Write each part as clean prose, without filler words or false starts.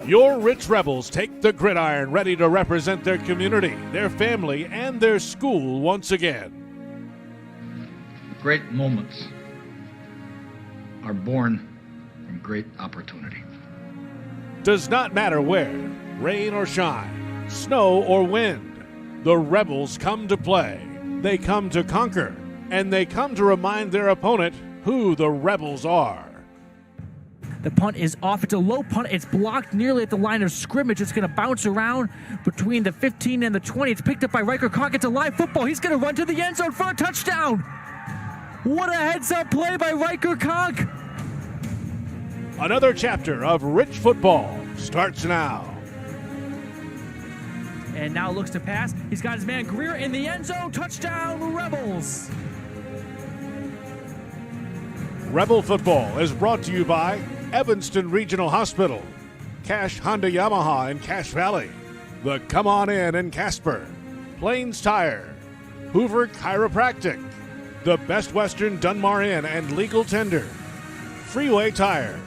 Your Rich Rebels take the gridiron, ready to represent their community, their family, and their school once again. Great moments are born from great opportunity. Does not matter where, rain or shine, snow or wind, the Rebels come to play. They come to conquer, and they come to remind their opponent who the Rebels are. The punt is off. It's a low punt. It's blocked nearly at the line of scrimmage. It's going to bounce around between the 15 and the 20. It's picked up by Riker Conk. It's a live football. He's going to run to the end zone for a touchdown. What a heads-up play by Riker Conk. Another chapter of Rich football starts now. And now looks to pass. He's got his man Greer in the end zone. Touchdown, Rebels. Rebel football is brought to you by Evanston Regional Hospital, Cash Honda Yamaha in Cache Valley, the Come On In Casper, Plains Tire, Hoover Chiropractic, the Best Western Dunmar Inn and Legal Tender, Freeway Tire,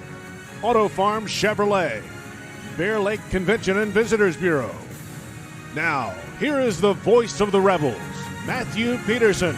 Auto Farm Chevrolet, Bear Lake Convention and Visitors Bureau. Now, here is the voice of the Rebels, Matthew Peterson.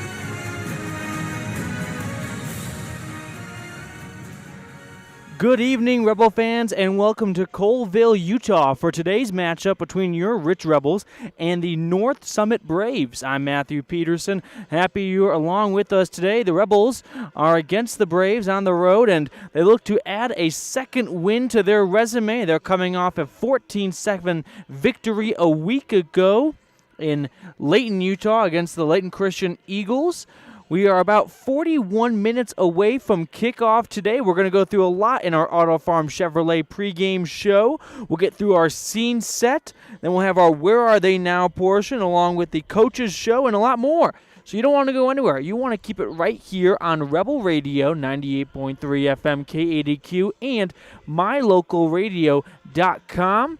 Good evening, Rebel fans, and welcome to Colville, Utah for today's matchup between your Rich Rebels and the North Summit Braves. I'm Matthew Peterson. Happy you're along with us today. The Rebels are against the Braves on the road, and they look to add a second win to their resume. They're coming off a 14-7 victory a week ago in Layton, Utah against the Layton Christian Eagles. We are about 41 minutes away from kickoff today. We're going to go through a lot in our Auto Farm Chevrolet pregame show. We'll get through our scene set. Then we'll have our Where Are They Now portion along with the coaches show and a lot more. So you don't want to go anywhere. You want to keep it right here on Rebel Radio 98.3 FM KADQ and mylocalradio.com.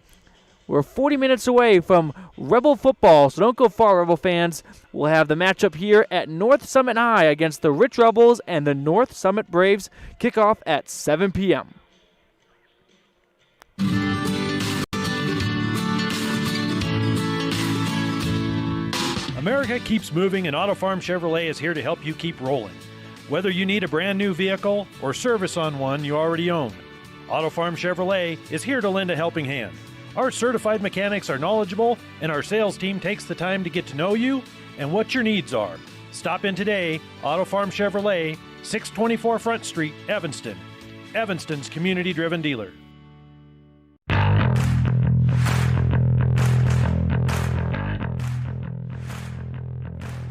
We're 40 minutes away from Rebel football, so don't go far, Rebel fans. We'll have the matchup here at North Summit High against the Rich Rebels and the North Summit Braves. Kickoff at 7 p.m. America keeps moving, and Auto Farm Chevrolet is here to help you keep rolling. Whether you need a brand new vehicle or service on one you already own, Auto Farm Chevrolet is here to lend a helping hand. Our certified mechanics are knowledgeable, and our sales team takes the time to get to know you and what your needs are. Stop in today, Auto Farm Chevrolet, 624 Front Street, Evanston. Evanston's community-driven dealer.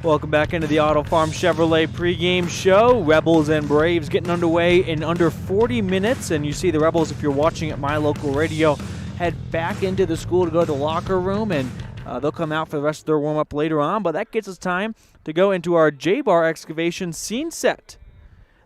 Welcome back into the Auto Farm Chevrolet pregame show. Rebels and Braves getting underway in under 40 minutes, and you see the Rebels, if you're watching at My Local Radio, head back into the school to go to the locker room, and they'll come out for the rest of their warm-up later on. But that gets us time to go into our J-Bar excavation scene set.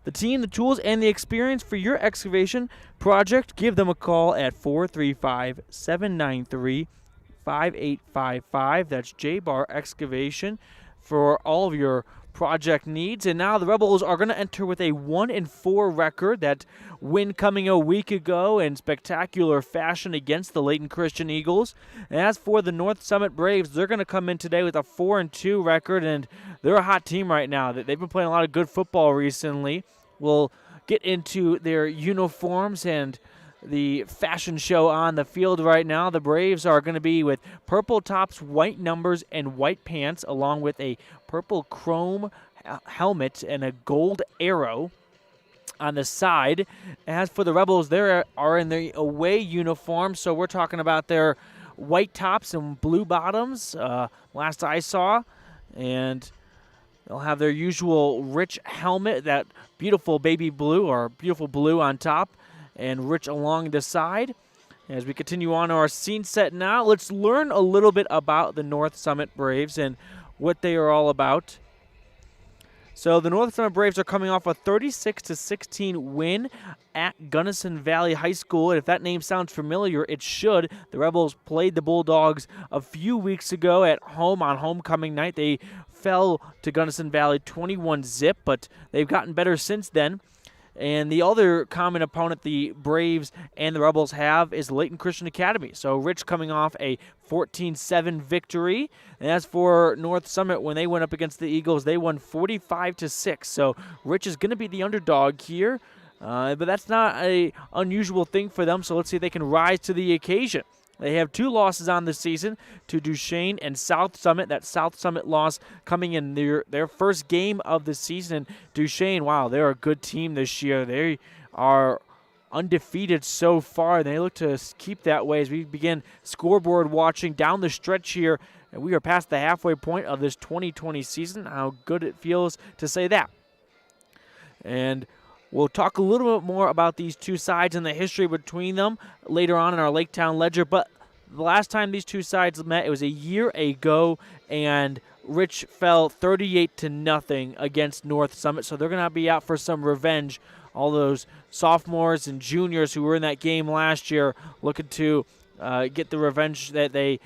The team, the tools, and the experience for your excavation project, give them a call at 435-793-5855. That's J-Bar Excavation for all of your project needs. And now the Rebels are going to enter with a 1-4 record. That win coming a week ago in spectacular fashion against the Layton Christian Eagles. And as for the North Summit Braves, they're going to come in today with a 4-2 record, and they're a hot team right now. They've been playing a lot of good football recently. We'll get into their uniforms and the fashion show on the field right now. The Braves are going to be with purple tops, white numbers, and white pants, along with a purple chrome helmet and a gold arrow on the side. As for the Rebels, they are in the away uniform, so we're talking about their white tops and blue bottoms, last I saw, and they'll have their usual rich helmet, that beautiful baby blue or beautiful blue on top, and rich along the side. As we continue on our scene set now, let's learn a little bit about the North Summit Braves and what they are all about. So the North Summit Braves are coming off a 36-16 win at Gunnison Valley High School. And if that name sounds familiar, it should. The Rebels played the Bulldogs a few weeks ago at home on homecoming night. They fell to Gunnison Valley 21-0, but they've gotten better since then. And the other common opponent the Braves and the Rebels have is Layton Christian Academy. So Rich coming off a 14-7 victory. And as for North Summit, when they went up against the Eagles, they won 45-6. So Rich is going to be the underdog here. But that's not an unusual thing for them. So let's see if they can rise to the occasion. They have 2 losses on the season to Duchesne and South Summit. That South Summit loss coming in their first game of the season. Duchesne, wow, they're a good team this year. They are undefeated so far. They look to keep that way as we begin scoreboard watching down the stretch here. And we are past the halfway point of this 2020 season. How good it feels to say that. And we'll talk a little bit more about these two sides and the history between them later on in our Lake Town Ledger. But the last time these two sides met, it was a year ago, and Rich fell 38-0 against North Summit. So they're going to be out for some revenge. All those sophomores and juniors who were in that game last year looking to get the revenge that they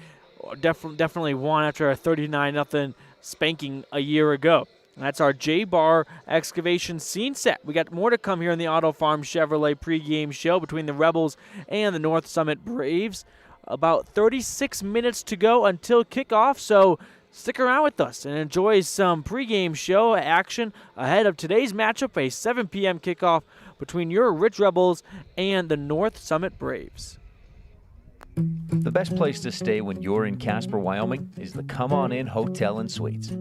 definitely won after a 39-0 spanking a year ago. That's our J-Bar excavation scene set. We got more to come here in the Auto Farm Chevrolet pregame show between the Rebels and the North Summit Braves. About 36 minutes to go until kickoff, so stick around with us and enjoy some pregame show action ahead of today's matchup, a 7 p.m. kickoff between your Rich Rebels and the North Summit Braves. The best place to stay when you're in Casper, Wyoming is the Come On In Hotel and Suites.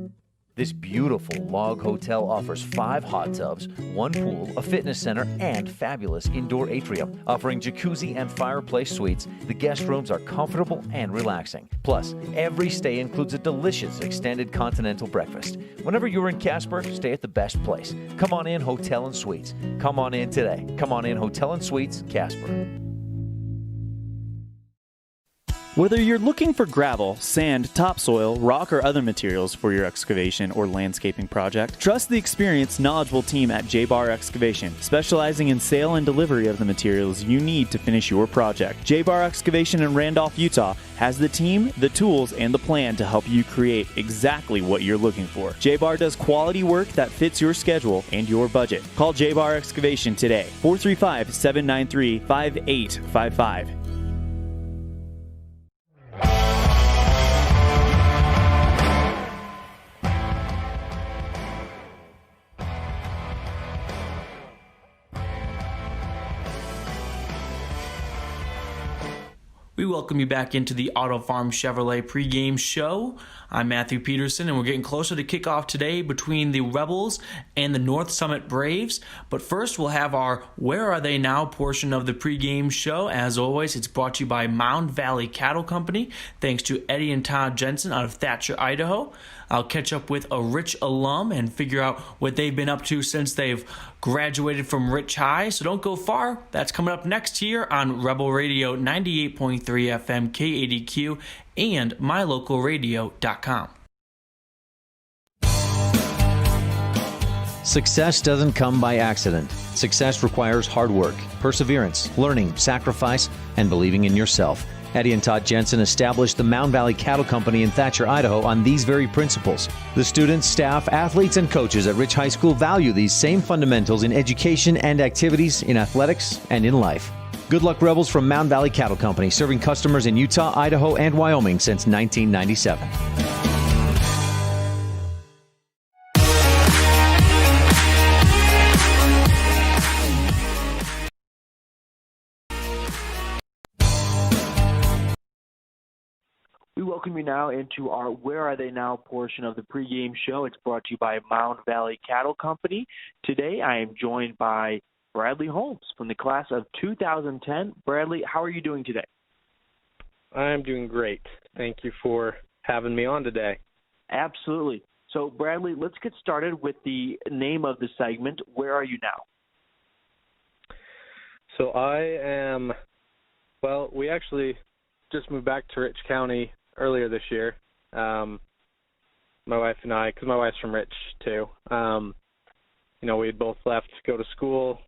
This beautiful log hotel offers 5 hot tubs, 1 pool, a fitness center, and fabulous indoor atrium. Offering jacuzzi and fireplace suites, the guest rooms are comfortable and relaxing. Plus, every stay includes a delicious extended continental breakfast. Whenever you're in Casper, stay at the best place. Come On In Hotel and Suites. Come on in today. Come On In Hotel and Suites, Casper. Whether you're looking for gravel, sand, topsoil, rock, or other materials for your excavation or landscaping project, trust the experienced, knowledgeable team at J-Bar Excavation, specializing in sale and delivery of the materials you need to finish your project. J-Bar Excavation in Randolph, Utah has the team, the tools, and the plan to help you create exactly what you're looking for. J-Bar does quality work that fits your schedule and your budget. Call J-Bar Excavation today, 435-793-5855. We welcome you back into the Auto Farm Chevrolet pregame show. I'm Matthew Peterson, and we're getting closer to kickoff today between the Rebels and the North Summit Braves. But first, we'll have our Where Are They Now portion of the pregame show. As always, it's brought to you by Mound Valley Cattle Company. Thanks to Eddie and Todd Jensen out of Thatcher, Idaho. I'll catch up with a Rich alum and figure out what they've been up to since they've graduated from Rich High. So don't go far. That's coming up next here on Rebel Radio 98.3 FM KADQ and mylocalradio.com. Success doesn't come by accident. Success requires hard work, perseverance, learning, sacrifice, and believing in yourself. Eddie and Todd Jensen established the Mound Valley Cattle Company in Thatcher, Idaho on these very principles. The students, staff, athletes, and coaches at Rich High School value these same fundamentals in education and activities, in athletics, and in life. Good luck, Rebels, from Mound Valley Cattle Company, serving customers in Utah, Idaho, and Wyoming since 1997. We welcome you now into our Where Are They Now portion of the pregame show. It's brought to you by Mound Valley Cattle Company. Today I am joined by Bradley Holmes from the class of 2010. Bradley, how are you doing today? I'm doing great. Thank you for having me on today. Absolutely. So, Bradley, let's get started with the name of the segment. Where are you now? So I am, well, we actually just moved back to Rich County earlier this year. My wife and I, because my wife's from Rich too. we had both left to go to school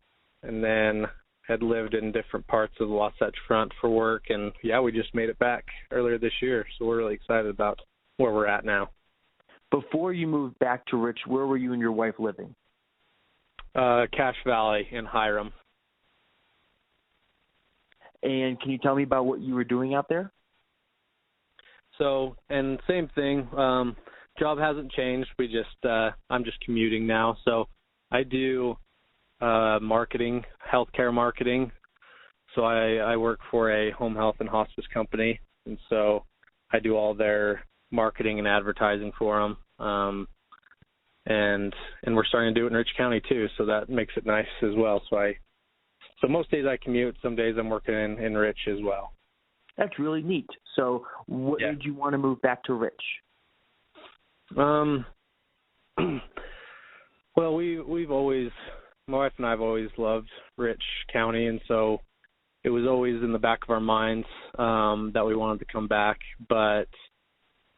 and then had lived in different parts of the Wasatch Front for work. And, we just made it back earlier this year. So we're really excited about where we're at now. Before you moved back to Rich, where were you and your wife living? Cache Valley in Hiram. And can you tell me about what you were doing out there? So, and same thing, job hasn't changed. I'm just commuting now. So I do marketing, healthcare marketing. So I work for a home health and hospice company. And so I do all their marketing and advertising for them. And we're starting to do it in Rich County too. So that makes it nice as well. So most days I commute. Some days I'm working in Rich as well. That's really neat. So what made you want to move back to Rich? Well, my wife and I have always loved Rich County, and so it was always in the back of our minds that we wanted to come back. But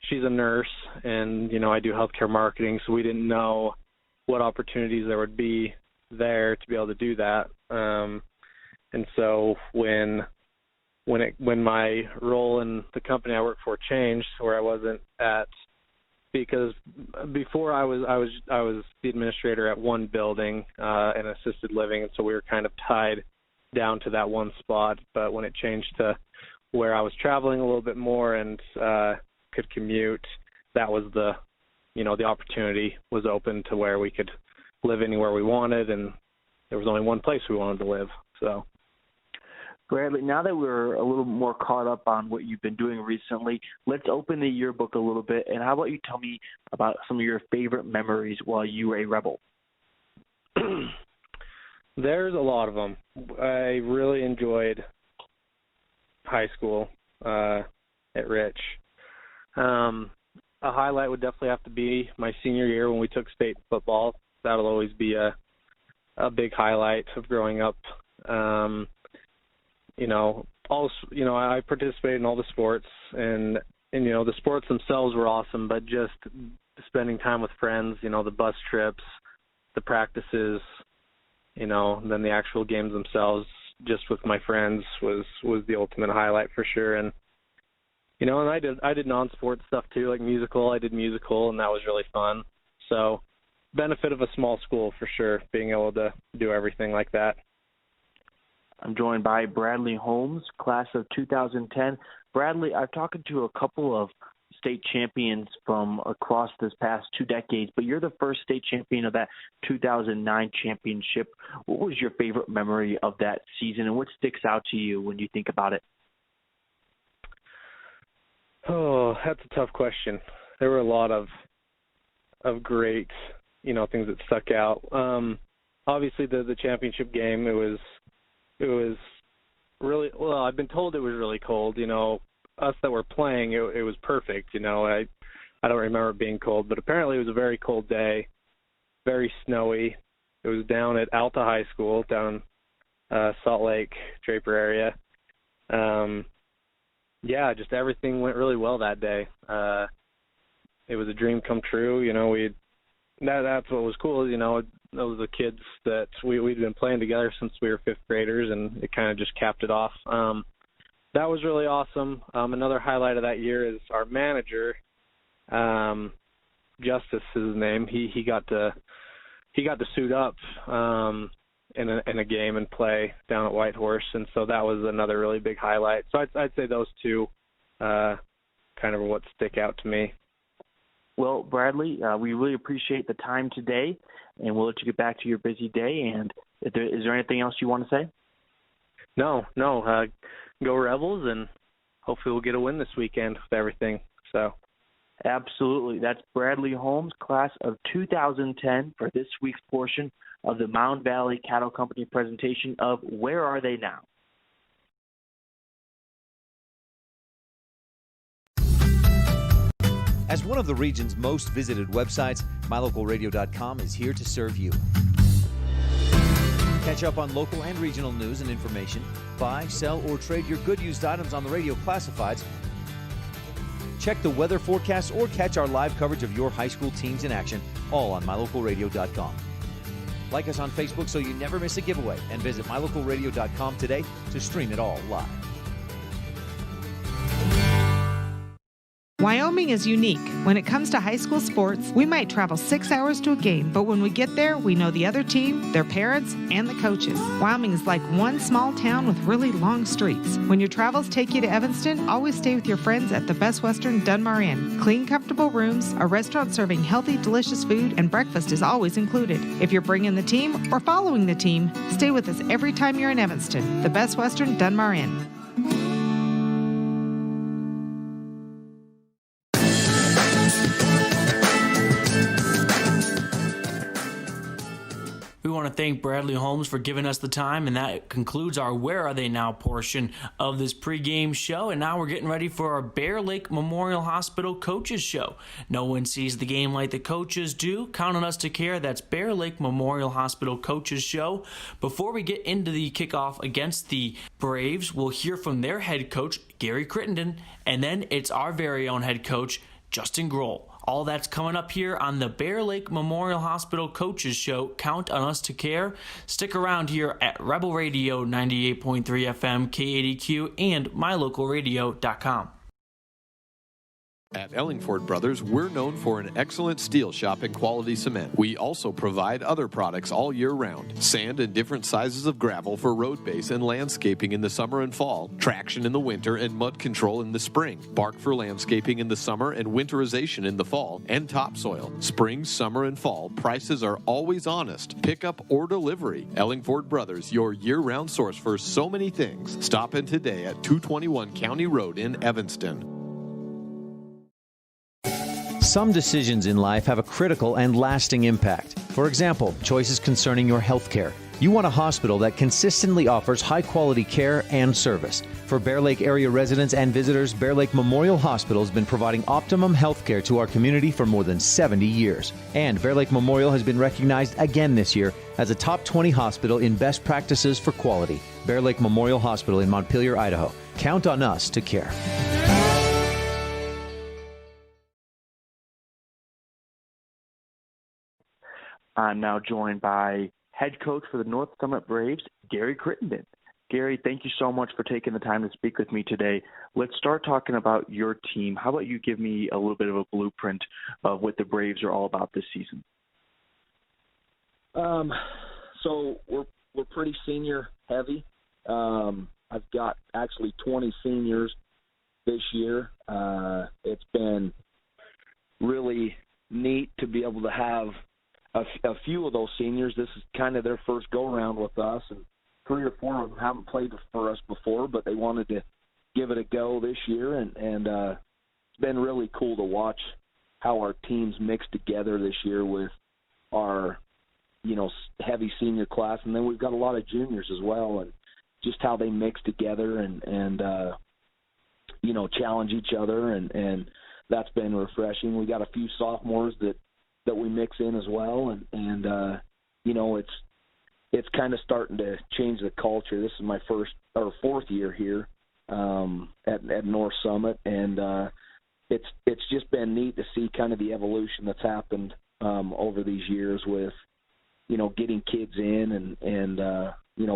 she's a nurse, and, I do healthcare marketing, so we didn't know what opportunities there would be there to be able to do that. And so when my role in the company I work for changed, where I wasn't at, because before I was the administrator at one building, in assisted living, and so we were kind of tied down to that one spot. But when it changed to where I was traveling a little bit more and could commute, that was the opportunity was open to where we could live anywhere we wanted, and there was only one place we wanted to live. So. Bradley, now that we're a little more caught up on what you've been doing recently, let's open the yearbook a little bit. And how about you tell me about some of your favorite memories while you were a Rebel? There's a lot of them. I really enjoyed high school at Rich. A highlight would definitely have to be my senior year when we took state football. That'll always be a big highlight of growing up. I participated in all the sports, and the sports themselves were awesome, but just spending time with friends, the bus trips, the practices, then the actual games themselves, just with my friends was the ultimate highlight for sure. And and I did non-sport stuff too, like musical. I did musical, and that was really fun. So benefit of a small school for sure, being able to do everything like that. I'm joined by Bradley Holmes, class of 2010. Bradley, I've talked to a couple of state champions from across this past 2 decades, but you're the first state champion of that 2009 championship. What was your favorite memory of that season, and what sticks out to you when you think about it? Oh, that's a tough question. There were a lot of great, things that stuck out. Obviously, the championship game, it was really, well, I've been told it was really cold. Us that were playing, it was perfect. I don't remember it being cold, but apparently it was a very cold day, very snowy. It was down at Alta High School, down Salt Lake, Draper area. Just everything went really well that day. It was a dream come true. That's what was cool. Those are the kids that we'd been playing together since we were fifth graders, and it kind of just capped it off. That was really awesome. Another highlight of that year is our manager, Justice is his name. He got to suit up in a game and play down at Whitehorse, and so that was another really big highlight. So I'd say those two kind of are what stick out to me. Well, Bradley, we really appreciate the time today, and we'll let you get back to your busy day. And is there anything else you want to say? No. Go Rebels, and hopefully we'll get a win this weekend with everything. So, absolutely. That's Bradley Holmes, class of 2010, for this week's portion of the Mound Valley Cattle Company presentation of Where Are They Now? As one of the region's most visited websites, MyLocalRadio.com is here to serve you. Catch up on local and regional news and information. Buy, sell, or trade your good used items on the radio classifieds. Check the weather forecast or catch our live coverage of your high school teams in action, all on MyLocalRadio.com. Like us on Facebook so you never miss a giveaway, and visit mylocalradio.com today to stream it all live. Wyoming is unique. When it comes to high school sports, we might travel 6 hours to a game, but when we get there, we know the other team, their parents, and the coaches. Wyoming is like one small town with really long streets. When your travels take you to Evanston, always stay with your friends at the Best Western Dunmar Inn. Clean, comfortable rooms, a restaurant serving healthy, delicious food, and breakfast is always included. If you're bringing the team or following the team, stay with us every time you're in Evanston. The Best Western Dunmar Inn. We want to thank Bradley Holmes for giving us the time, and that concludes our Where Are They Now portion of this pregame show. And now we're getting ready for our Bear Lake Memorial Hospital Coaches Show. No one sees the game like the coaches do. Count on us to care. That's Bear Lake Memorial Hospital Coaches Show. Before we get into the kickoff against the Braves, we'll hear from their head coach, Gary Crittenden, and then it's our very own head coach, Justin Grohl. All that's coming up here on the Bear Lake Memorial Hospital Coaches Show. Count on us to care. Stick around here at Rebel Radio 98.3 FM, K80Q, and mylocalradio.com. At Ellingford Brothers, we're known for an excellent steel shop and quality cement. We also provide other products all year round. Sand and different sizes of gravel for road base and landscaping in the summer and fall. Traction in the winter and mud control in the spring. Bark for landscaping in the summer and winterization in the fall. And topsoil. Spring, summer, and fall. Prices are always honest. Pickup or delivery. Ellingford Brothers, your year-round source for so many things. Stop in today at 221 County Road in Evanston. Some decisions in life have a critical and lasting impact. For example, choices concerning your health care. You want a hospital that consistently offers high-quality care and service. For Bear Lake area residents and visitors, Bear Lake Memorial Hospital has been providing optimum health care to our community for more than 70 years. And Bear Lake Memorial has been recognized again this year as a top 20 hospital in best practices for quality. Bear Lake Memorial Hospital in Montpelier, Idaho. Count on us to care. I'm now joined by head coach for the North Summit Braves, Gary Crittenden. Gary, thank you so much for taking the time to speak with me today. Let's start talking about your team. How about you give me a little bit of a blueprint of what the Braves are all about this season? So we're pretty senior heavy. I've got actually 20 seniors this year. It's been really neat to be able to have a few of those seniors. This is kind of their first go-around with us, and 3 or 4 of them haven't played for us before, but they wanted to give it a go this year, and it's been really cool to watch how our teams mix together this year with our, heavy senior class, and then we've got a lot of juniors as well, and just how they mix together and challenge each other, and that's been refreshing. We got a few sophomores that we mix in as well, and it's kind of starting to change the culture. This is my fourth year here at North Summit, and it's just been neat to see kind of the evolution that's happened over these years with getting kids in and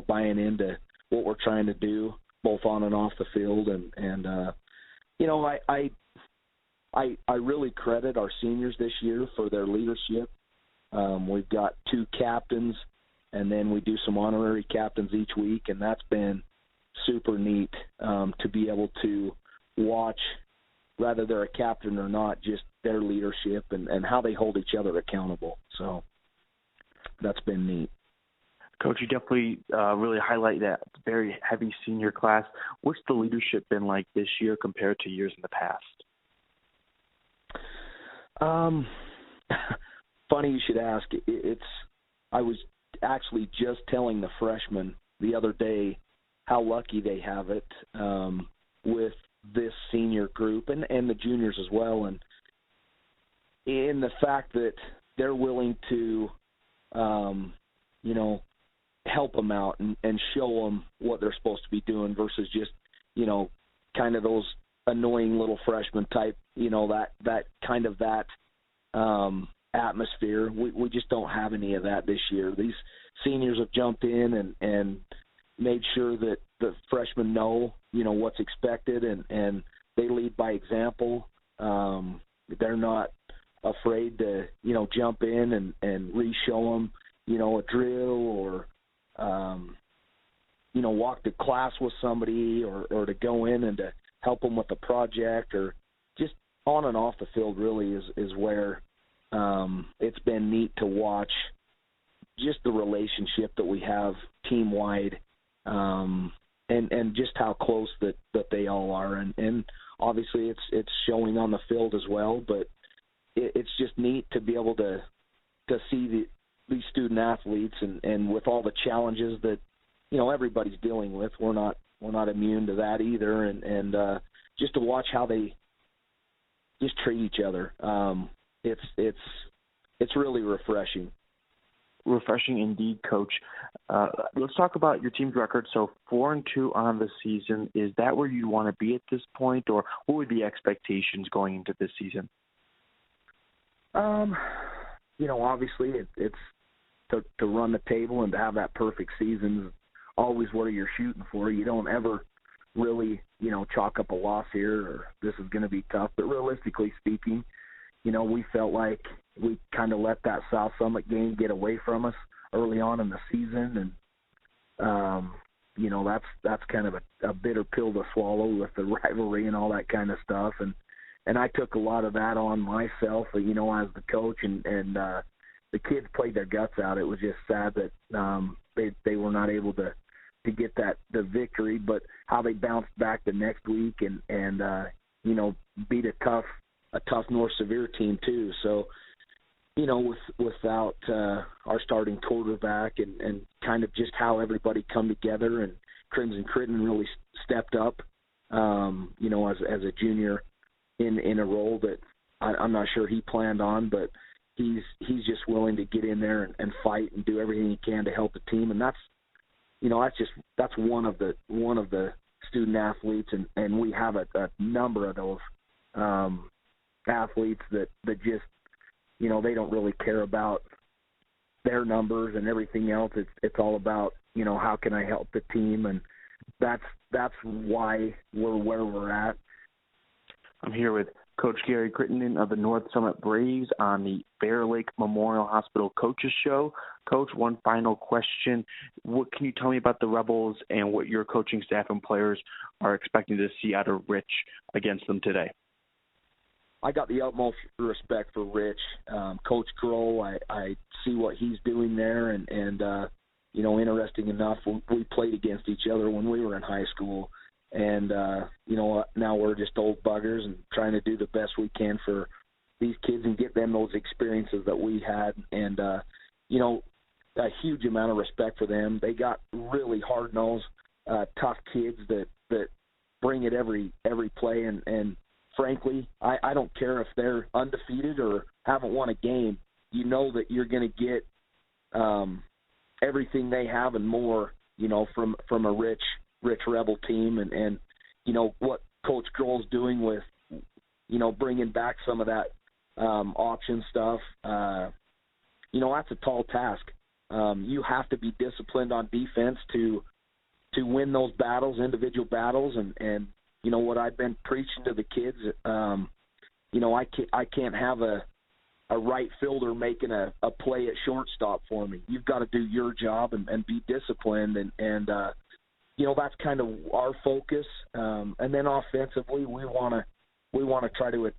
buying into what we're trying to do both on and off the field, and I really credit our seniors this year for their leadership. We've got 2 captains, and then we do some honorary captains each week, and that's been super neat to be able to watch, whether they're a captain or not, just their leadership and how they hold each other accountable. So that's been neat. Coach, you definitely really highlight that very heavy senior class. What's the leadership been like this year compared to years in the past? Funny you should ask. I was actually just telling the freshmen the other day how lucky they have it with this senior group and the juniors as well, and in the fact that they're willing to help them out and show them what they're supposed to be doing versus just kind of those annoying little freshman type, that atmosphere. We just don't have any of that this year. These seniors have jumped in and made sure that the freshmen know, what's expected, and they lead by example. They're not afraid to, jump in and re-show them, a drill or, walk to class with somebody or to go in and to help them with a project, or just on and off the field really is where it's been neat to watch just the relationship that we have team-wide, and just how close that they all are. And obviously it's showing on the field as well, but it's just neat to be able to see these student athletes and with all the challenges that, everybody's dealing with. We're not immune to that either. And just to watch how they just treat each other. It's really refreshing. Refreshing indeed, Coach. Let's talk about your team's record. So 4-2 on the season. Is that where you want to be at this point, or what would be expectations going into this season? Obviously it's to run the table and to have that perfect season is always what you're shooting for. You don't ever really, chalk up a loss here or this is going to be tough. But realistically speaking, we felt like we kind of let that South Summit game get away from us early on in the season. And, that's kind of a bitter pill to swallow with the rivalry and all that kind of stuff. And I took a lot of that on myself, as the coach, and the kids played their guts out. It was just sad that they were not able to get the victory, but how they bounced back the next week and beat a tough North Severe team too. So, without our starting quarterback and kind of just how everybody come together, and Crittenden really stepped up, as a junior in a role that I'm not sure he planned on, but he's just willing to get in there and fight and do everything he can to help the team. And that's one of the student athletes, and we have a number of those athletes that just, they don't really care about their numbers and everything else. It's all about, how can I help the team? And that's why we're where we're at. I'm here with Coach Gary Crittenden of the North Summit Braves on the Bear Lake Memorial Hospital Coaches Show. Coach, one final question. What can you tell me about the Rebels and what your coaching staff and players are expecting to see out of Rich against them today? I got the utmost respect for Rich. Coach Grohl, I see what he's doing there, and interesting enough, we played against each other when we were in high school. And, now we're just old buggers and trying to do the best we can for these kids and get them those experiences that we had. And, a huge amount of respect for them. They got really hard-nosed, tough kids that bring it every play. And frankly, I don't care if they're undefeated or haven't won a game. That you're going to get everything they have and more, from a Rich Rebel team, and what Coach Grohl's doing with bringing back some of that option stuff. That's a tall task. You have to be disciplined on defense to win those battles, individual battles, and what I've been preaching to the kids. I can't have a right fielder making a play at shortstop for me. You've got to do your job and be disciplined, and that's kind of our focus. And then offensively, we want to try to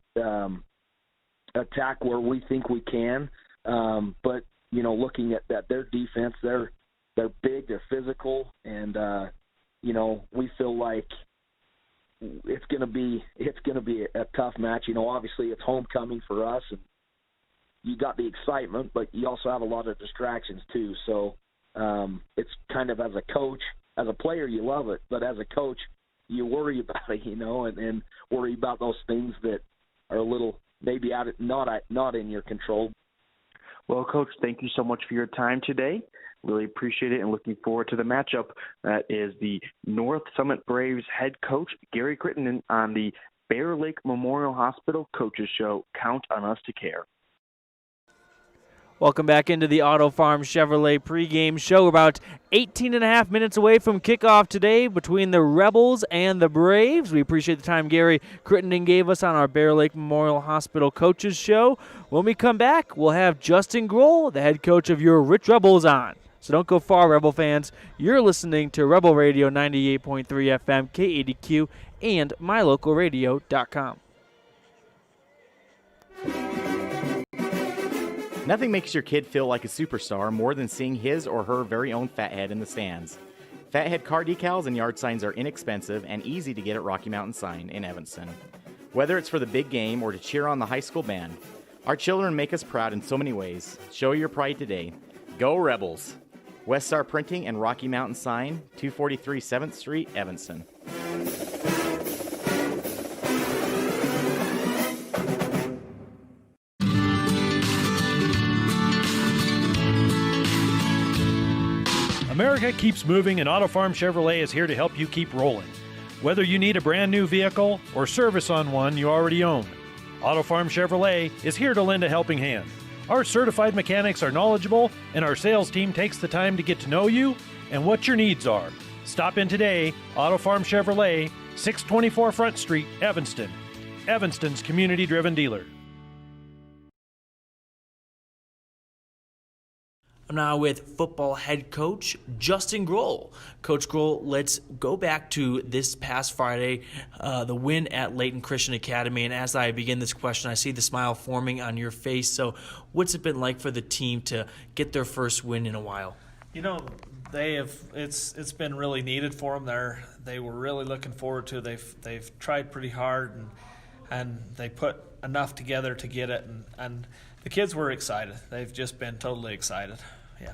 attack where we think we can. But looking at their defense, they're big, they're physical, and we feel like it's going to be a tough match. Obviously it's homecoming for us, and you got the excitement, but you also have a lot of distractions too. So it's kind of, as a coach. As a player, you love it, but as a coach, you worry about it, and worry about those things that are a little maybe not in your control. Well, Coach, thank you so much for your time today. Really appreciate it, and looking forward to the matchup. That is the North Summit Braves head coach, Gary Crittenden, on the Bear Lake Memorial Hospital Coaches Show. Count on us to care. Welcome back into the Auto Farm Chevrolet pregame show. We're about 18 and a half minutes away from kickoff today between the Rebels and the Braves. We appreciate the time Gary Crittenden gave us on our Bear Lake Memorial Hospital Coaches Show. When we come back, we'll have Justin Grohl, the head coach of your Rich Rebels, on. So don't go far, Rebel fans. You're listening to Rebel Radio 98.3 FM, K80Q, and mylocalradio.com. Nothing makes your kid feel like a superstar more than seeing his or her very own Fathead in the stands. Fathead car decals and yard signs are inexpensive and easy to get at Rocky Mountain Sign in Evanston. Whether it's for the big game or to cheer on the high school band, our children make us proud in so many ways. Show your pride today. Go Rebels! West Star Printing and Rocky Mountain Sign, 243 7th Street, Evanston. America keeps moving, and Auto Farm Chevrolet is here to help you keep rolling. Whether you need a brand new vehicle or service on one you already own, Auto Farm Chevrolet is here to lend a helping hand. Our certified mechanics are knowledgeable, and our sales team takes the time to get to know you and what your needs are. Stop in today, Auto Farm Chevrolet, 624 Front Street, Evanston. Evanston's community-driven dealer. I'm now with football head coach Justin Grohl. Coach Grohl, let's go back to this past Friday, the win at Layton Christian Academy. And as I begin this question, I see the smile forming on your face. So what's it been like for the team to get their first win in a while? You know, it's been really needed for them. They were really looking forward to it. They've tried pretty hard and they put enough together to get it, and the kids were excited. They've just been totally excited. Yeah.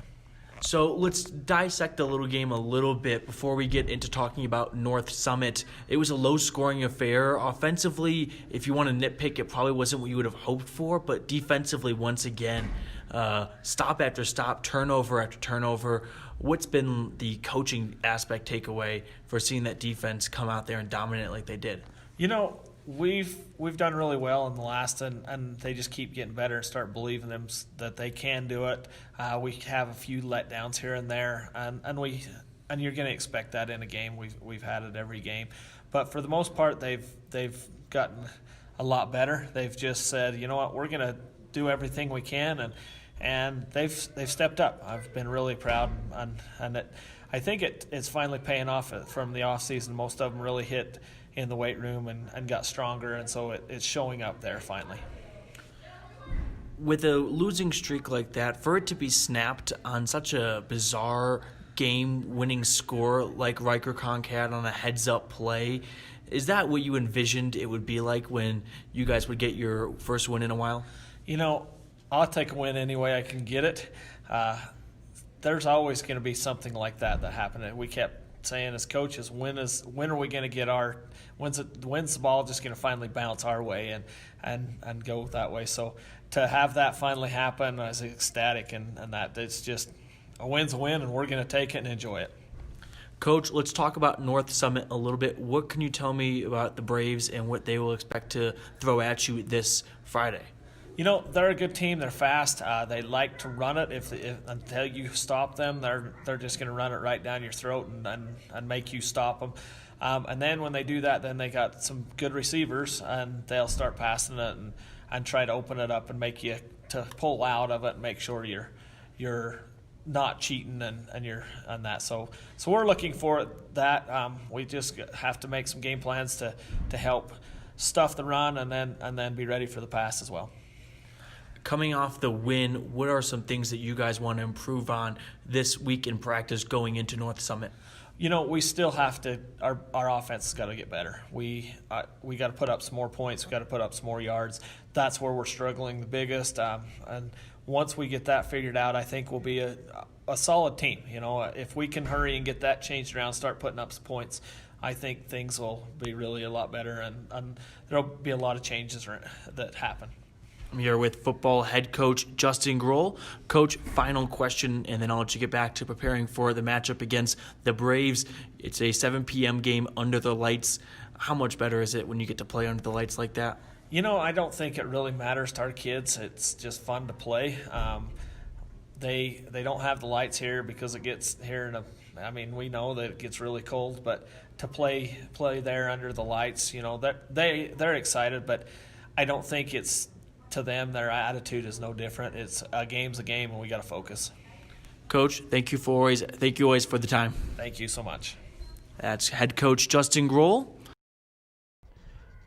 So let's dissect the little game a little bit before we get into talking about North Summit. It was a low-scoring affair. Offensively, if you want to nitpick, it probably wasn't what you would have hoped for, but defensively, once again, stop after stop, turnover after turnover. What's been the coaching aspect takeaway for seeing that defense come out there and dominate like they did? You know, we've done really well in the last, and they just keep getting better and start believing them that they can do it. We have a few letdowns here and there, and you're going to expect that in a game. We've had it every game, but for the most part, they've gotten a lot better. They've just said, you know what, we're going to do everything we can, and they've stepped up. I've been really proud, and I think it's finally paying off from the off season. Most of them really hit in the weight room and got stronger, and so it's showing up there finally. With a losing streak like that, for it to be snapped on such a bizarre game-winning score like Riker Conk had on a heads-up play, is that what you envisioned it would be like when you guys would get your first win in a while? You know, I'll take a win any way I can get it. There's always going to be something like that happened. We kept saying as coaches, when are we going to get when's the ball just going to finally bounce our way and go that way? So to have that finally happen, I was ecstatic, and that it's just a win's a win, and we're going to take it and enjoy it. Coach, let's talk about North Summit a little bit. What can you tell me about the Braves and what they will expect to throw at you this Friday? You know, they're a good team. They're fast. They like to run it. If until you stop them, they're just going to run it right down your throat and make you stop them. And then when they do that, then they got some good receivers, and they'll start passing it and try to open it up and make you to pull out of it and make sure you're not cheating and you're on that. So we're looking for that. We just have to make some game plans to help stuff the run and then be ready for the pass as well. Coming off the win, what are some things that you guys want to improve on this week in practice going into North Summit? You know, we still have to. Our offense has got to get better. We got to put up some more points. We got to put up some more yards. That's where we're struggling the biggest. And once we get that figured out, I think we'll be a solid team. You know, if we can hurry and get that changed around, start putting up some points, I think things will be really a lot better, and there'll be a lot of changes that happen. I'm here with football head coach Justin Grohl. Coach, final question, and then I'll let you get back to preparing for the matchup against the Braves. It's a 7 p.m. game under the lights. How much better is it when you get to play under the lights like that? You know, I don't think it really matters to our kids. It's just fun to play. they don't have the lights here because it gets here we know that it gets really cold, but to play there under the lights, they're excited, but I don't think it's to them. Their attitude is no different. It's a game's a game, and we got to focus. Coach, thank you always for the time. Thank you so much. That's head coach Justin Grohl.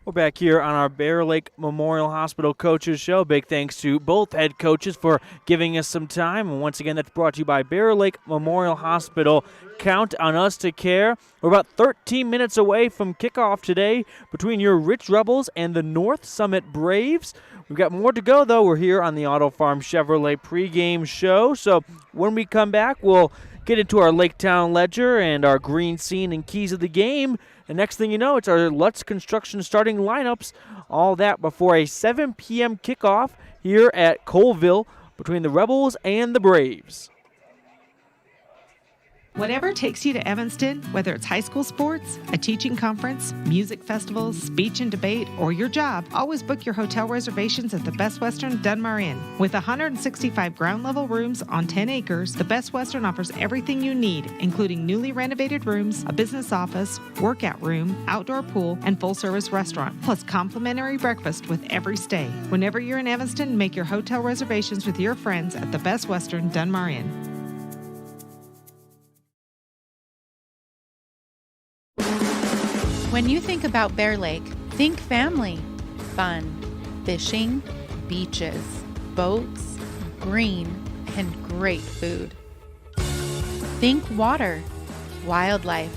We're back here on our Bear Lake Memorial Hospital Coaches Show. Big thanks to both head coaches for giving us some time. And once again, that's brought to you by Bear Lake Memorial Hospital. Count on us to care. We're about 13 minutes away from kickoff today between your Rich Rebels and the North Summit Braves. We've got more to go, though. We're here on the Auto Farm Chevrolet pregame show. So when we come back, we'll get into our Laketown Ledger and our green scene and keys of the game. And next thing you know, it's our Lutz Construction starting lineups. All that before a 7 p.m. kickoff here at Colville between the Rebels and the Braves. Whatever takes you to Evanston, whether it's high school sports, a teaching conference, music festivals, speech and debate, or your job, always book your hotel reservations at the Best Western Dunmar Inn. With 165 ground-level rooms on 10 acres, the Best Western offers everything you need, including newly renovated rooms, a business office, workout room, outdoor pool, and full-service restaurant, plus complimentary breakfast with every stay. Whenever you're in Evanston, make your hotel reservations with your friends at the Best Western Dunmar Inn. When you think about Bear Lake, think family, fun, fishing, beaches, boats, green, and great food. Think water, wildlife,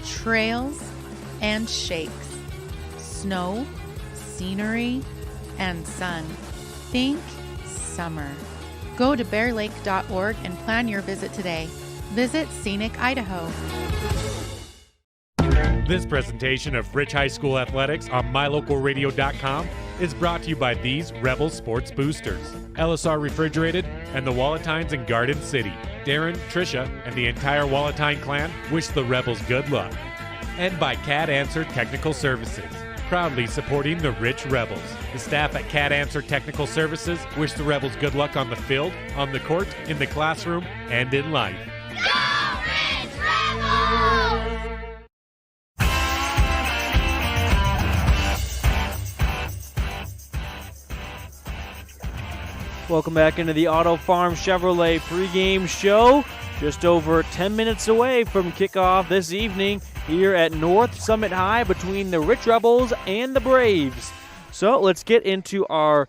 trails, and shakes, snow, scenery, and sun. Think summer. Go to bearlake.org and plan your visit today. Visit Scenic Idaho. This presentation of Rich High School Athletics on MyLocalRadio.com is brought to you by these Rebel Sports Boosters, LSR Refrigerated, and the Walletines in Garden City. Darren, Tricia, and the entire Walletine clan wish the Rebels good luck. And by Cat Answer Technical Services, proudly supporting the Rich Rebels. The staff at Cat Answer Technical Services wish the Rebels good luck on the field, on the court, in the classroom, and in life. Go Rich Rebels! Welcome back into the Auto Farm Chevrolet pregame show. Just over 10 minutes away from kickoff this evening here at North Summit High between the Rich Rebels and the Braves. So let's get into our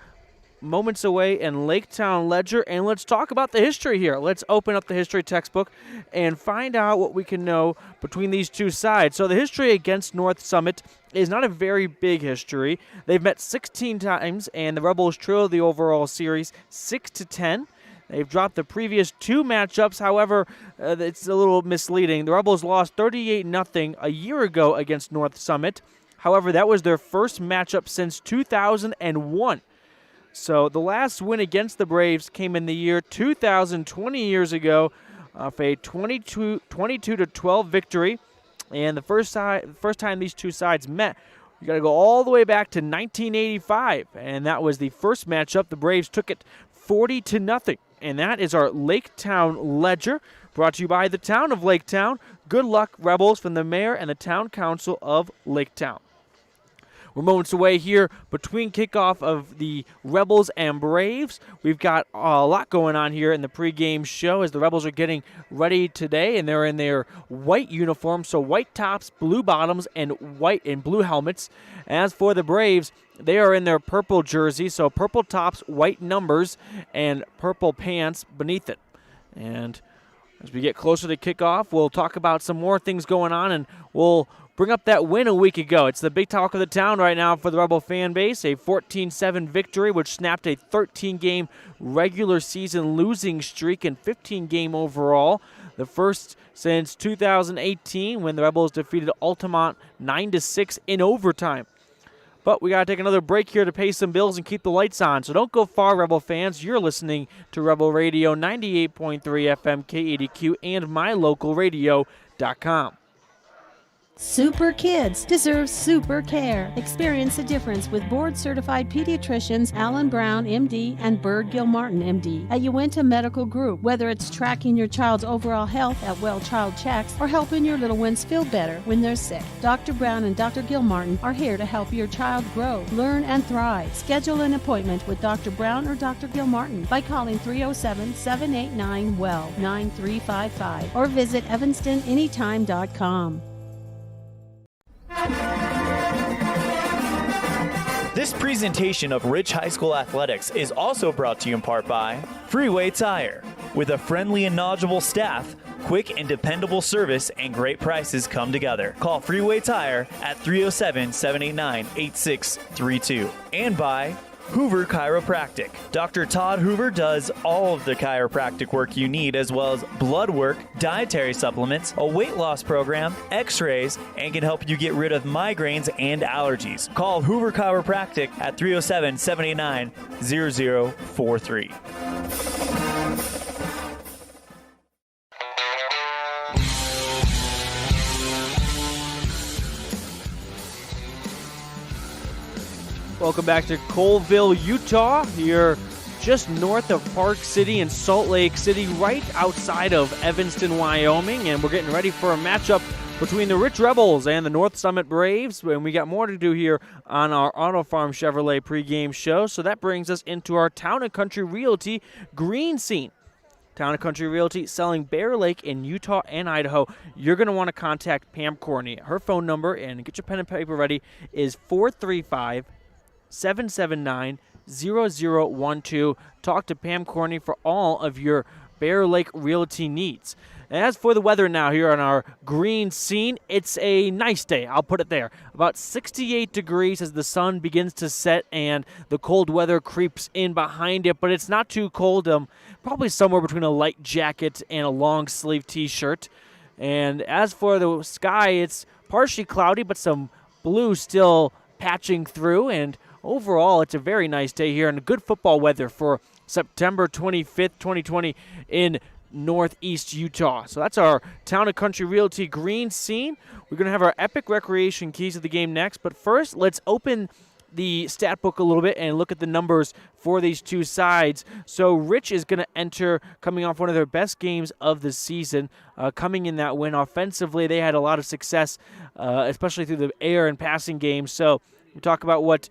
moments away in Laketown Ledger, and let's talk about the history here. Let's open up the history textbook and find out what we can know between these two sides. So the history against North Summit is not a very big history. They've met 16 times, and the Rebels trailed the overall series 6-10. They've dropped the previous two matchups. However, it's a little misleading. The Rebels lost 38-0 a year ago against North Summit. However, that was their first matchup since 2001. So the last win against the Braves came in the year 2000, 20 years ago, of a 22-12 victory. And the first time these two sides met, you got to go all the way back to 1985, and that was the first matchup. The Braves took it 40-0, and that is our Laketown Ledger, brought to you by the town of Laketown. Good luck, Rebels, from the mayor and the town council of Laketown. We're moments away here between kickoff of the Rebels and Braves. We've got a lot going on here in the pregame show as the Rebels are getting ready today, and they're in their white uniforms, so white tops, blue bottoms, and white and blue helmets. As for the Braves, they are in their purple jersey, so purple tops, white numbers, and purple pants beneath it. And as we get closer to kickoff, we'll talk about some more things going on, and we'll bring up that win a week ago. It's the big talk of the town right now for the Rebel fan base, a 14-7 victory, which snapped a 13-game regular season losing streak and 15-game overall. The first since 2018 when the Rebels defeated Altamont 9-6 in overtime. But we got to take another break here to pay some bills and keep the lights on. So don't go far, Rebel fans. You're listening to Rebel Radio 98.3 FM KADQ and MyLocalRadio.com. Super kids deserve super care. Experience the difference with board-certified pediatricians Alan Brown, MD, and Bird Gilmartin, MD, at Uinta Medical Group. Whether it's tracking your child's overall health at Well Child Checks or helping your little ones feel better when they're sick, Dr. Brown and Dr. Gilmartin are here to help your child grow, learn, and thrive. Schedule an appointment with Dr. Brown or Dr. Gilmartin by calling 307-789-WELL 9355 or visit evanstonanytime.com. This presentation of Rich High School Athletics is also brought to you in part by Freeway Tire. With a friendly and knowledgeable staff, quick and dependable service, and great prices come together. Call Freeway Tire at 307-789-8632. And by Hoover Chiropractic. Dr. Todd Hoover does all of the chiropractic work you need, as well as blood work, dietary supplements, a weight loss program, x-rays, and can help you get rid of migraines and allergies. Call Hoover Chiropractic at 307-789-0043. Welcome back to Colville, Utah. Here just north of Park City and Salt Lake City, right outside of Evanston, Wyoming. And we're getting ready for a matchup between the Rich Rebels and the North Summit Braves. And we got more to do here on our Auto Farm Chevrolet pregame show. So that brings us into our Town and Country Realty green scene. Town and Country Realty selling Bear Lake in Utah and Idaho. You're going to want to contact Pam Corney. Her phone number, and get your pen and paper ready, is 435-779-0012. Talk to Pam Corney for all of your Bear Lake Realty needs. As for the weather now here on our green scene, it's a nice day. I'll put it there. About 68 degrees as the sun begins to set and the cold weather creeps in behind it, but it's not too cold. Probably somewhere between a light jacket and a long sleeve t-shirt. And as for the sky, it's partially cloudy, but some blue still patching through. And overall, it's a very nice day here and good football weather for September 25th, 2020 in Northeast Utah. So that's our Town and Country Realty green scene. We're going to have our epic recreation keys of the game next, but first let's open the stat book a little bit and look at the numbers for these two sides. So Rich is going to enter coming off one of their best games of the season, coming in that win. Offensively, they had a lot of success, especially through the air and passing games. So we talk about what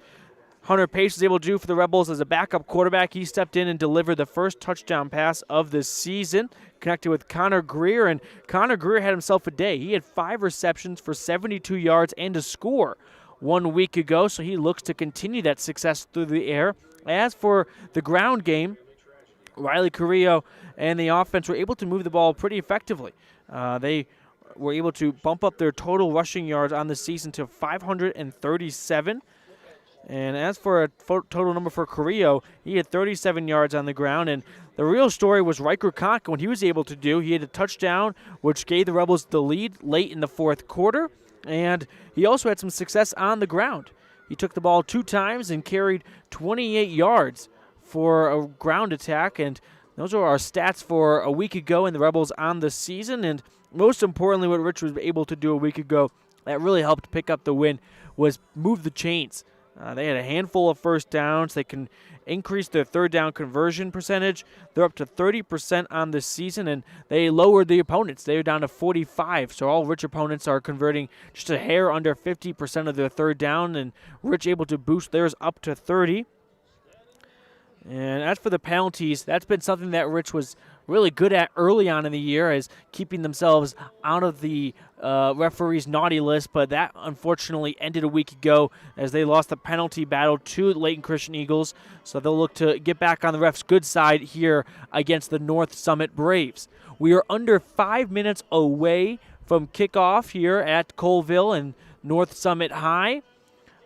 Hunter Pace was able to do for the Rebels as a backup quarterback. He stepped in and delivered the first touchdown pass of the season, connected with Connor Greer, and Connor Greer had himself a day. He had 5 receptions for 72 yards and a score 1 week ago, so he looks to continue that success through the air. As for the ground game, Riley Carrillo and the offense were able to move the ball pretty effectively. They were able to bump up their total rushing yards on the season to 537. And as for a total number for Carrillo, he had 37 yards on the ground. And the real story was Riker Conk, what he was able to do. He had a touchdown, which gave the Rebels the lead late in the fourth quarter. And he also had some success on the ground. He took the ball 2 times and carried 28 yards for a ground attack. And those are our stats for a week ago in the Rebels on the season. And most importantly, what Rich was able to do a week ago that really helped pick up the win was move the chains. They had a handful of first downs. They can increase their third down conversion percentage. They're up to 30% on this season, and they lowered the opponents. They're down to 45, so all Rich opponents are converting just a hair under 50% of their third down, and Rich able to boost theirs up to 30. And as for the penalties, that's been something that Rich was really good at early on in the year, as keeping themselves out of the referee's naughty list, but that unfortunately ended a week ago as they lost the penalty battle to the Layton Christian Eagles, so they'll look to get back on the ref's good side here against the North Summit Braves. We are under 5 minutes away from kickoff here at Colville and North Summit High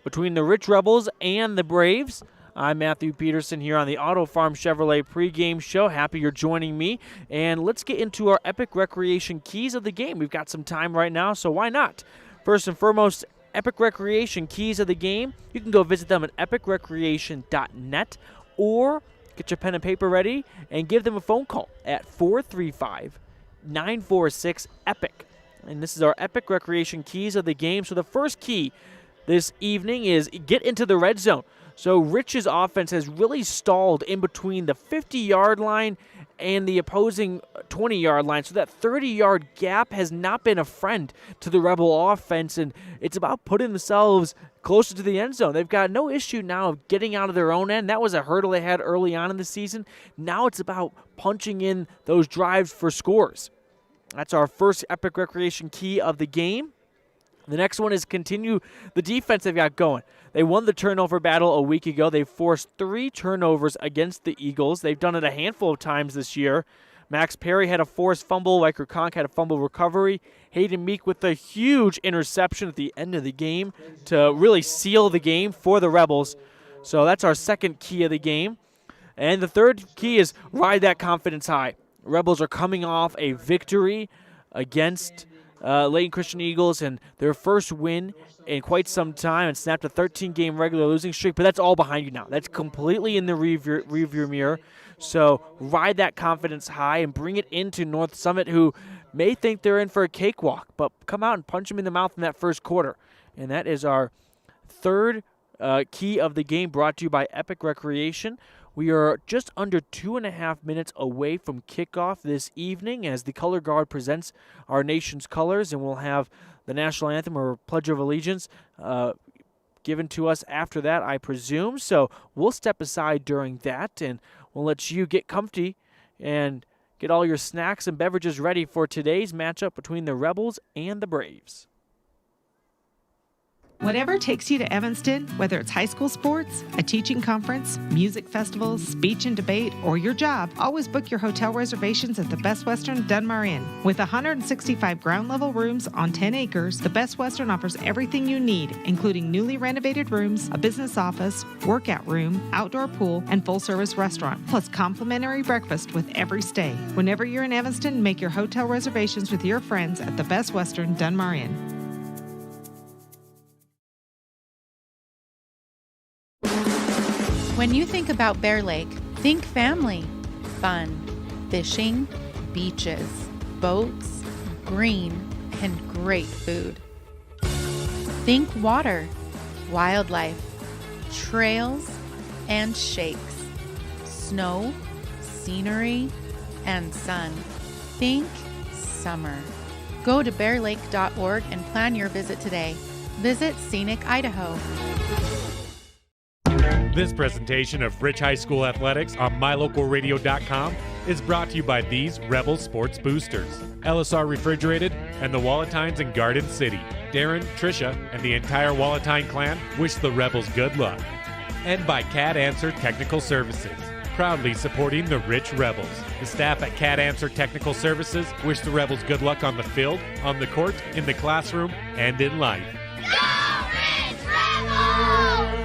between the Rich Rebels and the Braves. I'm Matthew Peterson here on the Auto Farm Chevrolet pregame show. Happy you're joining me. And let's get into our epic recreation keys of the game. We've got some time right now, so why not? First and foremost, epic recreation keys of the game. You can go visit them at epicrecreation.net or get your pen and paper ready and give them a phone call at 435-946-EPIC. And this is our Epic Recreation keys of the game. So the first key this evening is get into the red zone. So Rich's offense has really stalled in between the 50-yard line and the opposing 20-yard line. So that 30-yard gap has not been a friend to the Rebel offense, and it's about putting themselves closer to the end zone. They've got no issue now of getting out of their own end. That was a hurdle they had early on in the season. Now it's about punching in those drives for scores. That's our first Epic Recreation key of the game. The next one is continue the defense they've got going. They won the turnover battle a week ago. They forced 3 turnovers against the Eagles. They've done it a handful of times this year. Max Perry had a forced fumble. Riker Conk had a fumble recovery. Hayden Meek with a huge interception at the end of the game to really seal the game for the Rebels. So that's our second key of the game. And the third key is ride that confidence high. Rebels are coming off a victory against Layton Christian Eagles and their first win in quite some time and snapped a 13-game regular losing streak, but that's all behind you now. That's completely in the rearview mirror. So ride that confidence high and bring it into North Summit, who may think they're in for a cakewalk, but come out and punch them in the mouth in that first quarter. And that is our third key of the game, brought to you by Epic Recreation. We are just under 2.5 minutes away from kickoff this evening as the color guard presents our nation's colors, and we'll have the national anthem or Pledge of Allegiance given to us after that, I presume. So we'll step aside during that, and we'll let you get comfy and get all your snacks and beverages ready for today's matchup between the Rebels and the Braves. Whatever takes you to Evanston, whether it's high school sports, a teaching conference, music festivals, speech and debate, or your job, always book your hotel reservations at the Best Western Dunmar Inn. With 165 ground-level rooms on 10 acres, the Best Western offers everything you need, including newly renovated rooms, a business office, workout room, outdoor pool, and full-service restaurant, plus complimentary breakfast with every stay. Whenever you're in Evanston, make your hotel reservations with your friends at the Best Western Dunmar Inn. When you think about Bear Lake, think family, fun, fishing, beaches, boats, green, and great food. Think water, wildlife, trails, and shakes, snow, scenery, and sun. Think summer. Go to bearlake.org and plan your visit today. Visit Scenic Idaho. This presentation of Rich High School Athletics on MyLocalRadio.com is brought to you by these Rebel Sports Boosters, LSR Refrigerated, and the Walletines in Garden City. Darren, Tricia, and the entire Walletine clan wish the Rebels good luck. And by Cat Answer Technical Services, proudly supporting the Rich Rebels. The staff at Cat Answer Technical Services wish the Rebels good luck on the field, on the court, in the classroom, and in life. Go Rich Rebels!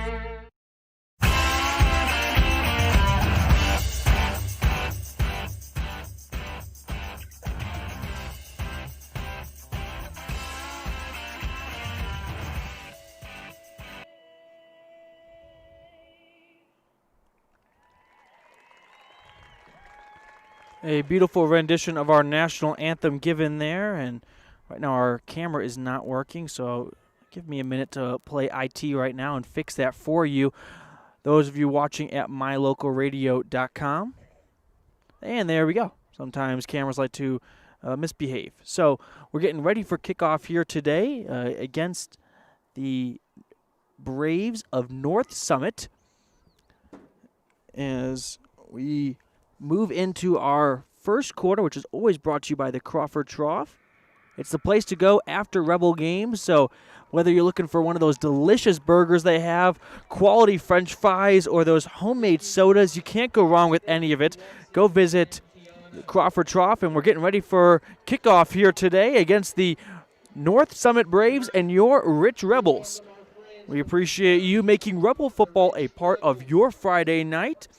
A beautiful rendition of our national anthem given there, and right now our camera is not working, so give me a minute to play IT right now and fix that for you. Those of you watching at mylocalradio.com. And there we go. Sometimes cameras like to misbehave. So we're getting ready for kickoff here today against the Braves of North Summit as we move into our first quarter, which is always brought to you by the Crawford Trough. It's the place to go after Rebel games, so whether you're looking for one of those delicious burgers they have, quality French fries, or those homemade sodas, you can't go wrong with any of it. Go visit Crawford Trough, and we're getting ready for kickoff here today against the North Summit Braves and your Rich Rebels. We appreciate you making Rebel football a part of your Friday night.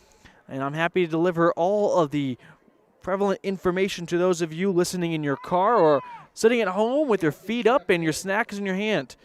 And I'm happy to deliver all of the prevalent information to those of you listening in your car or sitting at home with your feet up and your snacks in your hand.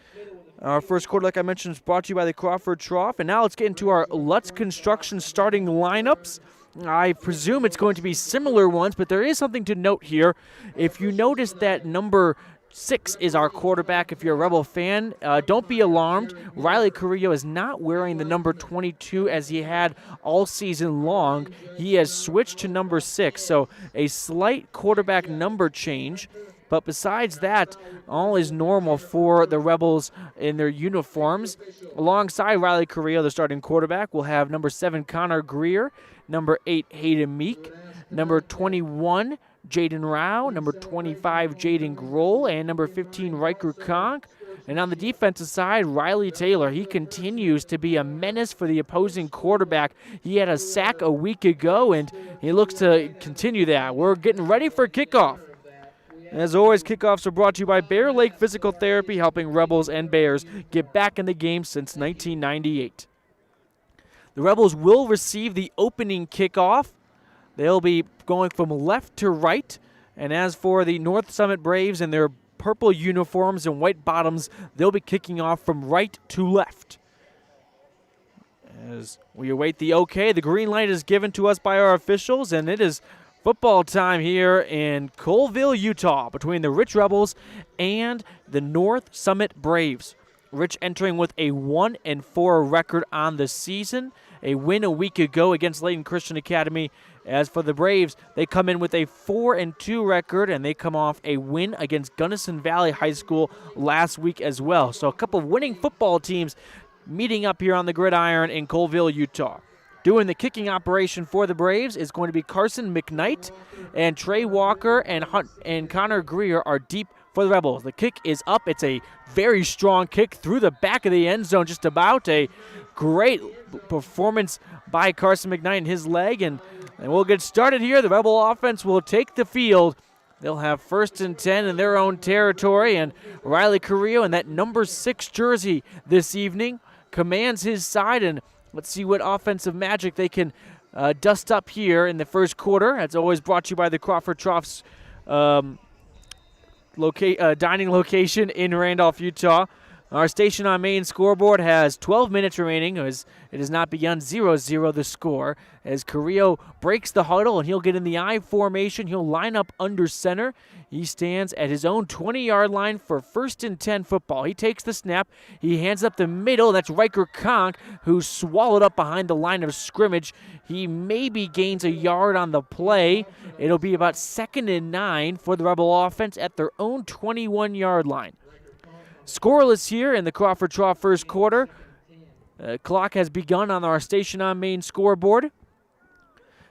Our first quarter, like I mentioned, is brought to you by the Crawford Trough. And now let's get into our Lutz Construction starting lineups. I presume it's going to be similar ones, but there is something to note here. If you notice that number 6 is our quarterback if you're a Rebel fan. Don't be alarmed. Riley Carrillo is not wearing the number 22 as he had all season long. He has switched to number 6, so a slight quarterback number change. But besides that, all is normal for the Rebels in their uniforms. Alongside Riley Carrillo, the starting quarterback, we'll have number 7, Connor Greer, number 8, Hayden Meek, number 21, Jaden Rao, number 25, Jaden Grohl, and number 15, Riker Conk. And on the defensive side, Riley Taylor. He continues to be a menace for the opposing quarterback. He had a sack a week ago, and he looks to continue that. We're getting ready for kickoff. As always, kickoffs are brought to you by Bear Lake Physical Therapy, helping Rebels and Bears get back in the game since 1998. The Rebels will receive the opening kickoff. They'll be going from left to right. And as for the North Summit Braves in their purple uniforms and white bottoms, they'll be kicking off from right to left. As we await the okay, the green light is given to us by our officials, and it is football time here in Colville, Utah, between the Rich Rebels and the North Summit Braves. Rich entering with a 1-4 record on the season, a win a week ago against Layton Christian Academy. As for the Braves, they come in with a 4-2 record, and they come off a win against Gunnison Valley High School last week as well. So a couple of winning football teams meeting up here on the gridiron in Colville, Utah. Doing the kicking operation for the Braves is going to be Carson McKnight, and Trey Walker and Connor Greer are deep for the Rebels. The kick is up. It's a very strong kick through the back of the end zone, just about. A great performance by Carson McKnight and his leg, and we'll get started here. The Rebel offense will take the field. They'll have 1st and 10 in their own territory, and Riley Carrillo in that number 6 jersey this evening commands his side, and let's see what offensive magic they can dust up here in the first quarter. As always, brought to you by the Crawford Troughs dining location in Randolph, Utah. Our station on main scoreboard has 12 minutes remaining. As it has not begun, 0-0 the score. As Carrillo breaks the huddle, and he'll get in the I formation. He'll line up under center. He stands at his own 20-yard line for 1st and 10 football. He takes the snap. He hands up the middle. That's Riker Conk, who's swallowed up behind the line of scrimmage. He maybe gains a yard on the play. It'll be about 2nd and 9 for the Rebel offense at their own 21-yard line. Scoreless here in the Crawford Trough first quarter. Clock has begun on our station on main scoreboard.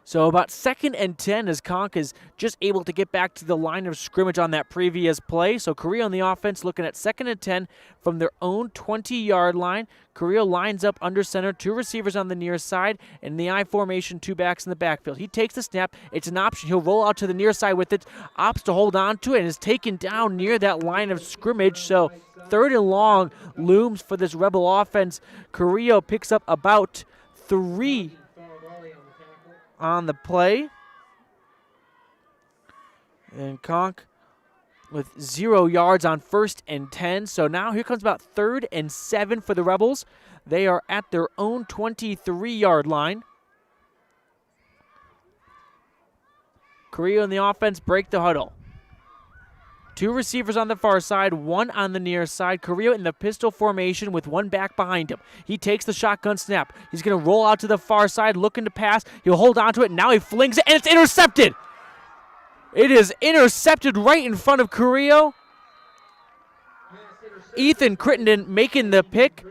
So about 2nd and 10 as Conk is just able to get back to the line of scrimmage on that previous play. So Carrillo on the offense looking at 2nd and 10 from their own 20-yard line. Carrillo lines up under center, 2 receivers on the near side, and in the I formation, 2 backs in the backfield. He takes the snap. It's an option. He'll roll out to the near side with it, opts to hold on to it, and is taken down near that line of scrimmage. So 3rd and long looms for this Rebel offense. Carrillo picks up about 3 on the play. And Conk with 0 yards on 1st and 10. So now here comes about 3rd and 7 for the Rebels. They are at their own 23-yard line. Carrillo and the offense break the huddle. 2 receivers on the far side, 1 on the near side. Carrillo in the pistol formation with 1 back behind him. He takes the shotgun snap. He's going to roll out to the far side, looking to pass. He'll hold on to it. Now he flings it, and it's intercepted. It is intercepted right in front of Carrillo. Ethan Crittenden making the pick.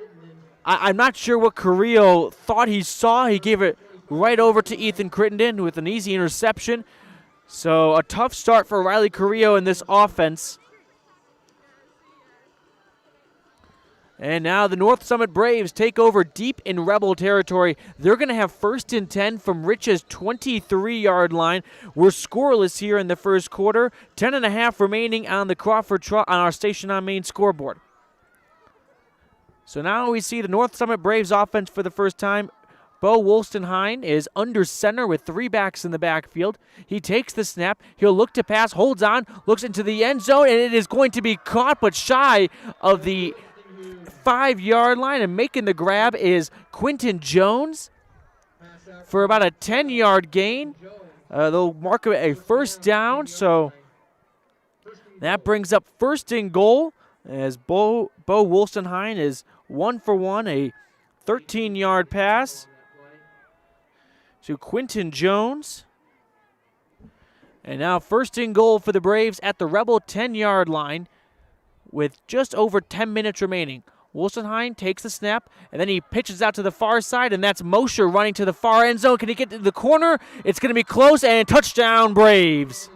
I'm not sure what Carrillo thought he saw. He gave it right over to Ethan Crittenden with an easy interception. So a tough start for Riley Carrillo in this offense. And now the North Summit Braves take over deep in Rebel territory. They're going to have 1st and 10 from Rich's 23-yard line. We're scoreless here in the first quarter. 10.5 remaining on the Crawford on our station on main scoreboard. So now we see the North Summit Braves offense for the first time. Bo Wolstenheim is under center with 3 backs in the backfield. He takes the snap. He'll look to pass, holds on, looks into the end zone, and it is going to be caught but shy of the 5-yard line. And making the grab is Quinton Jones for about a 10-yard gain. They'll mark it a 1st down, so That brings up first and goal as Bo Wolstenheim is 1 for 1, a 13-yard pass to Quinton Jones. And now first and goal for the Braves at the Rebel 10-yard line with just over 10 minutes remaining. Wolstenheim takes the snap, and then he pitches out to the far side, and that's Mosher running to the far end zone. Can he get to the corner? It's going to be close, and touchdown, Braves.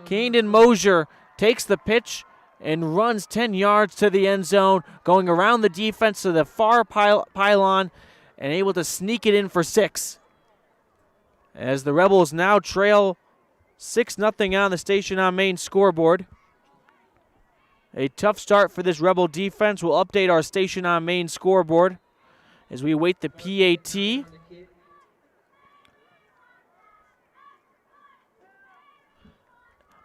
Keenan Mosher takes the pitch and runs 10 yards to the end zone, going around the defense to the far pylon and able to sneak it in for 6. As the Rebels now trail 6-0 on the Station on Main scoreboard. A tough start for this Rebel defense. We'll update our Station on Main scoreboard as we await the PAT.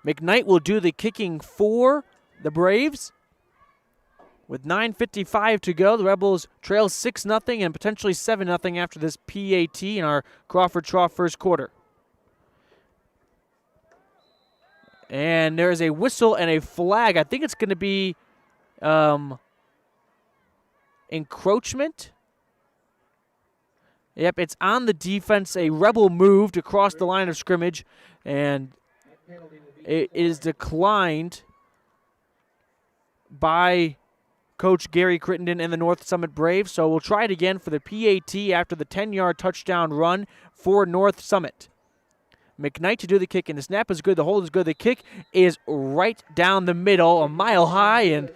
McKnight will do the kicking for the Braves. With 9:55 to go, the Rebels trail 6-0 and potentially 7-0 after this PAT in our Crawford Trough first quarter. And there is a whistle and a flag. I think it's going to be encroachment. Yep, it's on the defense. A Rebel moved across the line of scrimmage, and it is declined by Coach Gary Crittenden and the North Summit Braves. So we'll try it again for the PAT after the 10-yard touchdown run for North Summit. McKnight to do the kick, and the snap is good, the hold is good. The kick is right down the middle, a mile high, and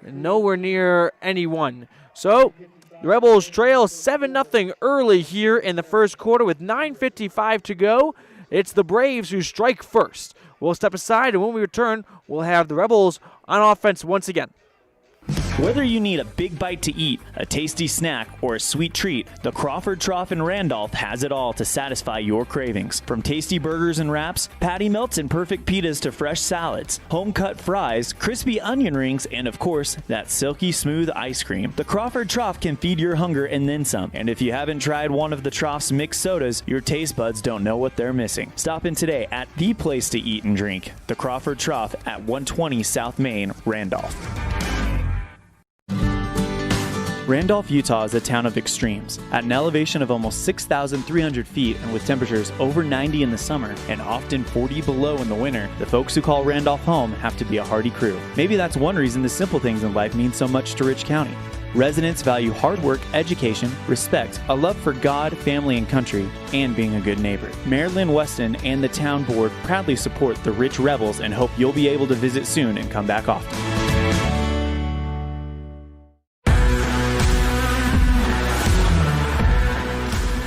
nowhere near anyone. So the Rebels trail 7-0 early here in the first quarter with 9:55 to go. It's the Braves who strike first. We'll step aside, and when we return, we'll have the Rebels on offense once again. Whether you need a big bite to eat, a tasty snack, or a sweet treat, the Crawford Trough in Randolph has it all to satisfy your cravings. From tasty burgers and wraps, patty melts and perfect pitas to fresh salads, home-cut fries, crispy onion rings, and of course, that silky smooth ice cream. The Crawford Trough can feed your hunger and then some. And if you haven't tried one of the Trough's mixed sodas, your taste buds don't know what they're missing. Stop in today at the place to eat and drink, the Crawford Trough at 120 South Main, Randolph. Randolph, Utah is a town of extremes. At an elevation of almost 6,300 feet and with temperatures over 90 in the summer and often 40 below in the winter, the folks who call Randolph home have to be a hardy crew. Maybe that's one reason the simple things in life mean so much to Rich County. Residents value hard work, education, respect, a love for God, family, and country, and being a good neighbor. Marilyn Weston and the town board proudly support the Rich Rebels and hope you'll be able to visit soon and come back often.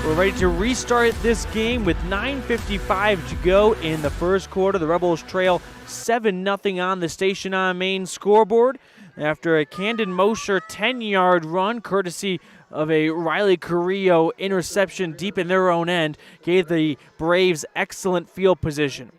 We're ready to restart this game with 9:55 to go in the first quarter. The Rebels trail 7-0 on the Station on Main scoreboard after a Camden Mosher 10-yard run, courtesy of a Riley Carrillo interception deep in their own end, gave the Braves excellent field position.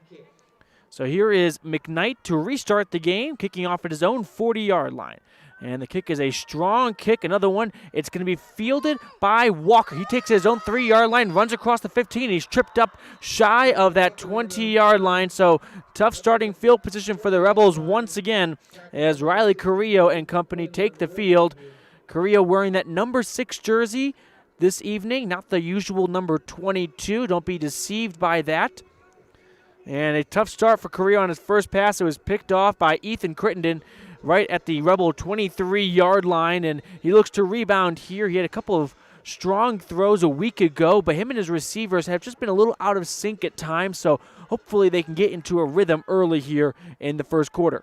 So here is McKnight to restart the game, kicking off at his own 40-yard line. And the kick is a strong kick. Another one. It's going to be fielded by Walker. He takes his own 3-yard line, runs across the 15. He's tripped up shy of that 20-yard line. So tough starting field position for the Rebels once again as Riley Carrillo and company take the field. Carrillo wearing that number 6 jersey this evening, not the usual number 22. Don't be deceived by that. And a tough start for Carrillo on his first pass. It was picked off by Ethan Crittenden right at the Rebel 23-yard line, and he looks to rebound here. He had a couple of strong throws a week ago, but him and his receivers have just been a little out of sync at times, so hopefully they can get into a rhythm early here in the first quarter.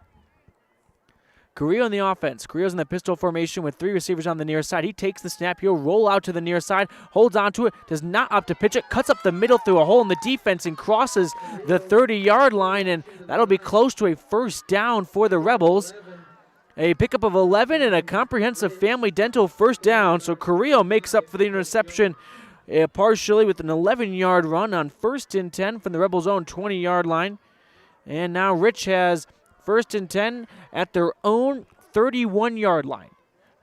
Carrillo in the offense. Carrillo's in the pistol formation with 3 receivers on the near side. He takes the snap. He'll roll out to the near side, holds onto it, does not opt to pitch it, cuts up the middle through a hole in the defense and crosses the 30-yard line, and that'll be close to a first down for the Rebels. A pickup of 11 and a comprehensive family dental first down. So Carrillo makes up for the interception partially with an 11-yard run on 1st and 10 from the Rebels' own 20-yard line. And now Rich has 1st and 10 at their own 31-yard line.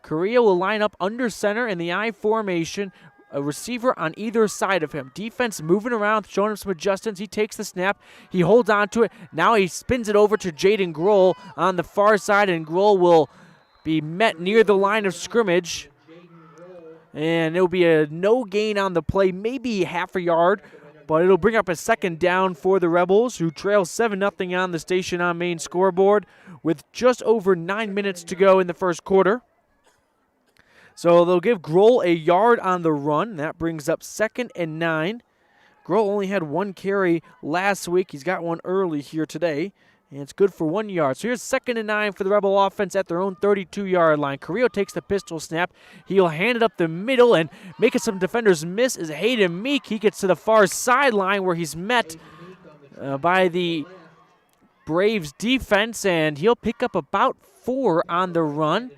Carrillo will line up under center in the I formation a receiver on either side of him. Defense moving around, showing him some adjustments. He takes the snap. He holds on to it. Now he spins it over to Jaden Grohl on the far side, and Grohl will be met near the line of scrimmage. And it'll be a no gain on the play, maybe half a yard, but it'll bring up a second down for the Rebels, who trail 7-0 on the Station on Main scoreboard with just over 9 minutes to go in the first quarter. So they'll give Grohl a yard on the run. That brings up 2nd and 9. Grohl only had 1 carry last week. He's got one early here today, and it's good for 1 yard. So here's 2nd and 9 for the Rebel offense at their own 32-yard line. Carrillo takes the pistol snap. He'll hand it up the middle, and making some defenders miss is Hayden Meek. He gets to the far sideline where he's met by the Braves defense, and he'll pick up about 4 on the run.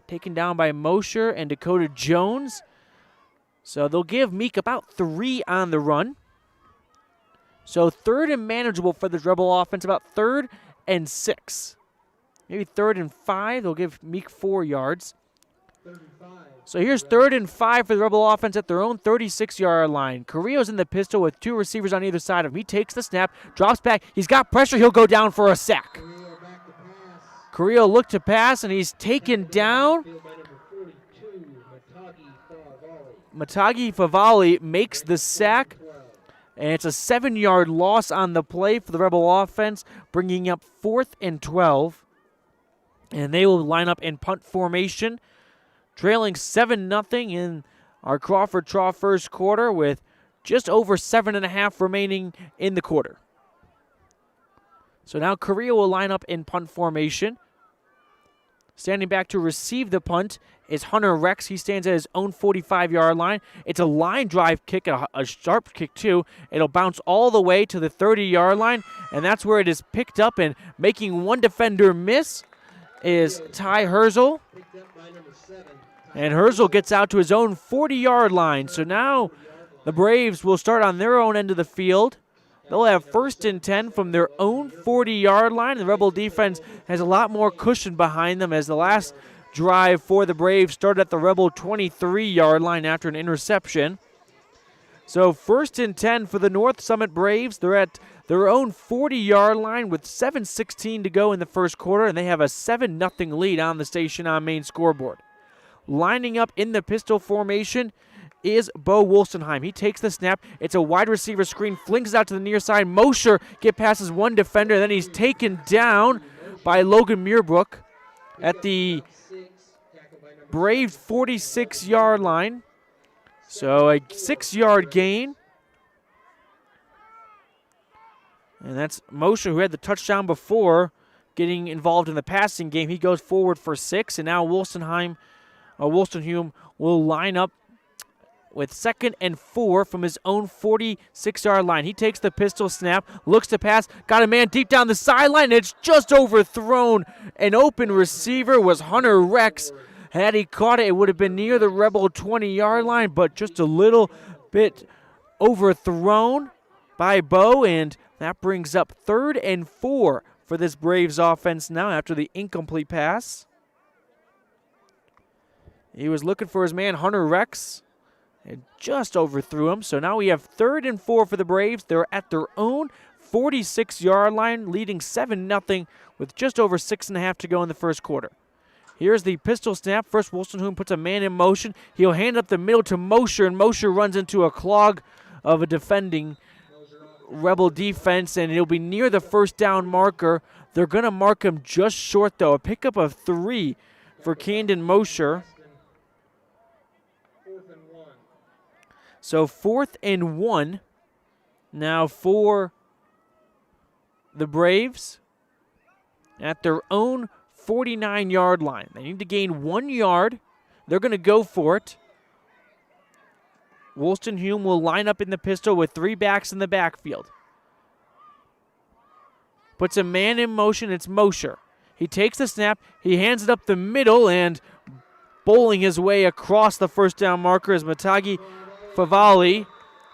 Taken down by Mosher and Dakota Jones. So they'll give Meek about 3 on the run. So 3rd and manageable for the Rebel offense, about 3rd and 6. Maybe 3rd and 5. They'll give Meek 4 yards. So here's 3rd and 5 for the Rebel offense at their own 36-yard line. Carrillo's in the pistol with 2 receivers on either side of him. He takes the snap, drops back. He's got pressure. He'll go down for a sack. Carrillo looked to pass, and he's taken down. Matagi Favali makes the sack, and it's a 7-yard loss on the play for the Rebel offense, bringing up 4th and 12. And they will line up in punt formation, trailing 7-0 in our Crawford Trough first quarter with just over 7.5 remaining in the quarter. So now Carrillo will line up in punt formation. Standing back to receive the punt is Hunter Rex. He stands at his own 45-yard line. It's a line drive kick, a sharp kick too. It'll bounce all the way to the 30-yard line, and that's where it is picked up, and making one defender miss is Ty Herzl. And Herzl gets out to his own 40-yard line. So now the Braves will start on their own end of the field. They'll have 1st and 10 from their own 40-yard line. The Rebel defense has a lot more cushion behind them, as the last drive for the Braves started at the Rebel 23-yard line after an interception. So 1st and 10 for the North Summit Braves. They're at their own 40-yard line with 7:16 to go in the first quarter, and they have a 7-0 lead on the Station on Main scoreboard. Lining up in the pistol formation is Bo Wolstenheim. He takes the snap. It's a wide receiver screen, flings it out to the near side. Mosher get passes one defender, then he's taken down by Logan Muirbrook at the Braves 46-yard line. So a 6-yard gain. And that's Mosher, who had the touchdown before, getting involved in the passing game. He goes forward for 6, and now Wolstenhume will line up with 2nd and 4 from his own 46-yard line. He takes the pistol snap, looks to pass, got a man deep down the sideline, and it's just overthrown. An open receiver was Hunter Rex. Had he caught it, it would have been near the Rebel 20-yard line, but just a little bit overthrown by Bo, and that brings up 3rd and 4 for this Braves offense now after the incomplete pass. He was looking for his man, Hunter Rex, and just overthrew him. So now we have 3rd and 4 for the Braves. They're at their own 46-yard line, leading 7-0 with just over 6.5 to go in the first quarter. Here's the pistol snap. First, Wolstenhume puts a man in motion. He'll hand up the middle to Mosher, and Mosher runs into a clog of a defending Rebel defense, and it'll be near the first down marker. They're going to mark him just short, though. A pickup of 3 for Camden Mosher. So 4th and 1 now for the Braves at their own 49-yard line. They need to gain 1 yard. They're going to go for it. Wolstenhume will line up in the pistol with 3 backs in the backfield. Puts a man in motion. It's Mosher. He takes the snap. He hands it up the middle, and bowling his way across the first down marker is Matagi Favali,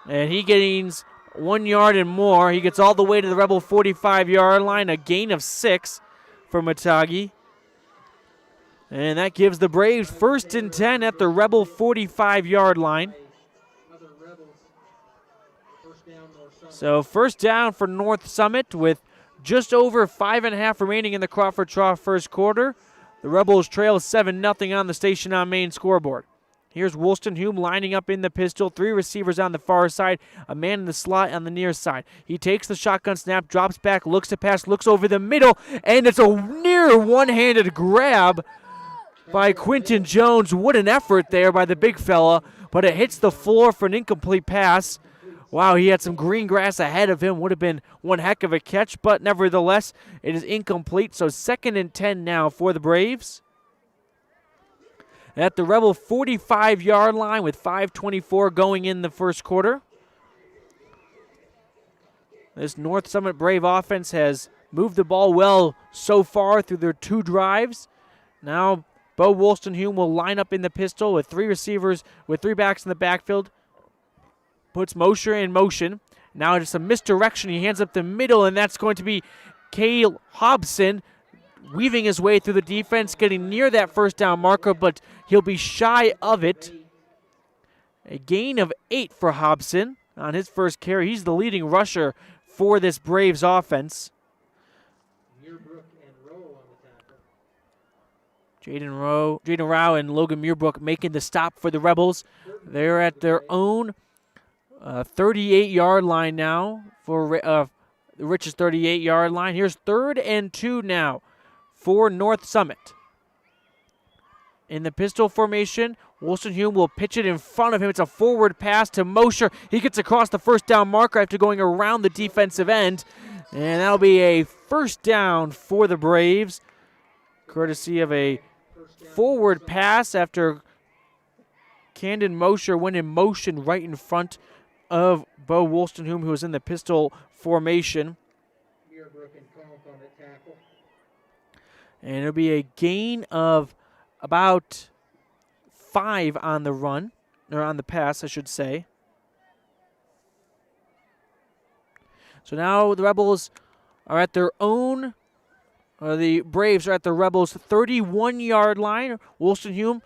and he gains 1 yard and more. He gets all the way to the Rebel 45-yard line, a gain of 6 for Matagi. And that gives the Braves 1st and 10 at the Rebel 45-yard line. So first down for North Summit with just over 5.5 remaining in the Crawford Trough first quarter. The Rebels trail 7-0 on the Station on Main scoreboard. Here's Wolstenholme lining up in the pistol. 3 receivers on the far side, a man in the slot on the near side. He takes the shotgun snap, drops back, looks to pass, looks over the middle, and it's a near one-handed grab by Quinton Jones. What an effort there by the big fella, but it hits the floor for an incomplete pass. Wow, he had some green grass ahead of him. Would have been one heck of a catch, but nevertheless, it is incomplete. So 2nd and 10 now for the Braves. At the Rebel 45-yard line with 5:24 going in the first quarter. This North Summit Brave offense has moved the ball well so far through their 2 drives. Now, Bo Wolstenholme will line up in the pistol with 3 receivers, with 3 backs in the backfield. Puts Mosher in motion. Now it's a misdirection. He hands up the middle, and that's going to be Cale Hobson weaving his way through the defense, getting near that first down marker, but he'll be shy of it. A gain of 8 for Hobson on his first carry. He's the leading rusher for this Braves offense. Jaden Rao and Logan Muirbrook making the stop for the Rebels. They're at their own 38-yard line now for the Rich's 38-yard line. Here's 3rd and 2 now for North Summit. In the pistol formation, Wolstenholme will pitch it in front of him. It's a forward pass to Mosher. He gets across the first down marker after going around the defensive end. And that'll be a first down for the Braves, courtesy of a forward pass after Camden Mosher went in motion right in front of Bo Wolstenholme, who was in the pistol formation. And it'll be a gain of about 5 on the run, or on the pass, I should say. So now the Rebels are at their own, the Braves are at the Rebels' 31-yard line. Wolstenholme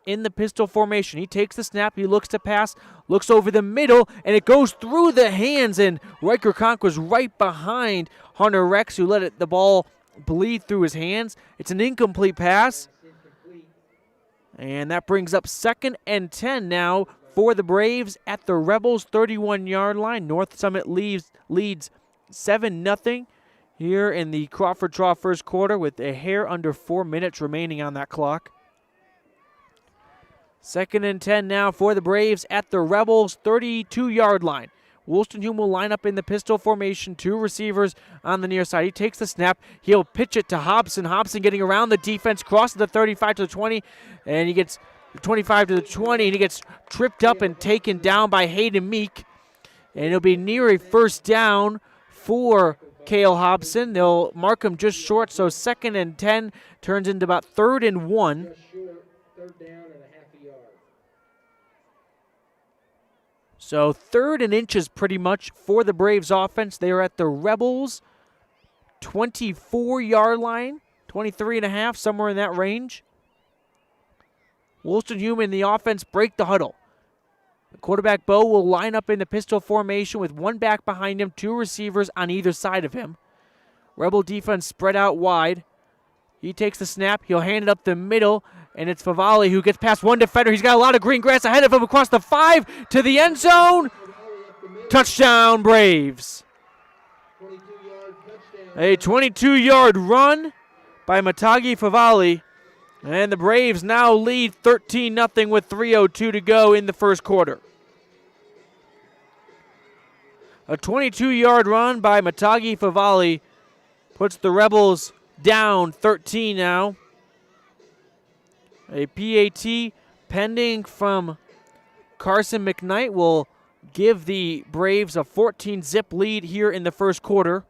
in the pistol formation. He takes the snap, he looks to pass, looks over the middle, and it goes through the hands, and Riker Conk was right behind Hunter Rex, who let the ball bleed through his hands. It's an incomplete pass. And that brings up 2nd and 10 now for the Braves at the Rebels' 31-yard line. North Summit leads 7-0 here in the Crawford Trough first quarter with a hair under 4 minutes remaining on that clock. 2nd and 10 now for the Braves at the Rebels' 32-yard line. Wolstenholme will line up in the pistol formation, 2 receivers on the near side. He takes the snap. He'll pitch it to Hobson. Hobson getting around the defense, crosses the 35 to the 20, and he gets 25 to the 20, and he gets tripped up and taken down by Hayden Meek. And it'll be near a first down for Cale Hobson. They'll mark him just short, so 2nd and 10 turns into about 3rd and 1. So 3rd and inches pretty much for the Braves offense. They are at the Rebels' 24-yard line, 23.5, somewhere in that range. Wolstenholme and the offense break the huddle. The quarterback, Bo, will line up in the pistol formation with 1 back behind him, 2 receivers on either side of him. Rebel defense spread out wide. He takes the snap. He'll hand it up the middle, and it's Favali who gets past 1 defender. He's got a lot of green grass ahead of him across the 5 to the end zone. Touchdown, Braves. A 22-yard run by Matagi Favali. And the Braves now lead 13-0 with 3:02 to go in the first quarter. A 22-yard run by Matagi Favali puts the Rebels down 13 now. A PAT pending from Carson McKnight will give the Braves a 14-zip lead here in the first quarter.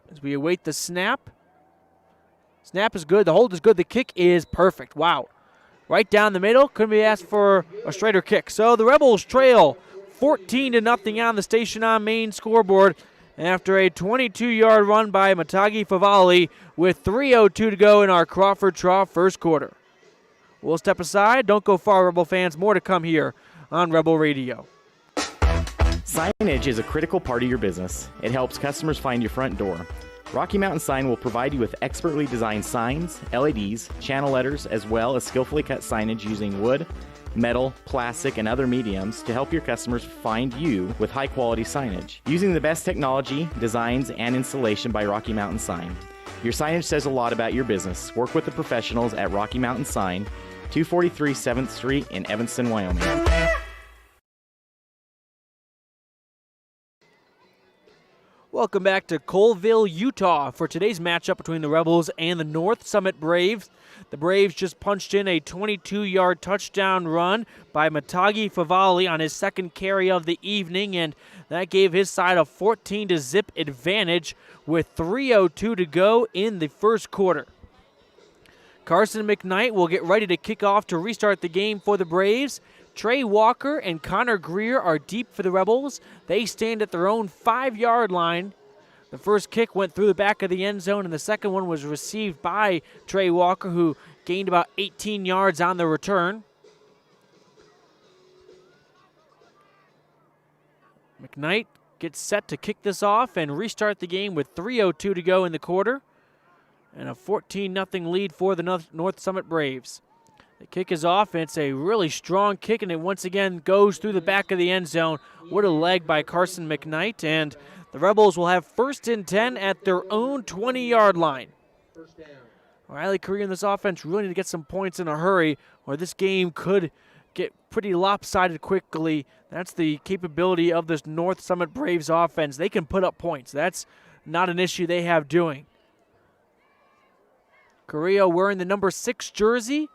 As we await the snap. Snap is good. The hold is good. The kick is perfect. Wow. Right down the middle. Couldn't be asked for a straighter kick. So the Rebels trail 14-0 on the Station on Main scoreboard after a 22-yard run by Matagi Favali with 3:02 to go in our Crawford Trough first quarter. We'll step aside. Don't go far, Rebel fans. More to come here on Rebel Radio. Signage is a critical part of your business. It helps customers find your front door. Rocky Mountain Sign will provide you with expertly designed signs, LEDs, channel letters, as well as skillfully cut signage using wood, metal, plastic, and other mediums to help your customers find you with high-quality signage. Using the best technology, designs, and installation by Rocky Mountain Sign. Your signage says a lot about your business. Work with the professionals at Rocky Mountain Sign, 243 7th Street in Evanston, Wyoming. Welcome back to Colville, Utah for today's matchup between the Rebels and the North Summit Braves. The Braves just punched in a 22-yard touchdown run by Matagi Favali on his second carry of the evening, and that gave his side a 14-0 advantage with 3:02 to go in the first quarter. Carson McKnight will get ready to kick off to restart the game for the Braves. Trey Walker and Connor Greer are deep for the Rebels. They stand at their own 5-yard line. The first kick went through the back of the end zone, and the second one was received by Trey Walker, who gained about 18 yards on the return. McKnight gets set to kick this off and restart the game with 3:02 to go in the quarter, and a 14-0 lead for the North Summit Braves. The kick is off, and it's a really strong kick, and it once again goes through the back of the end zone. What a leg by Carson McKnight, and the Rebels will have 1st and 10 at their own 20-yard line. Riley Correa in this offense really need to get some points in a hurry, or this game could get pretty lopsided quickly. That's the capability of this North Summit Braves offense. They can put up points. That's not an issue they have doing. Correa wearing the number 6 jersey,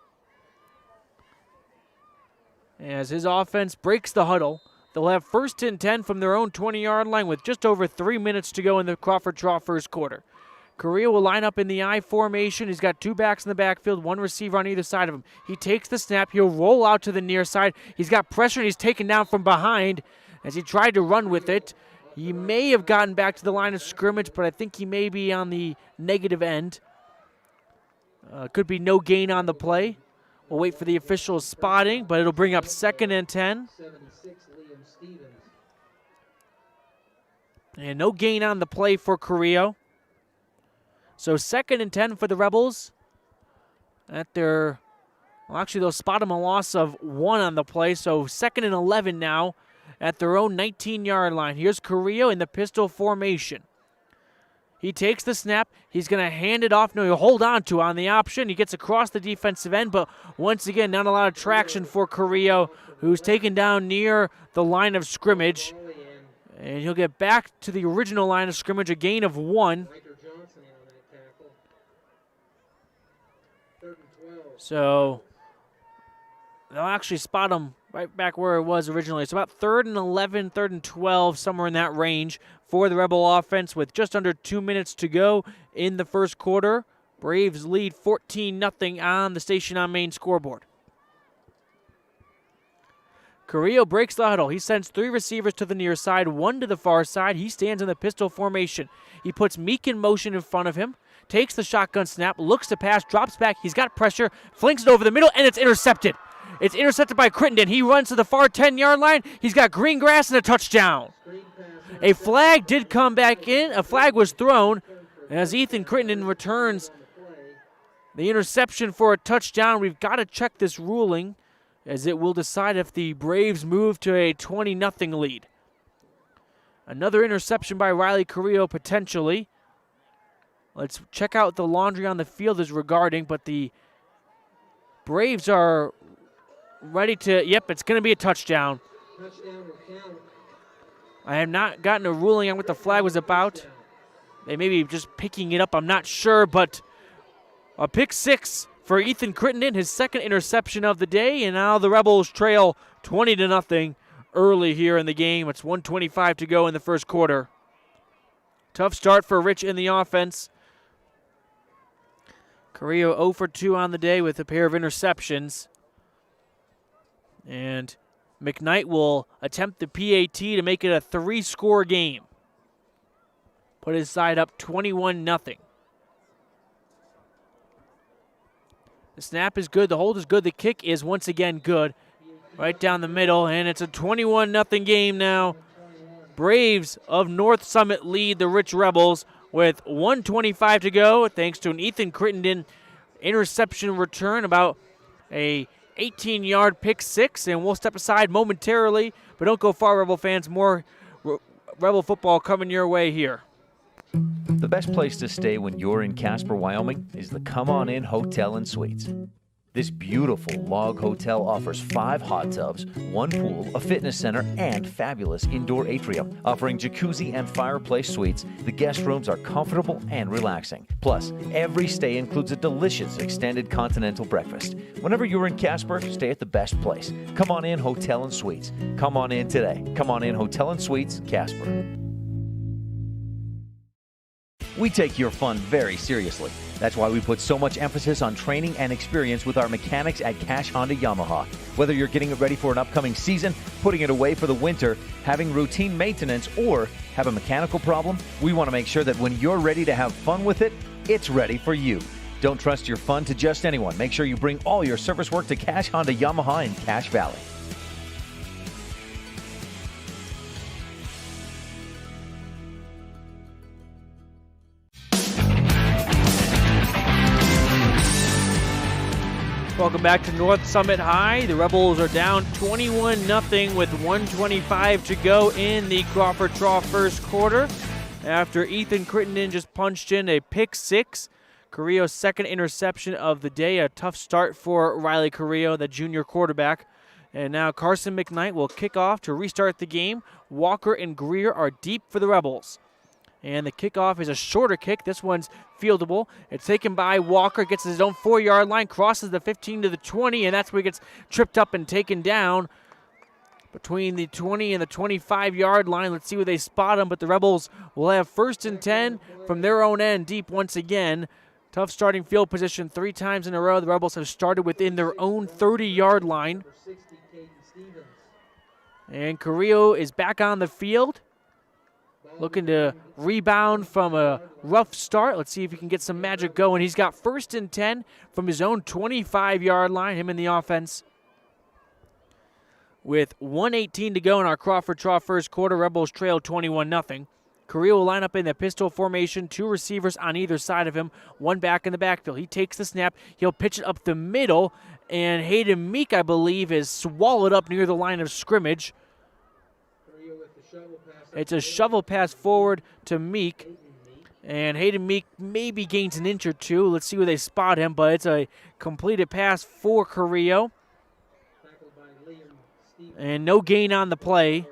as his offense breaks the huddle. They'll have 1st and 10 from their own 20-yard line with just over 3 minutes to go in the Crawford Trough first quarter. Correa will line up in the I formation. He's got 2 backs in the backfield, 1 receiver on either side of him. He takes the snap. He'll roll out to the near side. He's got pressure, and he's taken down from behind as he tried to run with it. He may have gotten back to the line of scrimmage, but I think he may be on the negative end. Could be no gain on the play. We'll wait for the official spotting, but it'll bring up 2nd and 10. And no gain on the play for Carrillo. So 2nd and 10 for the Rebels. At their, well, actually they'll spot him a loss of 1 on the play. So 2nd and 11 now at their own 19-yard line. Here's Carrillo in the pistol formation. He takes the snap. He's going to hand it off. No, he'll hold on to on the option. He gets across the defensive end, but once again, not a lot of traction for Carrillo, who's taken down near the line of scrimmage. And he'll get back to the original line of scrimmage, a gain of 1. So they'll actually spot him right back where it was originally. It's about 3rd and 11, 3rd and 12, somewhere in that range for the Rebel offense with just under 2 minutes to go in the first quarter. Braves lead 14-0 on the Station on Main scoreboard. Carrillo breaks the huddle. He sends 3 receivers to the near side, 1 to the far side. He stands in the pistol formation. He puts Meek in motion in front of him, takes the shotgun snap, looks to pass, drops back. He's got pressure, flings it over the middle, and it's intercepted. It's intercepted by Crittenden. He runs to the far 10-yard line. He's got green grass and a touchdown. A flag did come back in. A flag was thrown as Ethan Crittenden returns the interception for a touchdown. We've got to check this ruling as it will decide if the Braves move to a 20-0 lead. Another interception by Riley Carrillo potentially. Let's check out the laundry on the field is regarding, but the Braves are ready to, yep, it's going to be a touchdown. I have not gotten a ruling on what the flag was about. They may be just picking it up, I'm not sure, but a pick 6 for Ethan Crittenden, his 2nd interception of the day, and now the Rebels trail 20-0 early here in the game. It's 1:25 to go in the first quarter. Tough start for Rich in the offense. Carrillo 0 for 2 on the day with a pair of interceptions. And McKnight will attempt the PAT to make it a 3-score game. put his side up 21-0. The snap is good. The hold is good. The kick is once again good. Right down the middle, and it's a 21-0 game now. Braves of North Summit lead the Rich Rebels with 1:25 to go, thanks to an Ethan Crittenden interception return, about a 18-yard pick six, and we'll step aside momentarily, but don't go far, Rebel fans. More Rebel football coming your way here. The best place to stay when you're in Casper, Wyoming is the Come On In Hotel and Suites. This beautiful log hotel offers 5 hot tubs, 1 pool, a fitness center, and fabulous indoor atrium. Offering jacuzzi and fireplace suites, the guest rooms are comfortable and relaxing. Plus, every stay includes a delicious extended continental breakfast. Whenever you're in Casper, stay at the best place. Come On In Hotel and Suites. Come on in today. Come On In Hotel and Suites, Casper. We take your fun very seriously. That's why we put so much emphasis on training and experience with our mechanics at Cash Honda Yamaha. Whether you're getting it ready for an upcoming season, putting it away for the winter, having routine maintenance, or have a mechanical problem, we want to make sure that when you're ready to have fun with it, it's ready for you. Don't trust your fun to just anyone. Make sure you bring all your service work to Cash Honda Yamaha in Cache Valley. Welcome back to North Summit High. The Rebels are down 21-0 with 1:25 to go in the Crawford Trough first quarter. After Ethan Crittenden just punched in a pick six. Carrillo's second interception of the day. A tough start for Riley Carrillo, the junior quarterback. And now Carson McKnight will kick off to restart the game. Walker and Greer are deep for the Rebels. And the kickoff is a shorter kick. This one's fieldable. It's taken by Walker, gets his own 4-yard line, crosses the 15 to the 20, and that's where he gets tripped up and taken down between the 20 and the 25-yard line. Let's see where they spot him, but the Rebels will have 1st and 10 from their own end, deep once again. Tough starting field position 3 times in a row. The Rebels have started within their own 30-yard line. And Carrillo is back on the field, looking to rebound from a rough start. Let's see if he can get some magic going. He's got 1st and 10 from his own 25-yard line, him in the offense. With 1:18 to go in our Crawford Trough first quarter, Rebels trail 21-0. Carrillo will line up in the pistol formation, 2 receivers on either side of him, 1 back in the backfield. He takes the snap. He'll pitch it up the middle, and Hayden Meek, I believe, is swallowed up near the line of scrimmage. It's a shovel pass forward to Meek, and Hayden Meek maybe gains an inch or 2. Let's see where they spot him, but it's a completed pass for Carrillo. And no gain on the play.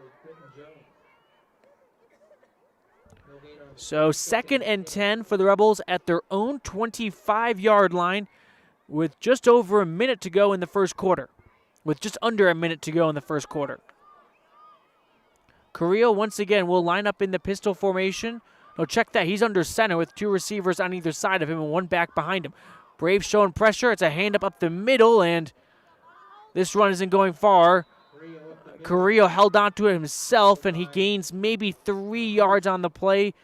So 2nd and 10 for the Rebels at their own 25-yard line with just over a minute to go in the first quarter. With just under a minute to go in the first quarter. Carrillo, once again, will line up in the pistol formation. No, check that. He's under center with 2 receivers on either side of him and 1 back behind him. Braves showing pressure. It's a hand up the middle, and this run isn't going far. Carrillo held on to it himself, and he gains maybe 3 yards on the play,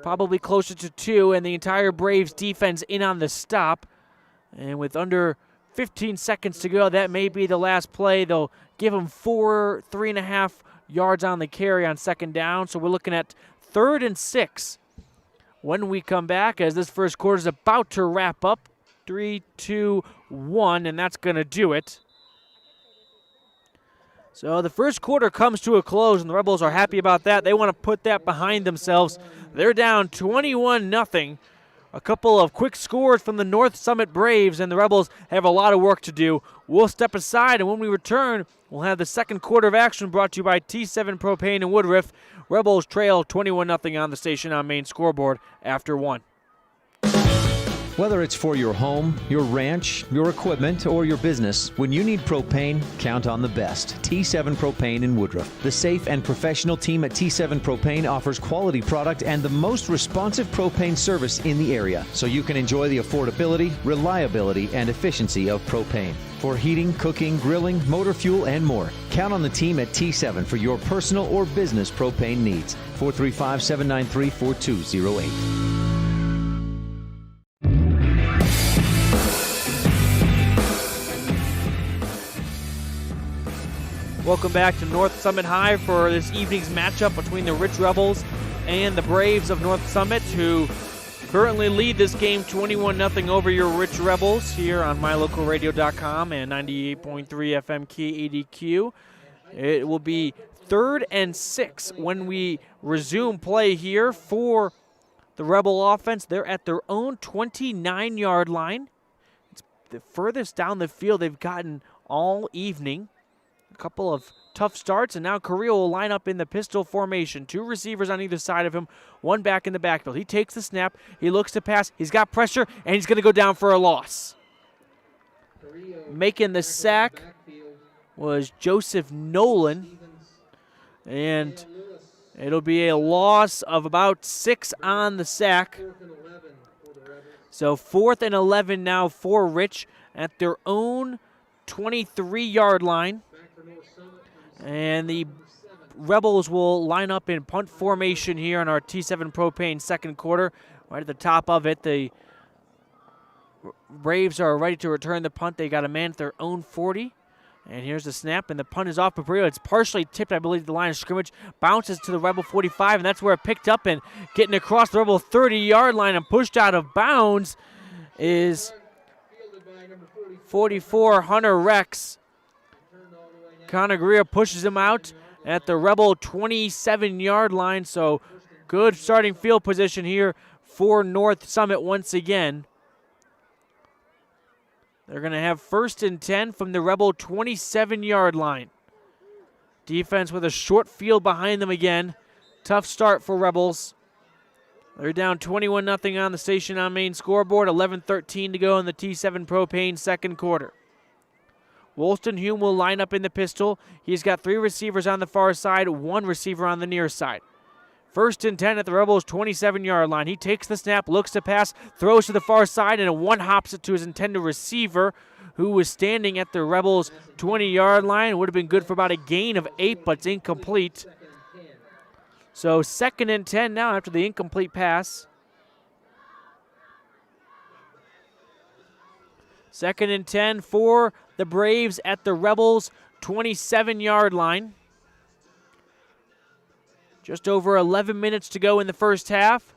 probably closer to 2, and the entire Braves defense in on the stop. And with under 15 seconds to go, that may be the last play. They'll give him 3.5 yards on the carry on 2nd down. So we're looking at 3rd and 6 when we come back, as this first quarter is about to wrap up. 3, 2, 1, and that's going to do it. So the first quarter comes to a close, and the Rebels are happy about that. They want to put that behind themselves. They're down 21-0. A couple of quick scores from the North Summit Braves, and the Rebels have a lot of work to do. We'll step aside, and when we return, we'll have the second quarter of action brought to you by T7 Propane and Woodruff. Rebels trail 21-0 on the station on main scoreboard after 1. Whether it's for your home, your ranch, your equipment, or your business, when you need propane, count on the best. T7 Propane in Woodruff. The safe and professional team at T7 Propane offers quality product and the most responsive propane service in the area, so you can enjoy the affordability, reliability, and efficiency of propane. For heating, cooking, grilling, motor fuel, and more, count on the team at T7 for your personal or business propane needs. 435-793-4208. Welcome back to North Summit High for this evening's matchup between the Rich Rebels and the Braves of North Summit, who currently lead this game 21-0 over your Rich Rebels here on mylocalradio.com and 98.3 FM KADQ. It will be 3rd and 6 when we resume play here for the Rebel offense. They're at their own 29-yard line. It's the furthest down the field they've gotten all evening. A couple of tough starts, and now Carrillo will line up in the pistol formation. 2 receivers on either side of him, 1 back in the backfield. He takes the snap, he looks to pass, he's got pressure, and he's going to go down for a loss. Making the sack was Joseph Nolan, and it'll be a loss of about 6 on the sack. So 4th and 11 now for Rich at their own 23-yard line. And the Rebels will line up in punt formation here on our T7 Propane second quarter. Right at the top of it, the Braves are ready to return the punt. They got a man at their own 40. And here's the snap, and the punt is off Paprio. It's partially tipped, I believe, to the line of scrimmage. Bounces to the Rebel 45, and that's where it picked up, and getting across the Rebel 30-yard line and pushed out of bounds is 44, Hunter Rex. Connor Greer pushes him out at the Rebel 27-yard line, so good starting field position here for North Summit once again. They're going to have 1st and 10 from the Rebel 27-yard line. Defense with a short field behind them again. Tough start for Rebels. They're down 21-0 on the Station on Main scoreboard. 11:13 to go in the T7 Propane second quarter. Woolston Hume will line up in the pistol. He's got 3 receivers on the far side, 1 receiver on the near side. 1st and 10 at the Rebels' 27-yard line. He takes the snap, looks to pass, throws to the far side, and a one-hops it to his intended receiver, who was standing at the Rebels' 20-yard line. It would have been good for about a gain of 8, but it's incomplete. So 2nd and 10 now after the incomplete pass. 2nd and 10 for the Braves at the Rebels' 27-yard line. Just over 11 minutes to go in the first half.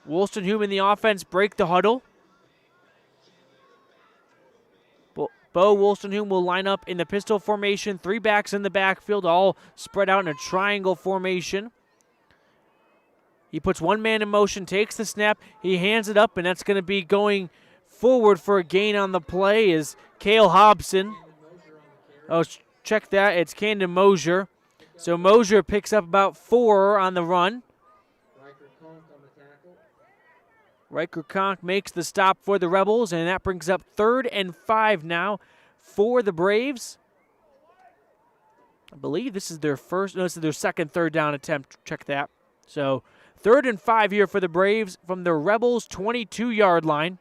Woolston Hume and the offense break the huddle. Bo Woolston Hume will line up in the pistol formation. 3 backs in the backfield, all spread out in a triangle formation. He puts 1 man in motion, takes the snap, he hands it up, and that's going to be going forward for a gain on the play is Cale Hobson. Oh, check that, it's Camden Mosier. So Mosier picks up about 4 on the run. Riker Conk makes the stop for the Rebels, and that brings up 3rd and 5 now for the Braves. I believe this is their second 3rd down attempt. Check that. So 3rd and 5 here for the Braves from the Rebels' 22-yard line.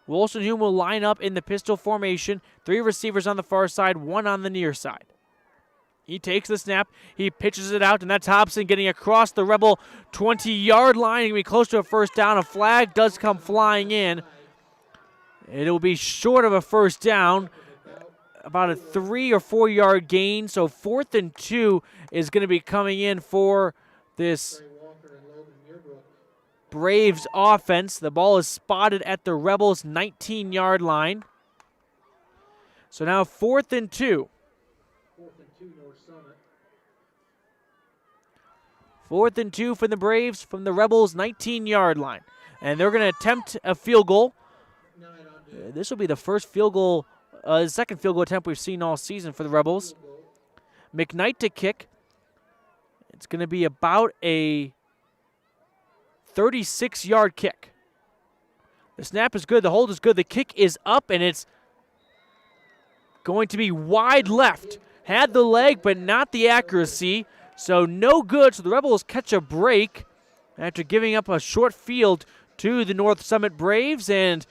Woolston Hume will line up in the pistol formation. 3 receivers on the far side, 1 on the near side. He takes the snap, he pitches it out, and that's Hobson getting across the Rebel 20-yard line. He'll be close to a first down. A flag does come flying in. It'll be short of a first down, about a 3 or 4 yard gain. So 4th and 2 is going to be coming in for this Braves offense. The ball is spotted at the Rebels' 19-yard line. So now 4th and 2. 4th and 2 for the Braves from the Rebels' 19-yard line. And they're going to attempt a field goal. This will be the second field goal attempt we've seen all season for the Rebels. McKnight to kick. It's going to be about a 36-yard kick. The snap is good. The hold is good. The kick is up, and it's going to be wide left. Had the leg, but not the accuracy. So no good. So the Rebels catch a break after giving up a short field to the North Summit Braves. And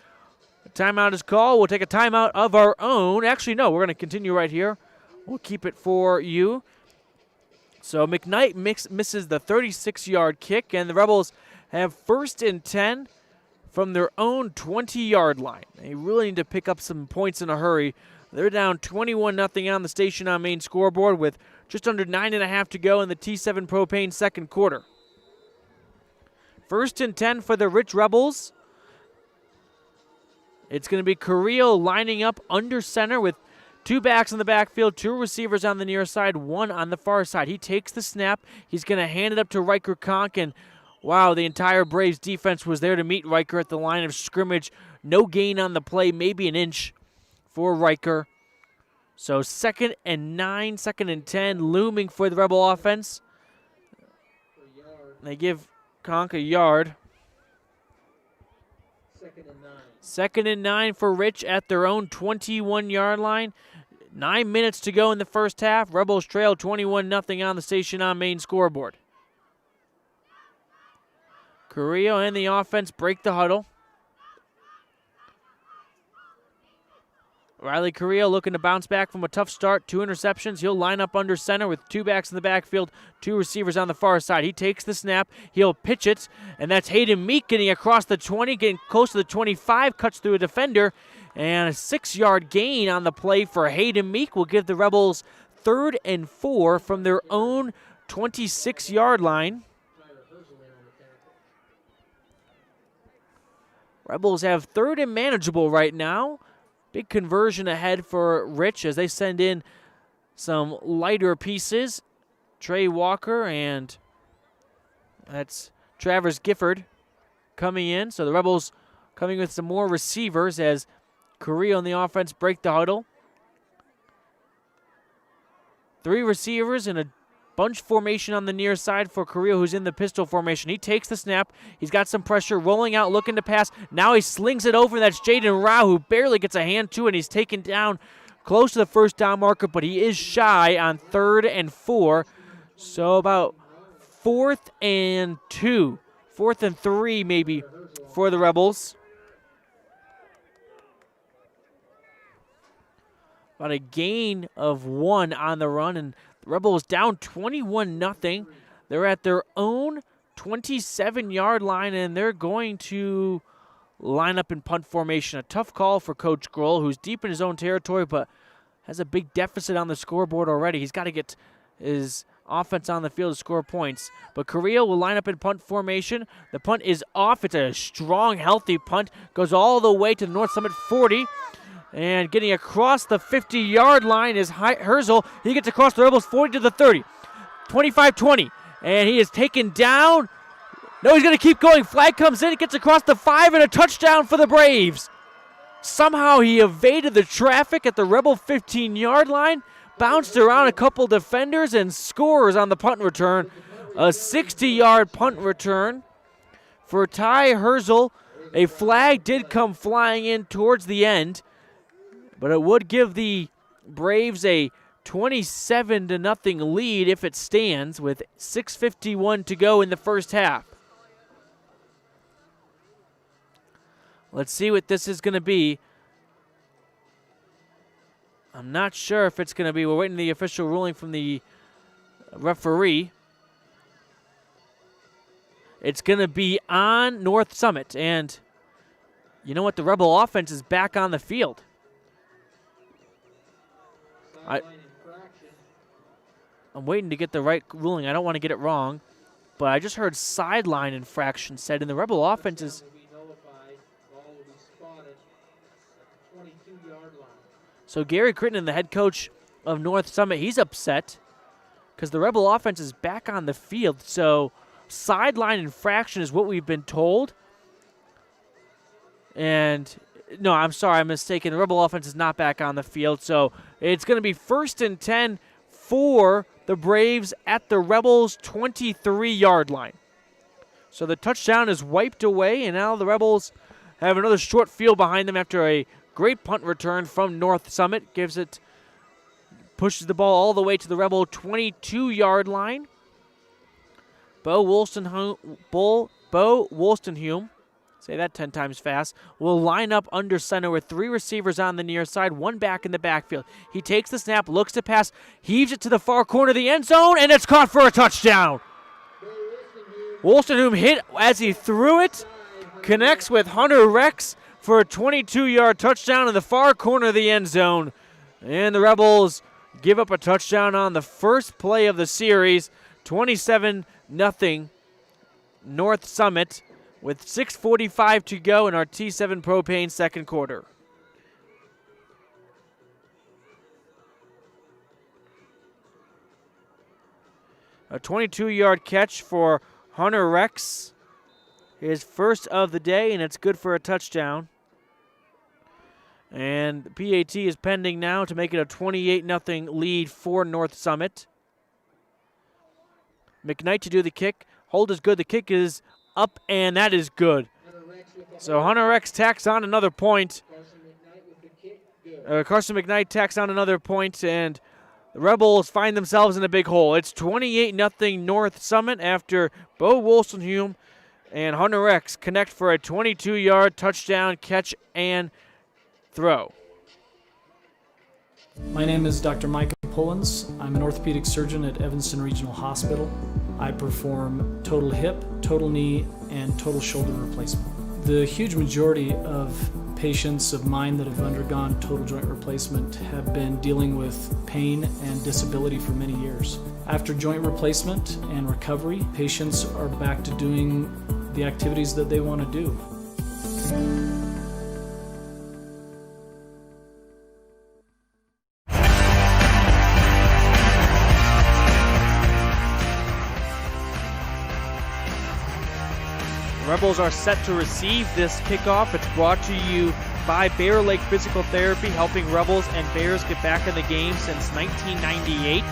a timeout is called. We'll take a timeout of our own. Actually, no, we're going to continue right here. We'll keep it for you. So McKnight misses the 36-yard kick, and the Rebels have 1st and 10 from their own 20-yard line. They really need to pick up some points in a hurry. They're down 21-0 on the Station on Main scoreboard with just under 9.5 to go in the T7 Propane second quarter. 1st and 10 for the Rich Rebels. It's going to be Carrillo lining up under center with 2 backs in the backfield, 2 receivers on the near side, 1 on the far side. He takes the snap. He's going to hand it up to Riker Conk, and wow, the entire Braves defense was there to meet Riker at the line of scrimmage. No gain on the play, maybe an inch for Riker. So 2nd and 9, 2nd and 10, looming for the Rebel offense. They give Conk a yard. 2nd and 9 for Rich at their own 21-yard line. 9 minutes to go in the first half. Rebels trail 21-0 on the Station on Main scoreboard. Carrillo and the offense break the huddle. Riley Carrillo looking to bounce back from a tough start. 2 interceptions. He'll line up under center with 2 backs in the backfield, 2 receivers on the far side. He takes the snap. He'll pitch it, and that's Hayden Meek getting across the 20, getting close to the 25, cuts through a defender, and a 6-yard gain on the play for Hayden Meek will give the Rebels 3rd and 4 from their own 26-yard line. Rebels have 3rd and manageable right now. Big conversion ahead for Rich as they send in some lighter pieces. Trey Walker and that's Travers Gifford coming in. So the Rebels coming with some more receivers as Carrillo and the offense break the huddle. 3 receivers in a bunch formation on the near side for Carrillo, who's in the pistol formation. He takes the snap. He's got some pressure, rolling out, looking to pass. Now he slings it over. That's Jaden Rao, who barely gets a hand to it. He's taken down close to the first down marker, but he is shy on 3rd and 4. So about 4th and 2, 4th and 3 maybe for the Rebels. About a gain of 1 on the run, and the Rebels down 21-0. They're at their own 27-yard line, and they're going to line up in punt formation. A tough call for Coach Grohl, who's deep in his own territory, but has a big deficit on the scoreboard already. He's got to get his offense on the field to score points. But Carrillo will line up in punt formation. The punt is off. It's a strong, healthy punt. Goes all the way to the North Summit 40. And getting across the 50-yard line is Herzl. He gets across the Rebels 40 to the 30. 25-20. And he is taken down. No, he's going to keep going. Flag comes in. It gets across the 5 and a touchdown for the Braves. Somehow he evaded the traffic at the Rebel 15-yard line. Bounced around a couple defenders and scores on the punt return. A 60-yard punt return for Ty Herzl. A flag did come flying in towards the end, but it would give the Braves a 27-0 lead if it stands with 6:51 to go in the first half. Let's see what this is going to be. I'm not sure if it's going to be. We're waiting the official ruling from the referee. It's going to be on North Summit, and you know what? The Rebel offense is back on the field. I'm waiting to get the right ruling. I don't want to get it wrong, but I just heard sideline infraction said, and the Rebel offense is. So Gary Crittenden, the head coach of North Summit, he's upset because the Rebel offense is back on the field. So sideline infraction is what we've been told. And no, I'm sorry, I'm mistaken. The Rebel offense is not back on the field. So it's going to be 1st and 10 for the Braves at the Rebels' 23-yard line. So the touchdown is wiped away, and now the Rebels have another short field behind them after a great punt return from North Summit. Pushes the ball all the way to the Rebel 22-yard line. Bo Wolstenhume, say that 10 times fast, will line up under center with 3 receivers on the near side, 1 back in the backfield. He takes the snap, looks to pass, heaves it to the far corner of the end zone, and it's caught for a touchdown. Wolstenhume hit as he threw it, connects with Hunter Rex for a 22-yard touchdown in the far corner of the end zone. And the Rebels give up a touchdown on the first play of the series, 27-0 North Summit, with 6:45 to go in our T7 Propane second quarter. A 22-yard catch for Hunter Rex, his first of the day, and it's good for a touchdown. And the PAT is pending now to make it a 28-0 lead for North Summit. McKnight to do the kick. Hold is good. The kick is up, and that is good. So Hunter Rex tacks on another point. Carson McKnight tacks on another point, and the Rebels find themselves in a big hole. It's 28-0 North Summit after Bo Wolstenhume and Hunter Rex connect for a 22-yard touchdown catch and throw. My name is Dr. Micah Pullins. I'm an orthopedic surgeon at Evanston Regional Hospital. I perform total hip, total knee, and total shoulder replacement. The huge majority of patients of mine that have undergone total joint replacement have been dealing with pain and disability for many years. After joint replacement and recovery, patients are back to doing the activities that they want to do. Rebels are set to receive this kickoff. It's brought to you by Bear Lake Physical Therapy, helping Rebels and Bears get back in the game since 1998.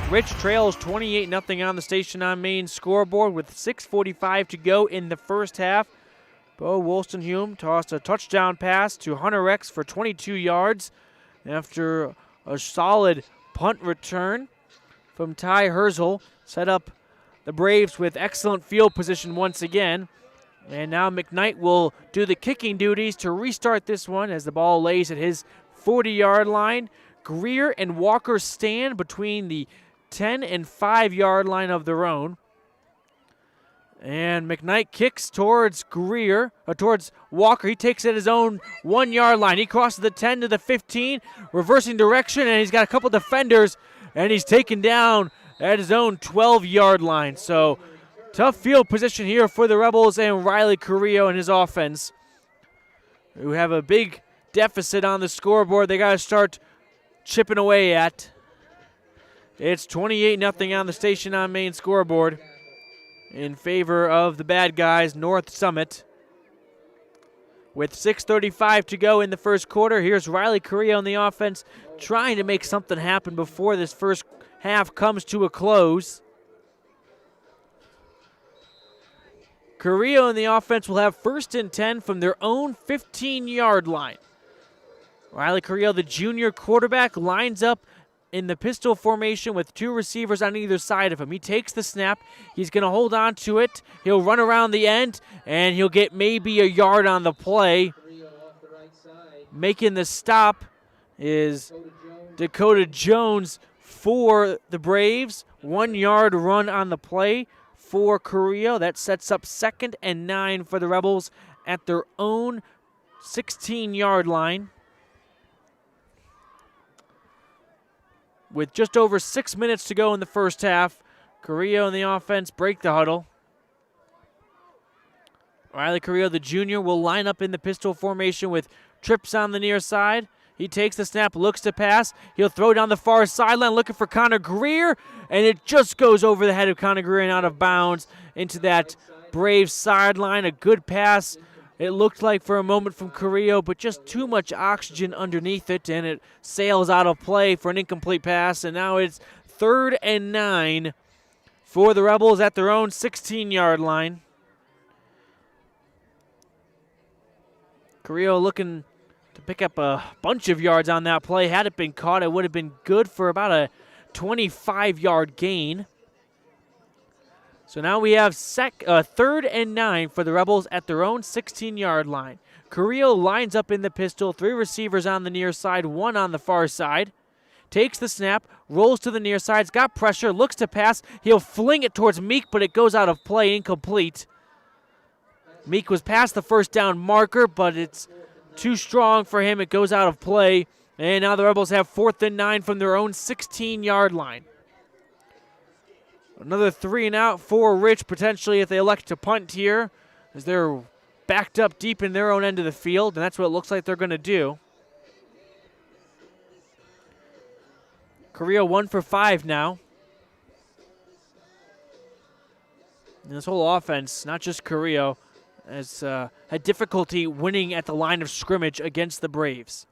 Rich trails 28-0 on the Station on Main scoreboard with 6:45 to go in the first half. Bo Wolstenhume tossed a touchdown pass to Hunter Rex for 22 yards after a solid punt return from Ty Herzl. Set up the Braves with excellent field position once again. And now McKnight will do the kicking duties to restart this one as the ball lays at his 40-yard line. Greer and Walker stand between the 10 and 5-yard line of their own. And McKnight kicks towards Walker. He takes it at his own 1-yard line. He crosses the 10 to the 15, reversing direction, and he's got a couple defenders, and he's taken down at his own 12-yard line. So tough field position here for the Rebels and Riley Carrillo and his offense, who have a big deficit on the scoreboard they got to start chipping away at. It's 28-0 on the Station on Main scoreboard in favor of the bad guys, North Summit. With 6:35 to go in the first quarter, here's Riley Carrillo on the offense trying to make something happen before this first half comes to a close. Carrillo and the offense will have 1st and 10 from their own 15-yard line. Riley Carrillo, the junior quarterback, lines up in the pistol formation with 2 receivers on either side of him. He takes the snap. He's going to hold on to it. He'll run around the end, and he'll get maybe a yard on the play. Making the stop is Dakota Jones for the Braves. 1-yard run on the play for Carrillo. That sets up 2nd and 9 for the Rebels at their own 16-yard line. With just over 6 minutes to go in the first half, Carrillo and the offense break the huddle. Riley Carrillo, the junior, will line up in the pistol formation with trips on the near side. He takes the snap, looks to pass. He'll throw down the far sideline looking for Connor Greer, and it just goes over the head of Connor Greer and out of bounds into that Braves sideline. A good pass, it looked like for a moment from Carrillo, but just too much oxygen underneath it, and it sails out of play for an incomplete pass, and now it's 3rd and 9 for the Rebels at their own 16-yard line. Carrillo looking to pick up a bunch of yards on that play. Had it been caught, it would have been good for about a 25-yard gain. So now we have 3rd and 9 for the Rebels at their own 16-yard line. Carrillo lines up in the pistol, 3 receivers on the near side, 1 on the far side. Takes the snap, rolls to the near side, has got pressure, looks to pass. He'll fling it towards Meek, but it goes out of play, incomplete. Meek was past the first down marker, but it's too strong for him. It goes out of play. And now the Rebels have 4th and 9 from their own 16-yard line. Another 3 and out for Rich, potentially, if they elect to punt here, as they're backed up deep in their own end of the field, and that's what it looks like they're going to do. Carrillo 1 for 5 now. And this whole offense, not just Carrillo, has had difficulty winning at the line of scrimmage against the Braves.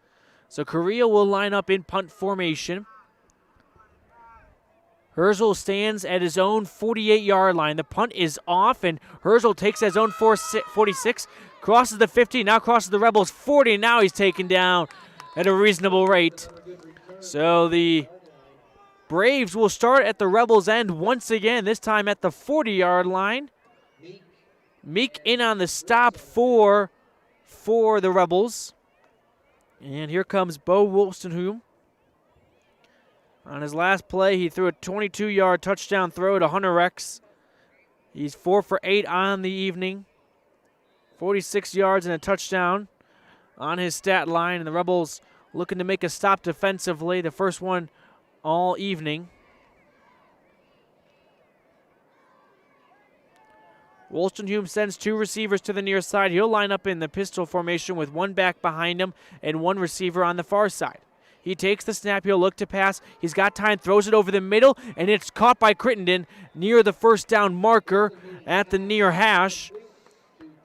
So Carrillo will line up in punt formation. Herzl stands at his own 48-yard line. The punt is off, and Herzl takes his own 46, crosses the 50, now crosses the Rebels 40. Now he's taken down at a reasonable rate. So the Braves will start at the Rebels' end once again, this time at the 40-yard line. Meek in on the stop for the Rebels. And here comes Bo Wolstenholme. On his last play, he threw a 22-yard touchdown throw to Hunter Rex. He's 4 for 8 on the evening. 46 yards and a touchdown on his stat line. And the Rebels looking to make a stop defensively, the first one all evening. Wolstenholme sends 2 receivers to the near side. He'll line up in the pistol formation with 1 back behind him and 1 receiver on the far side. He takes the snap. He'll look to pass. He's got time, throws it over the middle, and it's caught by Crittenden near the first down marker at the near hash.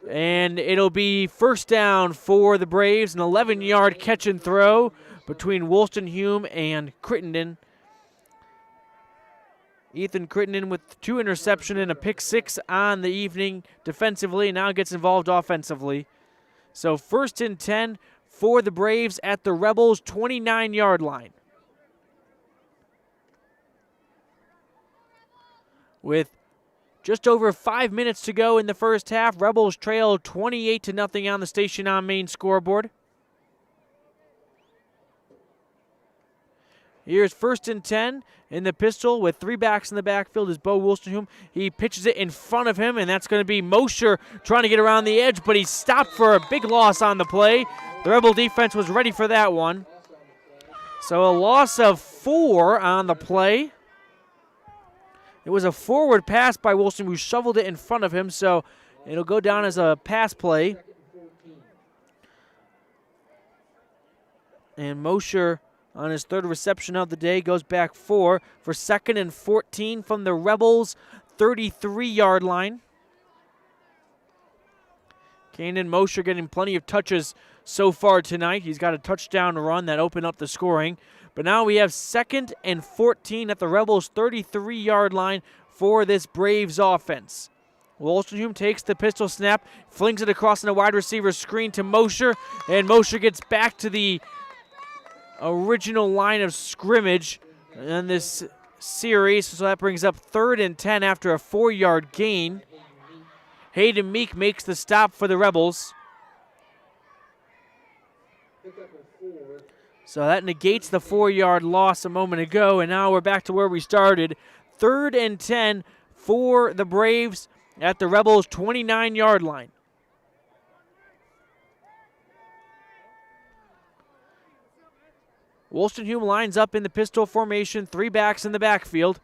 And it'll be first down for the Braves, an 11-yard catch and throw between Wolstenholme and Crittenden. Ethan Crittenden with 2 interceptions and a pick 6 on the evening defensively, now gets involved offensively. So 1st and 10 for the Braves at the Rebels' 29-yard line. With just over 5 minutes to go in the first half, Rebels trail 28-0 on the Station on Main scoreboard. Here's 1st and 10 in the pistol with 3 backs in the backfield is Bo Wolstenholme. He pitches it in front of him, and that's going to be Mosher trying to get around the edge, but he's stopped for a big loss on the play. The Rebel defense was ready for that one. So a loss of 4 on the play. It was a forward pass by Wolstenholme who shoveled it in front of him, so it'll go down as a pass play. And Mosher, on his 3rd reception of the day, goes back 4 for 2nd and 14 from the Rebels' 33-yard line. Kanan Mosher getting plenty of touches so far tonight. He's got a touchdown run that opened up the scoring. But now we have 2nd and 14 at the Rebels' 33-yard line for this Braves offense. Wolstenholme takes the pistol snap, flings it across in a wide receiver screen to Mosher, and Mosher gets back to the original line of scrimmage in this series. So that brings up 3rd and 10 after a 4-yard gain. Hayden Meek makes the stop for the Rebels. So that negates the 4-yard loss a moment ago, and now we're back to where we started. 3rd and 10 for the Braves at the Rebels' 29-yard line. Wolstenholme lines up in the pistol formation, 3 backs in the backfield,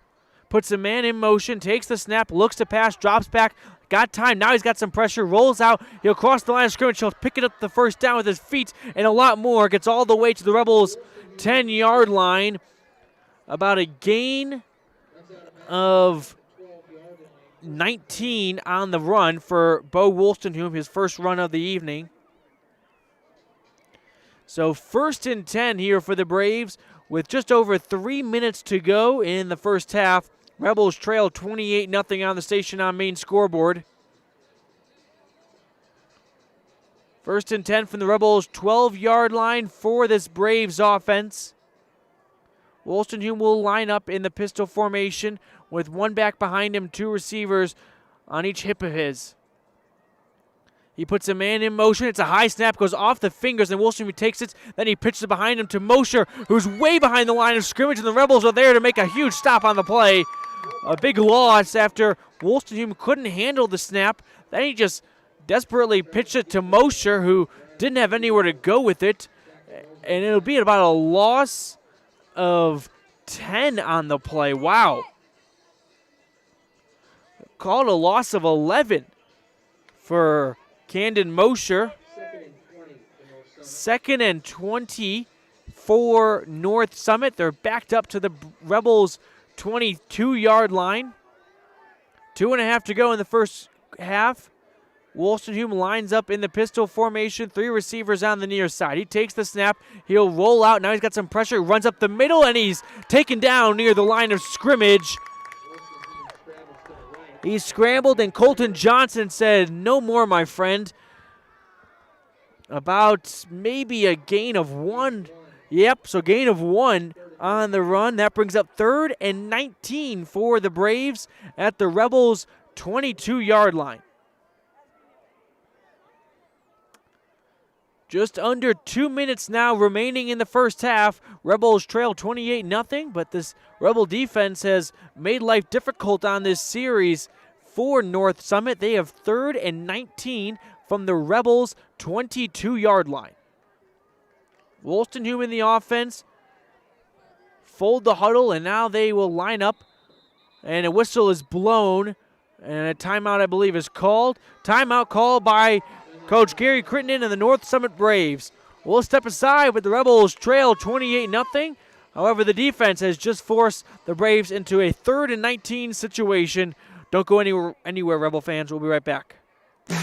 puts a man in motion, takes the snap, looks to pass, drops back, got time, now he's got some pressure, rolls out, he'll cross the line of scrimmage, he'll pick it up the first down with his feet, and a lot more, gets all the way to the Rebels' 10-yard line. About a gain of 19 on the run for Bo Wolstenholme, his first run of the evening. So 1st and 10 here for the Braves with just over 3 minutes to go in the first half. Rebels trail 28-0 on the station on main scoreboard. 1st and 10 from the Rebels' 12-yard line for this Braves offense. Wolstenholme will line up in the pistol formation with one back behind him, 2 receivers on each hip of his. He puts a man in motion. It's a high snap, goes off the fingers, and Wolstenholme takes it. Then he pitches it behind him to Mosher, who's way behind the line of scrimmage, and the Rebels are there to make a huge stop on the play. A big loss after Wolstenholme couldn't handle the snap. Then he just desperately pitched it to Mosher, who didn't have anywhere to go with it. And it'll be about a loss of 10 on the play. Wow. Called a loss of 11 for Camden Mosher. 2nd and 20 for North Summit. They're backed up to the Rebels' 22-yard line. 2.5 to go in the first half. Wolstenholme lines up in the pistol formation, 3 receivers on the near side. He takes the snap. He'll roll out. Now he's got some pressure. He runs up the middle, and he's taken down near the line of scrimmage. He scrambled, and Colton Johnson said, "No more, my friend." About maybe a gain of 1. Yep, so gain of 1 on the run. That brings up 3rd and 19 for the Braves at the Rebels' 22-yard line. Just under 2 minutes now remaining in the first half. Rebels trail 28-0, but this Rebel defense has made life difficult on this series for North Summit. They have 3rd and 19 from the Rebels' 22-yard line. Wolstenholme in the offense. Fold the huddle, and now they will line up. And a whistle is blown, and a timeout, I believe, is called. Timeout called by Coach Gary Crittenden and the North Summit Braves. We'll step aside, but the Rebels trail 28-0. However, the defense has just forced the Braves into a 3rd and 19 situation. Don't go anywhere, Rebel fans. We'll be right back.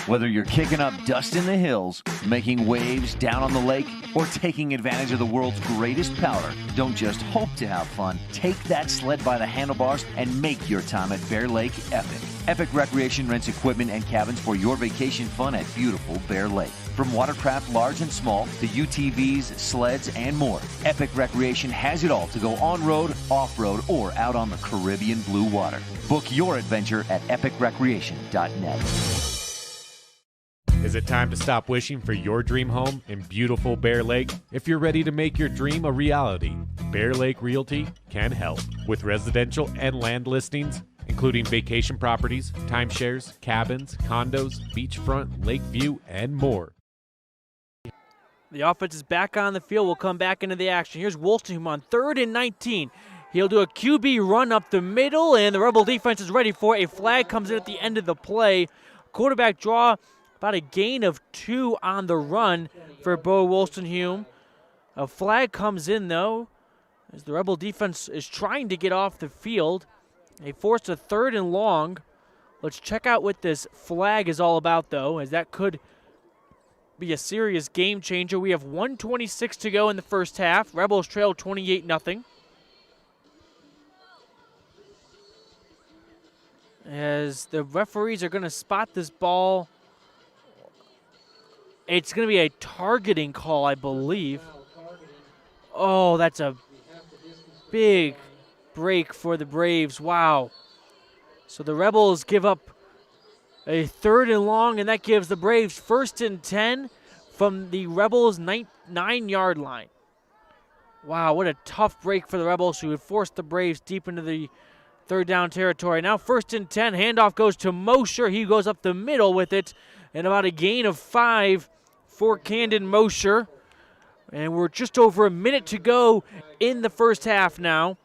Whether you're kicking up dust in the hills, making waves down on the lake, or taking advantage of the world's greatest powder, don't just hope to have fun. Take that sled by the handlebars and make your time at Bear Lake epic. Epic Recreation rents equipment and cabins for your vacation fun at beautiful Bear Lake. From watercraft large and small to UTVs, sleds, and more, Epic Recreation has it all to go on-road, off-road, or out on the Caribbean blue water. Book your adventure at epicrecreation.net. Is it time to stop wishing for your dream home in beautiful Bear Lake? If you're ready to make your dream a reality, Bear Lake Realty can help with residential and land listings, including vacation properties, timeshares, cabins, condos, beachfront, lake view, and more. The offense is back on the field. We'll come back into the action. Here's Wolstenholme on 3rd and 19. He'll do a QB run up the middle, and the Rebel defense is ready for it. A flag comes in at the end of the play. Quarterback draw, about a gain of 2 on the run for Bo Wolstenholme. A flag comes in, though, as the Rebel defense is trying to get off the field. They forced a 3rd and long. Let's check out what this flag is all about, though, as that could be a serious game changer. We have 1:26 to go in the first half. Rebels trail 28-0. As the referees are going to spot this ball, it's going to be a targeting call, I believe. Oh, that's a big break for the Braves. Wow. So the Rebels give up a 3rd and long, and that gives the Braves 1st and 10 from the Rebels' 9-yard line. Wow, what a tough break for the Rebels, who would force the Braves deep into the 3rd down territory. Now 1st and 10, handoff goes to Mosher. He goes up the middle with it, and about a gain of 5 for Camden Mosher. And we're just over a minute to go in the first half now.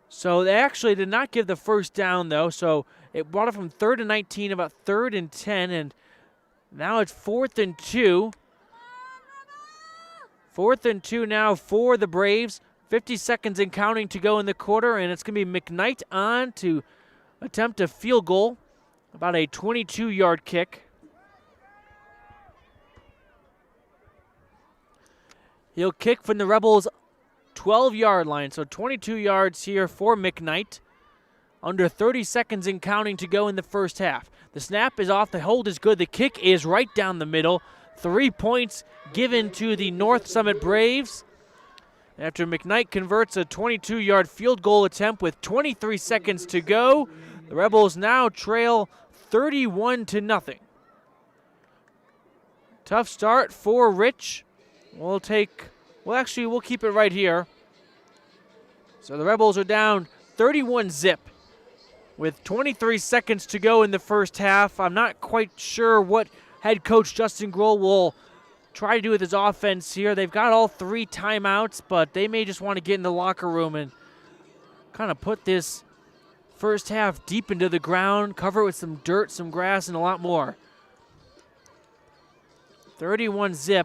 So they actually did not give the first down, though. So it brought it from 3rd and 19, about 3rd and 10, and now it's 4th and 2. 4th and 2 now for the Braves. 50 seconds and counting to go in the quarter, and it's going to be McKnight on to attempt a field goal, about a 22-yard kick. He'll kick from the Rebels' 12-yard line. So 22 yards here for McKnight. Under 30 seconds and counting to go in the first half. The snap is off. The hold is good. The kick is right down the middle. 3 points given to the North Summit Braves after McKnight converts a 22-yard field goal attempt with 23 seconds to go. The Rebels now trail 31-0. Tough start for Rich. We'll keep it right here. So the Rebels are down 31-0 with 23 seconds to go in the first half. I'm not quite sure what head coach Justin Grohl will try to do with his offense here. They've got all 3 timeouts, but they may just want to get in the locker room and kind of put this first half deep into the ground, cover it with some dirt, some grass, and a lot more. 31-0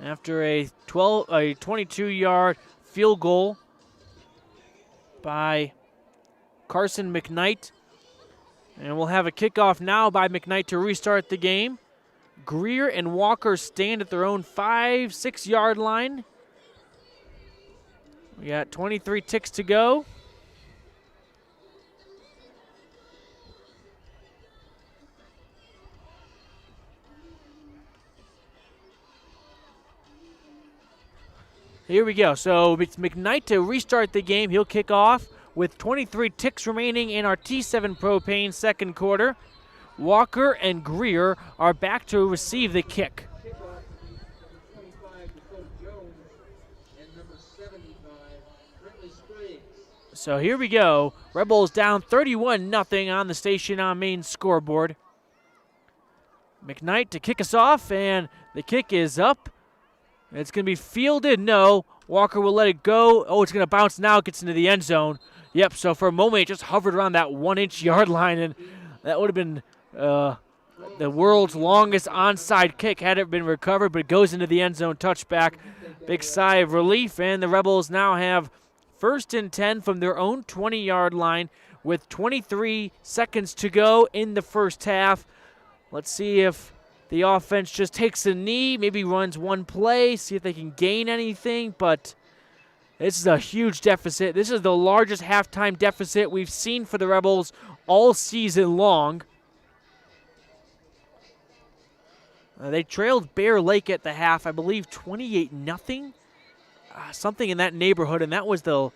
after a 22-yard field goal by Carson McKnight. And we'll have a kickoff now by McKnight to restart the game. Greer and Walker stand at their own 5-6 yard line. We got 23 ticks to go. Here we go. So it's McKnight to restart the game. He'll kick off with 23 ticks remaining in our T7 Propane second quarter. Walker and Greer are back to receive the kick. So here we go. Rebels down 31-0 on the Station on Main scoreboard. McKnight to kick us off, and the kick is up. It's going to be fielded. No. Walker will let it go. Oh, it's going to bounce now. It gets into the end zone. Yep, so for a moment it just hovered around that 1-inch yard line, and that would have been the world's longest onside kick had it been recovered, but it goes into the end zone touchback. Big sigh of relief, and the Rebels now have 1st and 10 from their own 20-yard line with 23 seconds to go in the first half. Let's see if the offense just takes a knee, maybe runs one play, see if they can gain anything, but this is a huge deficit. This is the largest halftime deficit we've seen for the Rebels all season long. They trailed Bear Lake at the half, I believe 28-0, something in that neighborhood, and that was the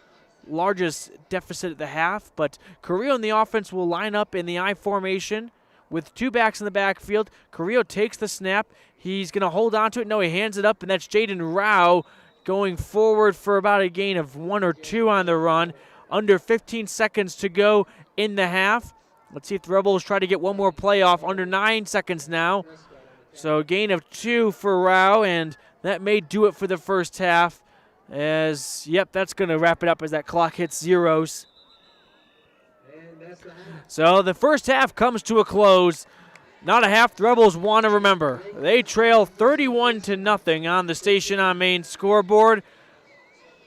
largest deficit at the half. But Carrillo and the offense will line up in the I formation with 2 backs in the backfield. Carrillo takes the snap. He's going to hold on to it. No, he hands it up, and that's Jaden Rao going forward for about a gain of 1 or 2 on the run. Under 15 seconds to go in the half. Let's see if the Rebels try to get one more play off. Under 9 seconds now. So gain of 2 for Rao, and that may do it for the first half. That's going to wrap it up as that clock hits zeros. So the first half comes to a close. Not a half the Rebels want to remember. They trail 31-0 on the Station on Main scoreboard.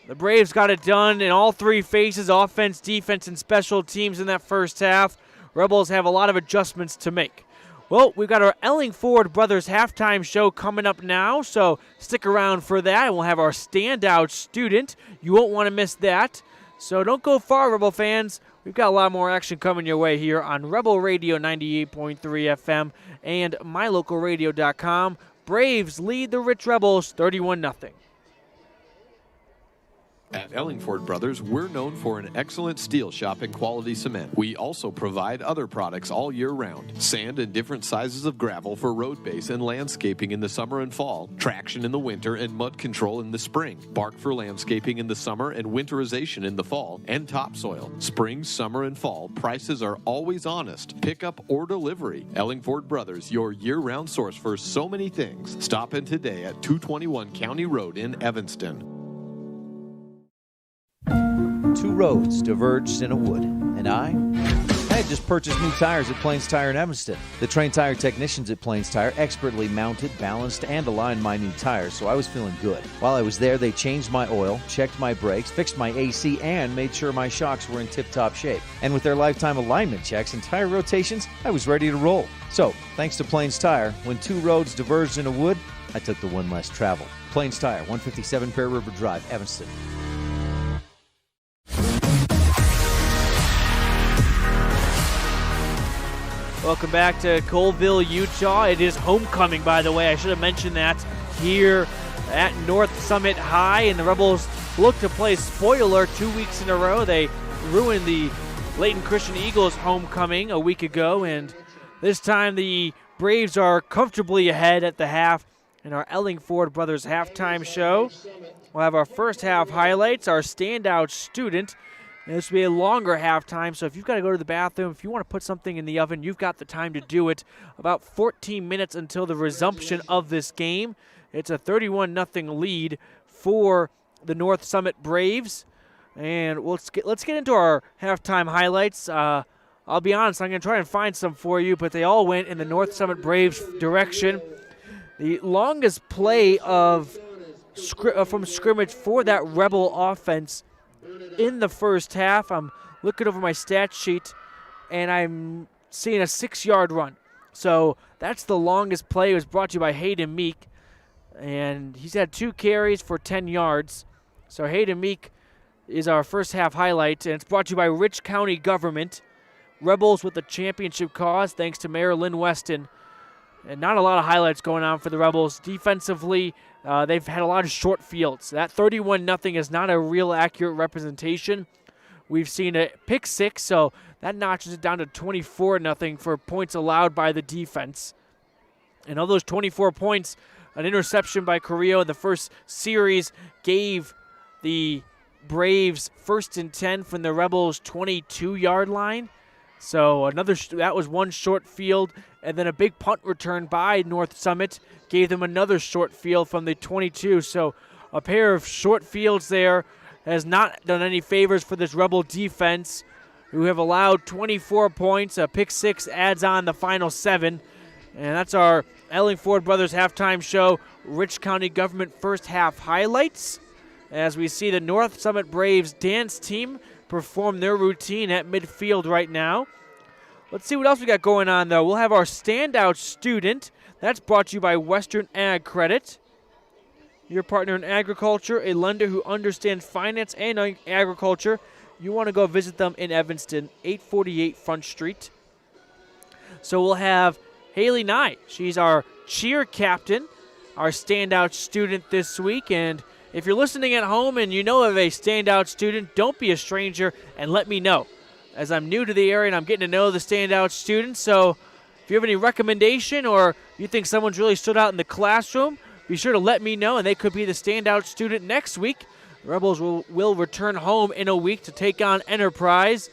The Braves got it done in all 3 phases, offense, defense, and special teams in that first half. Rebels have a lot of adjustments to make. Well, we've got our Ellingford Brothers halftime show coming up now, so stick around for that, and we'll have our standout student. You won't want to miss that. So don't go far, Rebel fans. We've got a lot more action coming your way here on Rebel Radio 98.3 FM and mylocalradio.com. Braves lead the Rich Rebels 31-0. At Ellingford Brothers, we're known for an excellent steel shop and quality cement. We also provide other products all year round. Sand and different sizes of gravel for road base and landscaping in the summer and fall. Traction in the winter and mud control in the spring. Bark for landscaping in the summer and winterization in the fall. And topsoil. Spring, summer, and fall. Prices are always honest. Pickup or delivery. Ellingford Brothers, your year-round source for so many things. Stop in today at 221 County Road in Evanston. 2 roads diverged in a wood, and I had just purchased new tires at Plains Tire in Evanston. The trained tire technicians at Plains Tire expertly mounted, balanced, and aligned my new tires, so I was feeling good. While I was there, they changed my oil, checked my brakes, fixed my AC, and made sure my shocks were in tip-top shape. And with their lifetime alignment checks and tire rotations, I was ready to roll. So, thanks to Plains Tire, when 2 roads diverged in a wood, I took the one less traveled. Plains Tire, 157 Fair River Drive, Evanston. Welcome back to Colville, Utah. It is homecoming, by the way. I should have mentioned that here at North Summit High. And the Rebels look to play spoiler 2 weeks in a row. They ruined the Layton Christian Eagles homecoming a week ago. And this time the Braves are comfortably ahead at the half in our Ellingford Brothers halftime show. We'll have our first half highlights, our standout student. And this will be a longer halftime, so if you've got to go to the bathroom, if you want to put something in the oven, you've got the time to do it. About 14 minutes until the resumption of this game. It's a 31-0 lead for the North Summit Braves. And let's get into our halftime highlights. I'll be honest, I'm going to try and find some for you, but they all went in the North Summit Braves direction. The longest play of from scrimmage for that Rebel offense in the first half, I'm looking over my stat sheet, and I'm seeing a 6-yard run. So that's the longest play. It was brought to you by Hayden Meek, and he's had 2 carries for 10 yards. So Hayden Meek is our first half highlight, and it's brought to you by Rich County Government. Rebels with the championship cause, thanks to Mayor Lynn Weston. And not a lot of highlights going on for the Rebels. Defensively, they've had a lot of short fields. That 31-0 is not a real accurate representation. We've seen a pick 6, so that notches it down to 24-0 for points allowed by the defense. And of those 24 points, an interception by Carrillo in the first series gave the Braves 1st and 10 from the Rebels' 22-yard line. So that was one short field, and then a big punt return by North Summit gave them another short field from the 22. So a pair of short fields there has not done any favors for this Rebel defense, who have allowed 24 points. A pick 6 adds on the final 7. And that's our Ellingford Brothers halftime show, Rich County Government first half highlights, as we see the North Summit Braves dance team perform their routine at midfield right now. Let's see what else we got going on, though. We'll have our standout student. That's brought to you by Western Ag Credit, your partner in agriculture, a lender who understands finance and agriculture. You want to go visit them in Evanston, 848 Front Street. So we'll have Haley Nye. She's our cheer captain, our standout student this week. And if you're listening at home and you know of a standout student, don't be a stranger and let me know, as I'm new to the area and I'm getting to know the standout students. So if you have any recommendation or you think someone's really stood out in the classroom, be sure to let me know, and they could be the standout student next week. Rebels will return home in a week to take on Enterprise.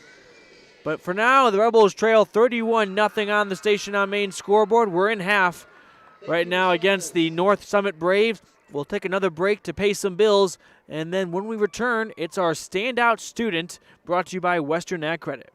But for now, the Rebels trail 31-0 on the Station on Main scoreboard. We're in half right now against the North Summit Braves. We'll take another break to pay some bills, and then when we return, it's our standout student, brought to you by Western Ag Credit.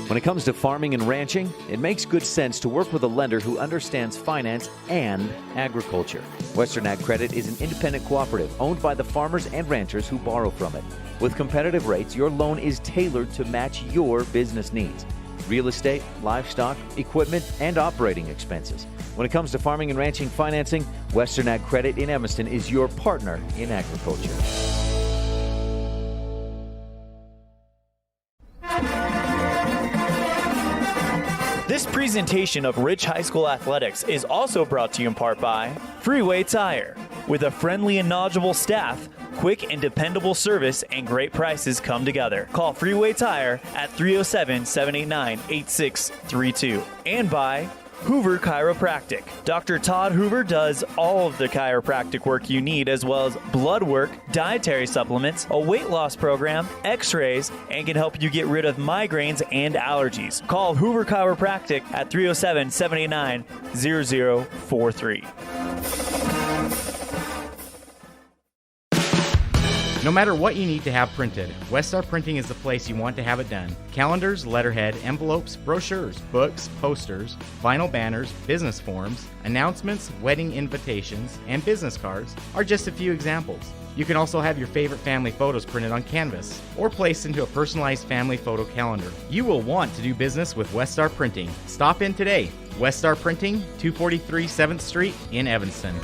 When it comes to farming and ranching, it makes good sense to work with a lender who understands finance and agriculture. Western Ag Credit is an independent cooperative owned by the farmers and ranchers who borrow from it. With competitive rates, your loan is tailored to match your business needs. Real estate, livestock, equipment, and operating expenses. When it comes to farming and ranching financing, Western Ag Credit in Evanston is your partner in agriculture. This presentation of Rich High School Athletics is also brought to you in part by Freeway Tire. With a friendly and knowledgeable staff, quick and dependable service, and great prices come together. Call Freeway Tire at 307-789-8632. And by Hoover Chiropractic. Dr. Todd Hoover does all of the chiropractic work you need, as well as blood work, dietary supplements, a weight loss program, x-rays, and can help you get rid of migraines and allergies. Call Hoover Chiropractic at 307-789-0043. No matter what you need to have printed, Westar Printing is the place you want to have it done. Calendars, letterhead, envelopes, brochures, books, posters, vinyl banners, business forms, announcements, wedding invitations, and business cards are just a few examples. You can also have your favorite family photos printed on canvas or placed into a personalized family photo calendar. You will want to do business with Westar Printing. Stop in today. Westar Printing, 243 7th Street in Evanston.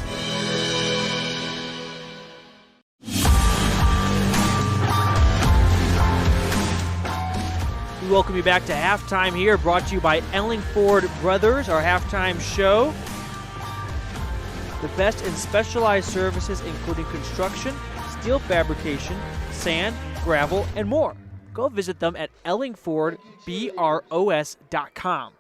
welcome you back to halftime here, brought to you by Ellingford Brothers, our halftime show. The best in specialized services, including construction, steel fabrication, sand, gravel, and more. Go visit them at ellingfordbros.com.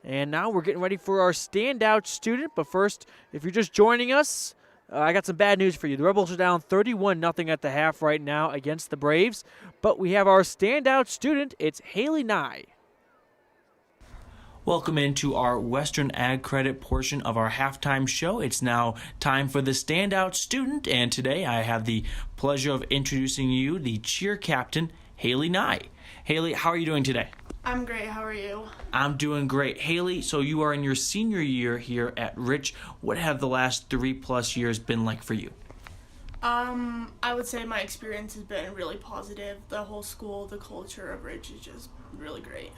And now we're getting ready for our standout student. But first, if you're just joining us, I got some bad news for you. The Rebels are down 31-0 at the half right now against the Braves. But we have our standout student. It's Haley Nye. Welcome into our Western Ag Credit portion of our halftime show. It's now time for the standout student, and today I have the pleasure of introducing you, the cheer captain, Haley Nye. Haley, how are you doing today? I'm great. How are you? I'm doing great. Haley, so you are in your senior year here at Rich. What have the last 3+ years been like for you? I would say my experience has been really positive. The whole school, the culture of Rich is just really great.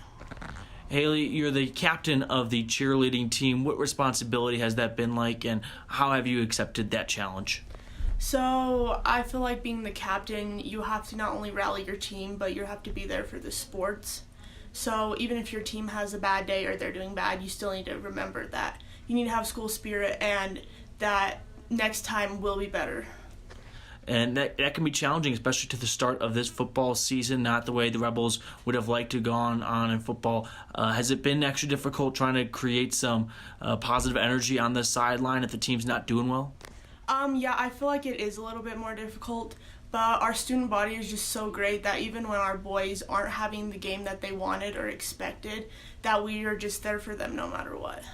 Haley, you're the captain of the cheerleading team. What responsibility has that been like, and how have you accepted that challenge? So I feel like being the captain, you have to not only rally your team, but you have to be there for the sports. So even if your team has a bad day or they're doing bad, you still need to remember that you need to have school spirit and that next time will be better. And that can be challenging, especially to the start of this football season, not the way the Rebels would have liked to have gone on in football. Has it been extra difficult trying to create some positive energy on the sideline if the team's not doing well? Yeah, I feel like it is a little bit more difficult, but our student body is just so great that even when our boys aren't having the game that they wanted or expected, that we are just there for them no matter what.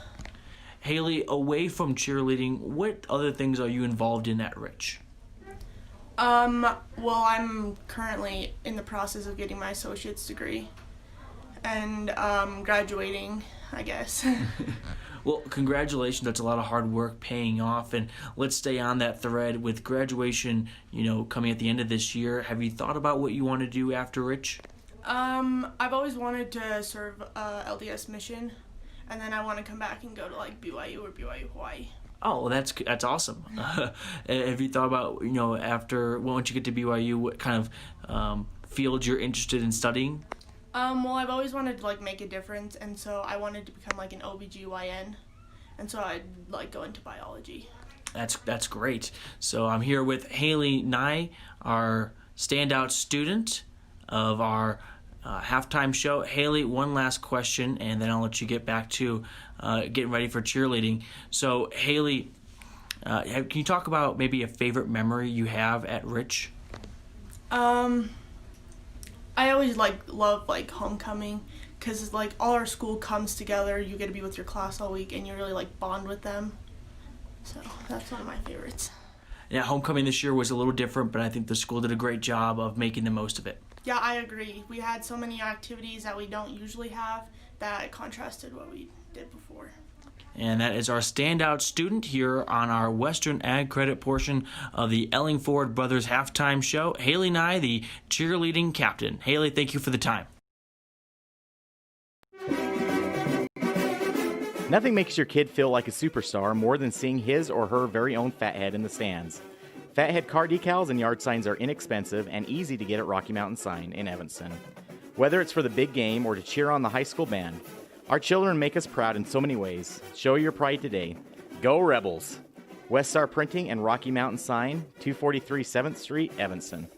Haley, away from cheerleading, what other things are you involved in at Rich? Well, I'm currently in the process of getting my associate's degree and graduating, I guess. Well, congratulations. That's a lot of hard work paying off. And let's stay on that thread with graduation, coming at the end of this year. Have you thought about what you want to do after Rich? I've always wanted to serve LDS mission, and then I want to come back and go to like BYU or BYU Hawaii. Oh, well, that's awesome. Have you thought about, once you get to BYU, what kind of field you're interested in studying? Well, I've always wanted to make a difference, and so I wanted to become an OBGYN, and so I'd go into biology. That's great. So I'm here with Haley Nye, our standout student of our halftime show. Haley, one last question, and then I'll let you get back to getting ready for cheerleading. So, Haley, can you talk about maybe a favorite memory you have at Rich? I always love homecoming because all our school comes together. You get to be with your class all week, and you really bond with them. So that's one of my favorites. Yeah, homecoming this year was a little different, but I think the school did a great job of making the most of it. Yeah, I agree. We had so many activities that we don't usually have that contrasted what we did before. And that is our standout student here on our Western Ag Credit portion of the Ellingford Brothers halftime show, Haley Nye, the cheerleading captain. Haley, thank you for the time. Nothing makes your kid feel like a superstar more than seeing his or her very own fathead in the stands. Fathead car decals and yard signs are inexpensive and easy to get at Rocky Mountain Sign in Evanston. Whether it's for the big game or to cheer on the high school band, our children make us proud in so many ways. Show your pride today. Go Rebels! West Star Printing and Rocky Mountain Sign, 243 7th Street, Evanston.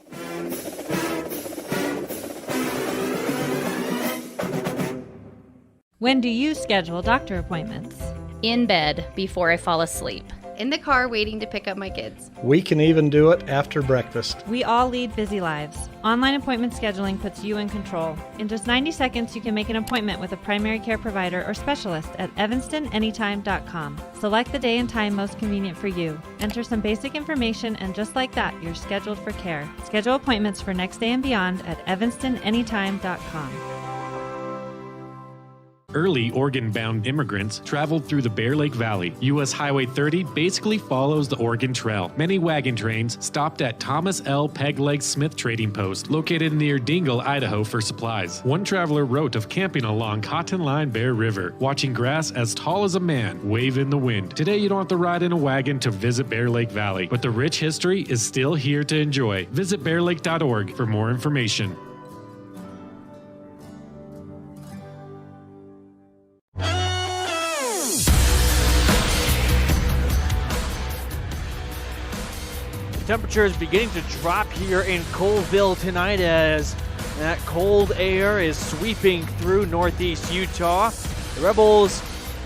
When do you schedule doctor appointments? In bed before I fall asleep. In the car waiting to pick up my kids. We can even do it after breakfast. We all lead busy lives. Online appointment scheduling puts you in control. In just 90 seconds, you can make an appointment with a primary care provider or specialist at evanstonanytime.com. Select the day and time most convenient for you. Enter some basic information, and just like that, you're scheduled for care. Schedule appointments for next day and beyond at evanstonanytime.com. Early Oregon-bound immigrants traveled through the Bear Lake Valley. U.S. Highway 30 basically follows the Oregon Trail. Many wagon trains stopped at Thomas L. Pegleg Smith Trading Post, located near Dingle, Idaho, for supplies. One traveler wrote of camping along Cotton Line Bear River, watching grass as tall as a man wave in the wind. Today, you don't have to ride in a wagon to visit Bear Lake Valley, but the rich history is still here to enjoy. Visit bearlake.org for more information. the temperature is beginning to drop here in Colville tonight as that cold air is sweeping through northeast Utah. The Rebels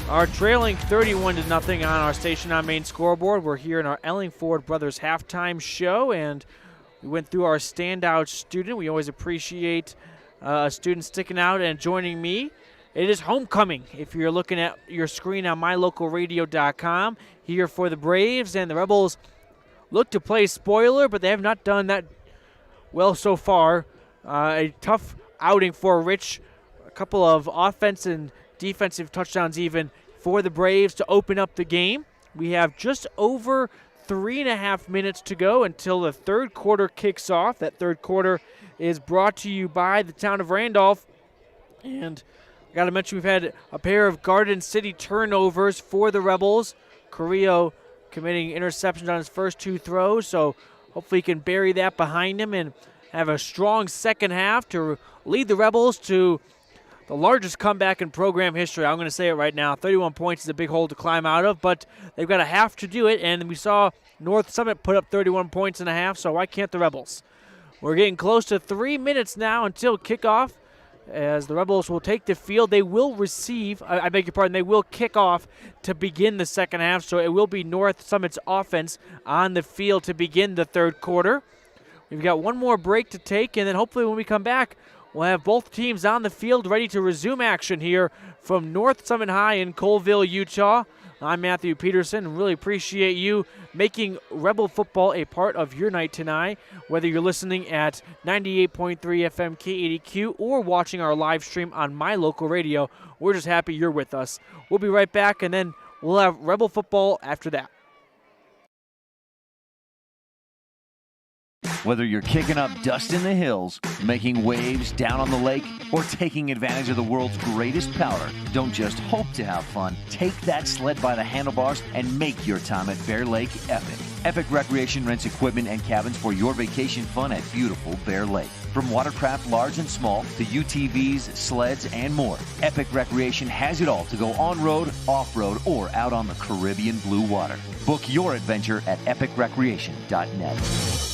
are trailing 31-0 on our station on main scoreboard. We're here in our Ellingford Brothers halftime show, and we went through our standout student. We always appreciate a student sticking out and joining me. It is homecoming if you're looking at your screen on mylocalradio.com here for the Braves, and the Rebels look to play spoiler, but they have not done that well so far. A tough outing for Rich. A couple of offense and defensive touchdowns even for the Braves to open up the game. We have just over 3.5 minutes to go until the third quarter kicks off. That third quarter is brought to you by the town of Randolph. And I got to mention we've had a pair of Garden City turnovers for the Rebels. Carrillo committing interceptions on his first 2 throws, so hopefully he can bury that behind him and have a strong second half to lead the Rebels to the largest comeback in program history. I'm going to say it right now. 31 points is a big hole to climb out of, but they've got a half to do it, and we saw North Summit put up 31 points and a half, so why can't the Rebels? We're getting close to 3 minutes now until kickoff. As the Rebels will take the field, they will receive, I beg your pardon, they will kick off to begin the second half, so it will be North Summit's offense on the field to begin the third quarter. We've got one more break to take, and then hopefully when we come back, we'll have both teams on the field ready to resume action here from North Summit High in Colville, Utah. I'm Matthew Peterson, and really appreciate you making Rebel football a part of your night tonight, whether you're listening at 98.3 FM K80Q or watching our live stream on My Local Radio. We're just happy you're with us. We'll be right back, and then we'll have Rebel football after that. Whether you're kicking up dust in the hills, making waves down on the lake, or taking advantage of the world's greatest powder, don't just hope to have fun. Take that sled by the handlebars and make your time at Bear Lake epic. Epic Recreation rents equipment and cabins for your vacation fun at beautiful Bear Lake. From watercraft large and small to UTVs, sleds, and more, Epic Recreation has it all to go on-road, off-road, or out on the Caribbean blue water. Book your adventure at epicrecreation.net.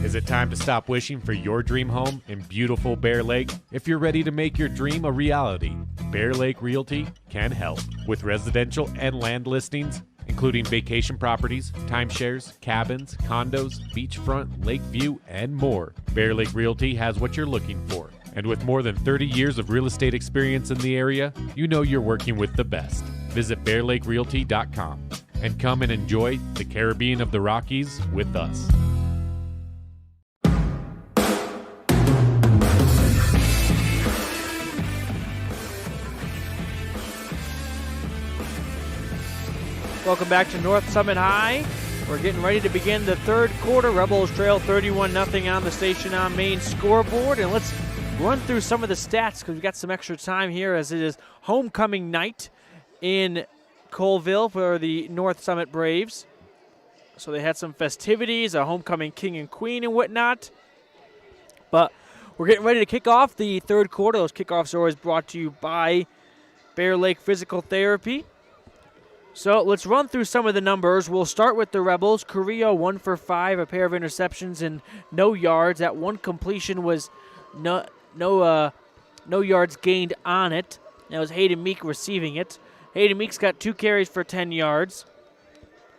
Is it time to stop wishing for your dream home in beautiful Bear Lake? If you're ready to make your dream a reality, Bear Lake Realty can help. With residential and land listings, including vacation properties, timeshares, cabins, condos, beachfront, lake view, and more, Bear Lake Realty has what you're looking for. And with more than 30 years of real estate experience in the area, you know you're working with the best. Visit BearLakeRealty.com and come and enjoy the Caribbean of the Rockies with us. Welcome back to North Summit High. We're getting ready to begin the third quarter. Rebels trail 31-0 on the station on main scoreboard. And let's run through some of the stats because we've got some extra time here as it is homecoming night in Colville for the North Summit Braves. So they had some festivities, a homecoming king and queen and whatnot. But we're getting ready to kick off the third quarter. Those kickoffs are always brought to you by Bear Lake Physical Therapy. So let's run through some of the numbers. We'll start with the Rebels. Carrillo 1 for 5, a pair of interceptions and no yards. That one completion was no yards gained on it. That was Hayden Meek receiving it. Hayden Meek's got 2 carries for 10 yards.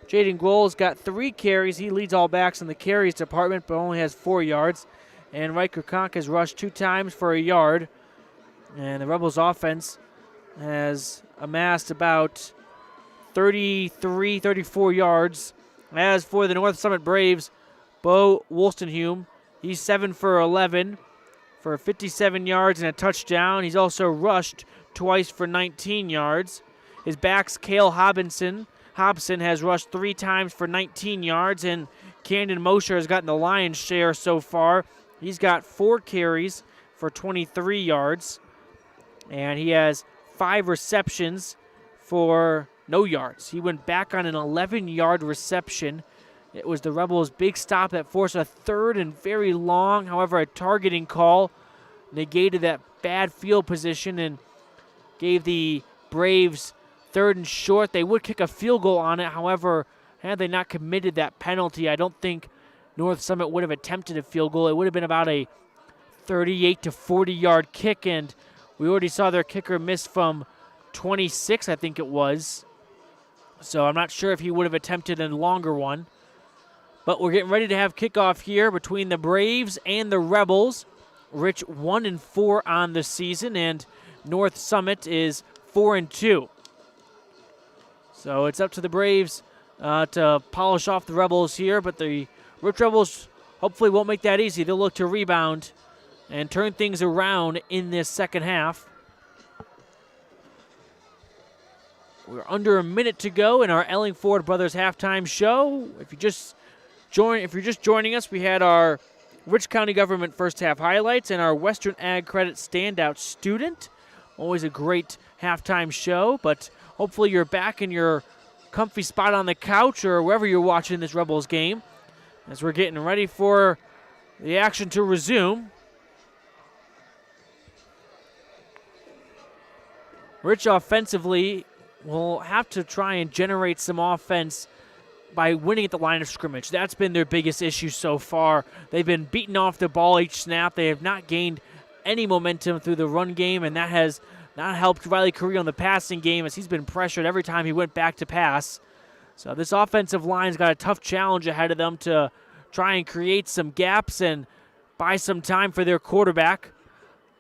Jaden Grohl's got 3 carries. He leads all backs in the carries department, but only has 4 yards. And Riker Conk has rushed 2 times for a yard. And the Rebels offense has amassed about 33, 34 yards. As for the North Summit Braves, Bo Wolstenhume, he's 7 for 11 for 57 yards and a touchdown. He's also rushed twice for 19 yards. His backs, Cale Hobson has rushed 3 times for 19 yards, and Camden Mosher has gotten the lion's share so far. He's got 4 carries for 23 yards, and he has 5 receptions for no yards. He went back on an 11-yard reception. It was the Rebels' big stop that forced a third and very long. However, a targeting call negated that bad field position and gave the Braves 3rd and short. They would kick a field goal on it. However, Had they not committed that penalty, I don't think North Summit would have attempted a field goal. It would have been about a 38 to 40-yard kick, and we already saw their kicker miss from 26, I think it was. So I'm not sure if he would have attempted a longer one. But we're getting ready to have kickoff here between the Braves and the Rebels. Rich 1-4 on the season, and North Summit is 4-2. So it's up to the Braves to polish off the Rebels here, but the Rich Rebels hopefully won't make that easy. They'll look to rebound and turn things around in this second half. We're under a minute to go in our Ellingford Brothers halftime show. If you're just joining us, we had our Rich County Government first half highlights and our Western Ag Credit standout student. Always a great halftime show, but hopefully you're back in your comfy spot on the couch or wherever you're watching this Rebels game as we're getting ready for the action to resume. Rich offensively will have to try and generate some offense by winning at the line of scrimmage. That's been their biggest issue so far. They've been beating off the ball each snap. They have not gained any momentum through the run game, and that has not helped Riley Correa on the passing game as he's been pressured every time he went back to pass. So this offensive line's got a tough challenge ahead of them to try and create some gaps and buy some time for their quarterback.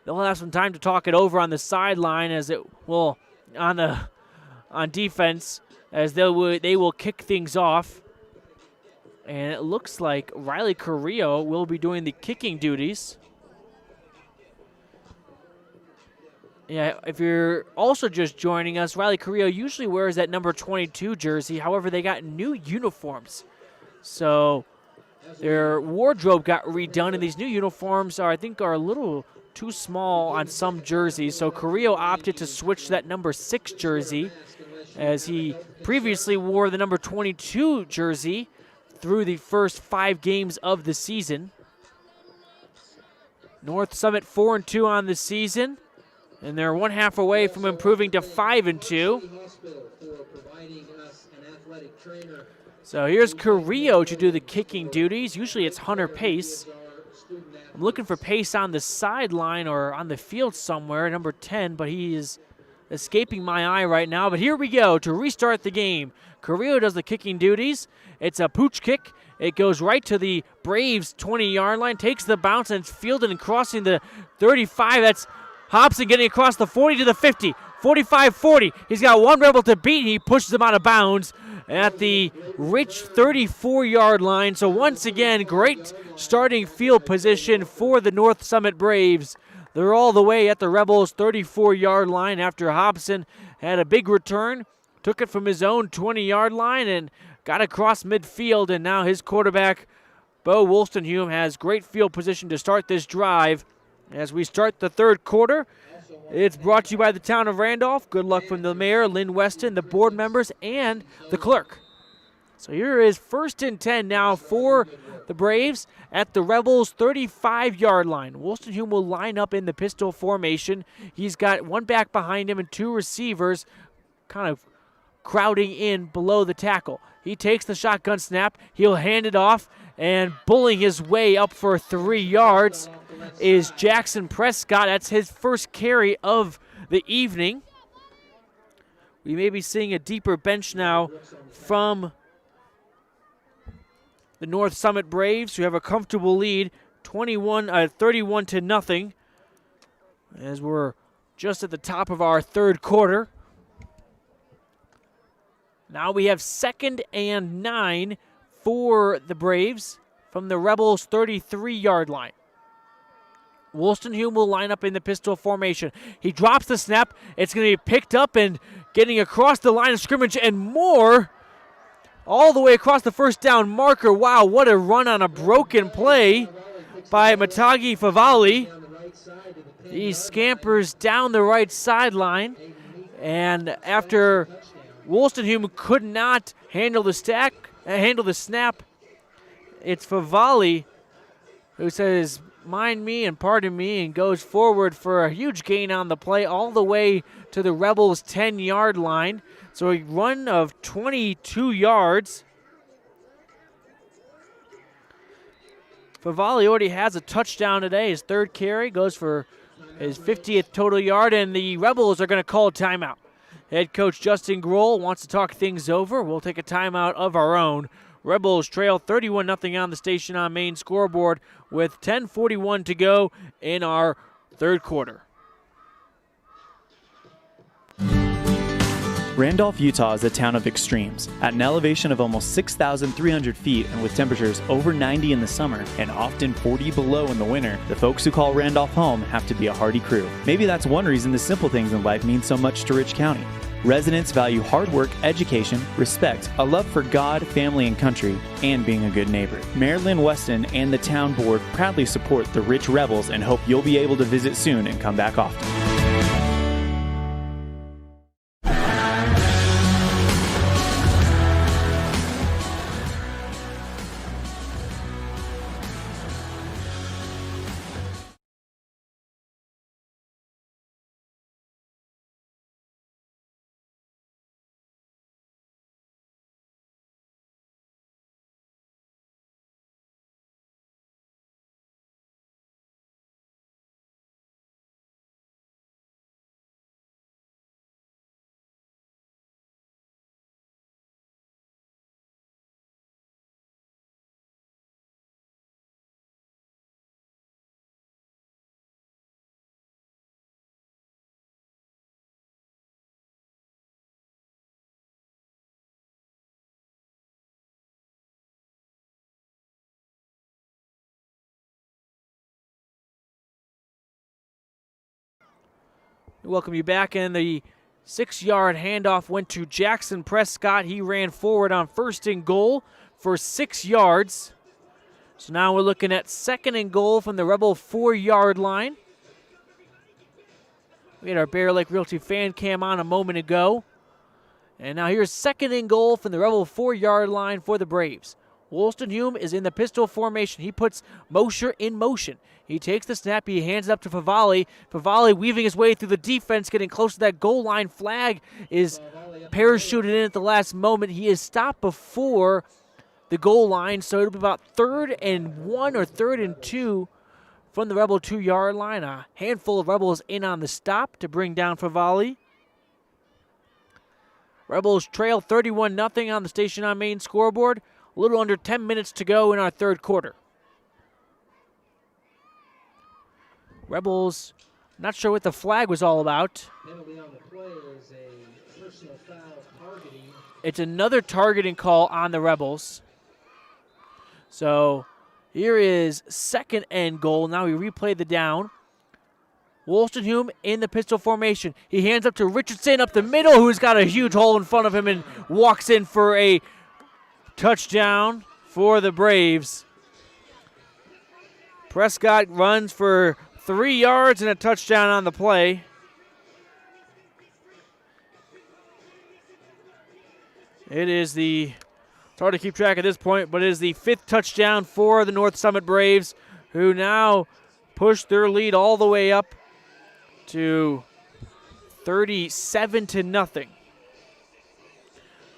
They'll have some time to talk it over on the sideline as it will on defense, as they will kick things off. And it looks like Riley Carrillo will be doing the kicking duties. Yeah, if you're also just joining us, Riley Carrillo usually wears that number 22 jersey. However, they got new uniforms. So their wardrobe got redone, and these new uniforms are a little too small on some jerseys. So Carrillo opted to switch to that number 6 jersey, as he previously wore the number 22 jersey through the first 5 games of the season. North Summit 4-2 on the season, and they're 1 half away from improving to 5-2. So here's Carrillo to do the kicking duties. Usually it's Hunter Pace. I'm looking for Pace on the sideline or on the field somewhere, number 10, but he is escaping my eye right now. But here we go to restart the game. Carrillo does the kicking duties. It's a pooch kick. It goes right to the Braves 20-yard line, takes the bounce, and it's fielded and crossing the 35. That's Hobson getting across the 40 to the 50. 45-40. He's got one Rebel to beat. He pushes him out of bounds at the Rich 34-yard line. So once again, great starting field position for the North Summit Braves. They're all the way at the Rebels' 34-yard line after Hobson had a big return, took it from his own 20-yard line and got across midfield, and now his quarterback, Bo Wolstenhume, has great field position to start this drive. As we start the third quarter, it's brought to you by the town of Randolph. Good luck from the mayor, Lynn Weston, the board members, and the clerk. So here is 1st and 10 now for the Braves at the Rebels' 35-yard line. Wolstenhume will line up in the pistol formation. He's got one back behind him and 2 receivers kind of crowding in below the tackle. He takes the shotgun snap. He'll hand it off, and bullying his way up for 3 yards is Jackson Prescott. That's his first carry of the evening. We may be seeing a deeper bench now from the North Summit Braves, who have a comfortable lead, 31-0, as we're just at the top of our third quarter. Now we have 2nd and 9 for the Braves from the Rebels' 33-yard line. Wolstenhume will line up in the pistol formation. He drops the snap. It's going to be picked up and getting across the line of scrimmage and more, all the way across the first down marker. Wow, what a run on a broken play by Matagi Favali. He scampers down the right sideline, and after Wolstenhume could not handle the snap, it's Favali who says, "Mind me and pardon me," and goes forward for a huge gain on the play all the way to the Rebels' 10-yard line. So a run of 22 yards. Favale already has a touchdown today. His third carry goes for his 50th total yard, and the Rebels are going to call a timeout. Head coach Justin Grohl wants to talk things over. We'll take a timeout of our own. Rebels trail 31-0 on the Station on Main scoreboard with 10:41 to go in our third quarter. Randolph, Utah is a town of extremes. At an elevation of almost 6,300 feet and with temperatures over 90 in the summer and often 40 below in the winter, the folks who call Randolph home have to be a hardy crew. Maybe that's one reason the simple things in life mean so much to Rich County. Residents value hard work, education, respect, a love for God, family, and country, and being a good neighbor. Marilyn Weston and the town board proudly support the Rich Rebels and hope you'll be able to visit soon and come back often. Welcome you back, and the 6-yard handoff went to Jackson Prescott. He ran forward on 1st and goal for 6 yards. So now we're looking at 2nd and goal from the Rebel 4-yard line. We had our Bear Lake Realty fan cam on a moment ago. And now here's 2nd and goal from the Rebel 4-yard line for the Braves. Wolstenhume is in the pistol formation. He puts Mosher in motion. He takes the snap. He hands it up to Favale. Favale weaving his way through the defense, getting close to that goal line. Flag is parachuted in at the last moment. He is stopped before the goal line, so it'll be about 3rd and 1 or 3rd and 2 from the Rebel 2-yard line. A handful of Rebels in on the stop to bring down Favale. Rebels trail 31-0 on the Station on Main scoreboard. A little under 10 minutes to go in our third quarter. Rebels, not sure what the flag was all about. Penalty on the play is a personal foul targeting. It's another targeting call on the Rebels. So here is 2nd and goal. Now we replay the down. Wolstenhume in the pistol formation. He hands up to Richardson up the middle, who's got a huge hole in front of him and walks in for a touchdown for the Braves. Prescott runs for 3 yards and a touchdown on the play. It's hard to keep track at this point, but it is the 5th touchdown for the North Summit Braves, who now push their lead all the way up to 37-0.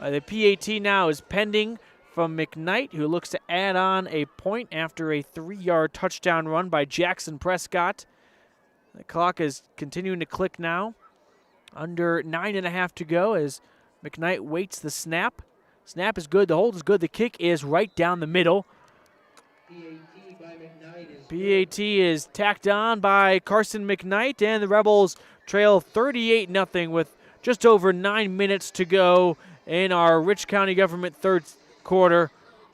The PAT now is pending from McKnight, who looks to add on a point after a 3-yard touchdown run by Jackson Prescott. The clock is continuing to click now. Under 9.5 to go as McKnight waits the snap. Snap is good. The hold is good. The kick is right down the middle. PAT is tacked on by Carson McKnight, and the Rebels trail 38-0 with just over 9 minutes to go in our Rich County Government third quarter.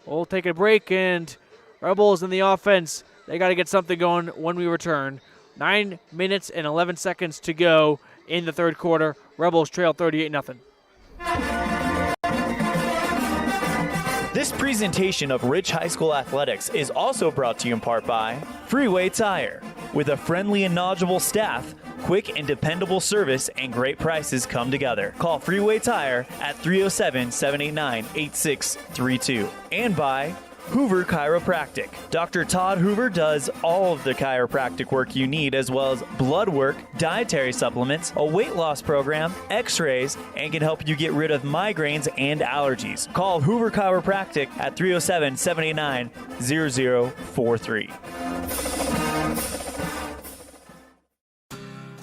We'll take a break, and Rebels in the offense, they got to get something going when we return. 9 minutes and 11 seconds to go in the third quarter. Rebels trail 38-0. This presentation of Rich High School Athletics is also brought to you in part by Freeway Tire. With a friendly and knowledgeable staff, quick and dependable service, and great prices come together. Call Freeway Tire at 307-789-8632. And by Hoover Chiropractic. Dr. Todd Hoover does all of the chiropractic work you need, as well as blood work, dietary supplements, a weight loss program, x-rays, and can help you get rid of migraines and allergies. Call Hoover Chiropractic at 307-789-0043.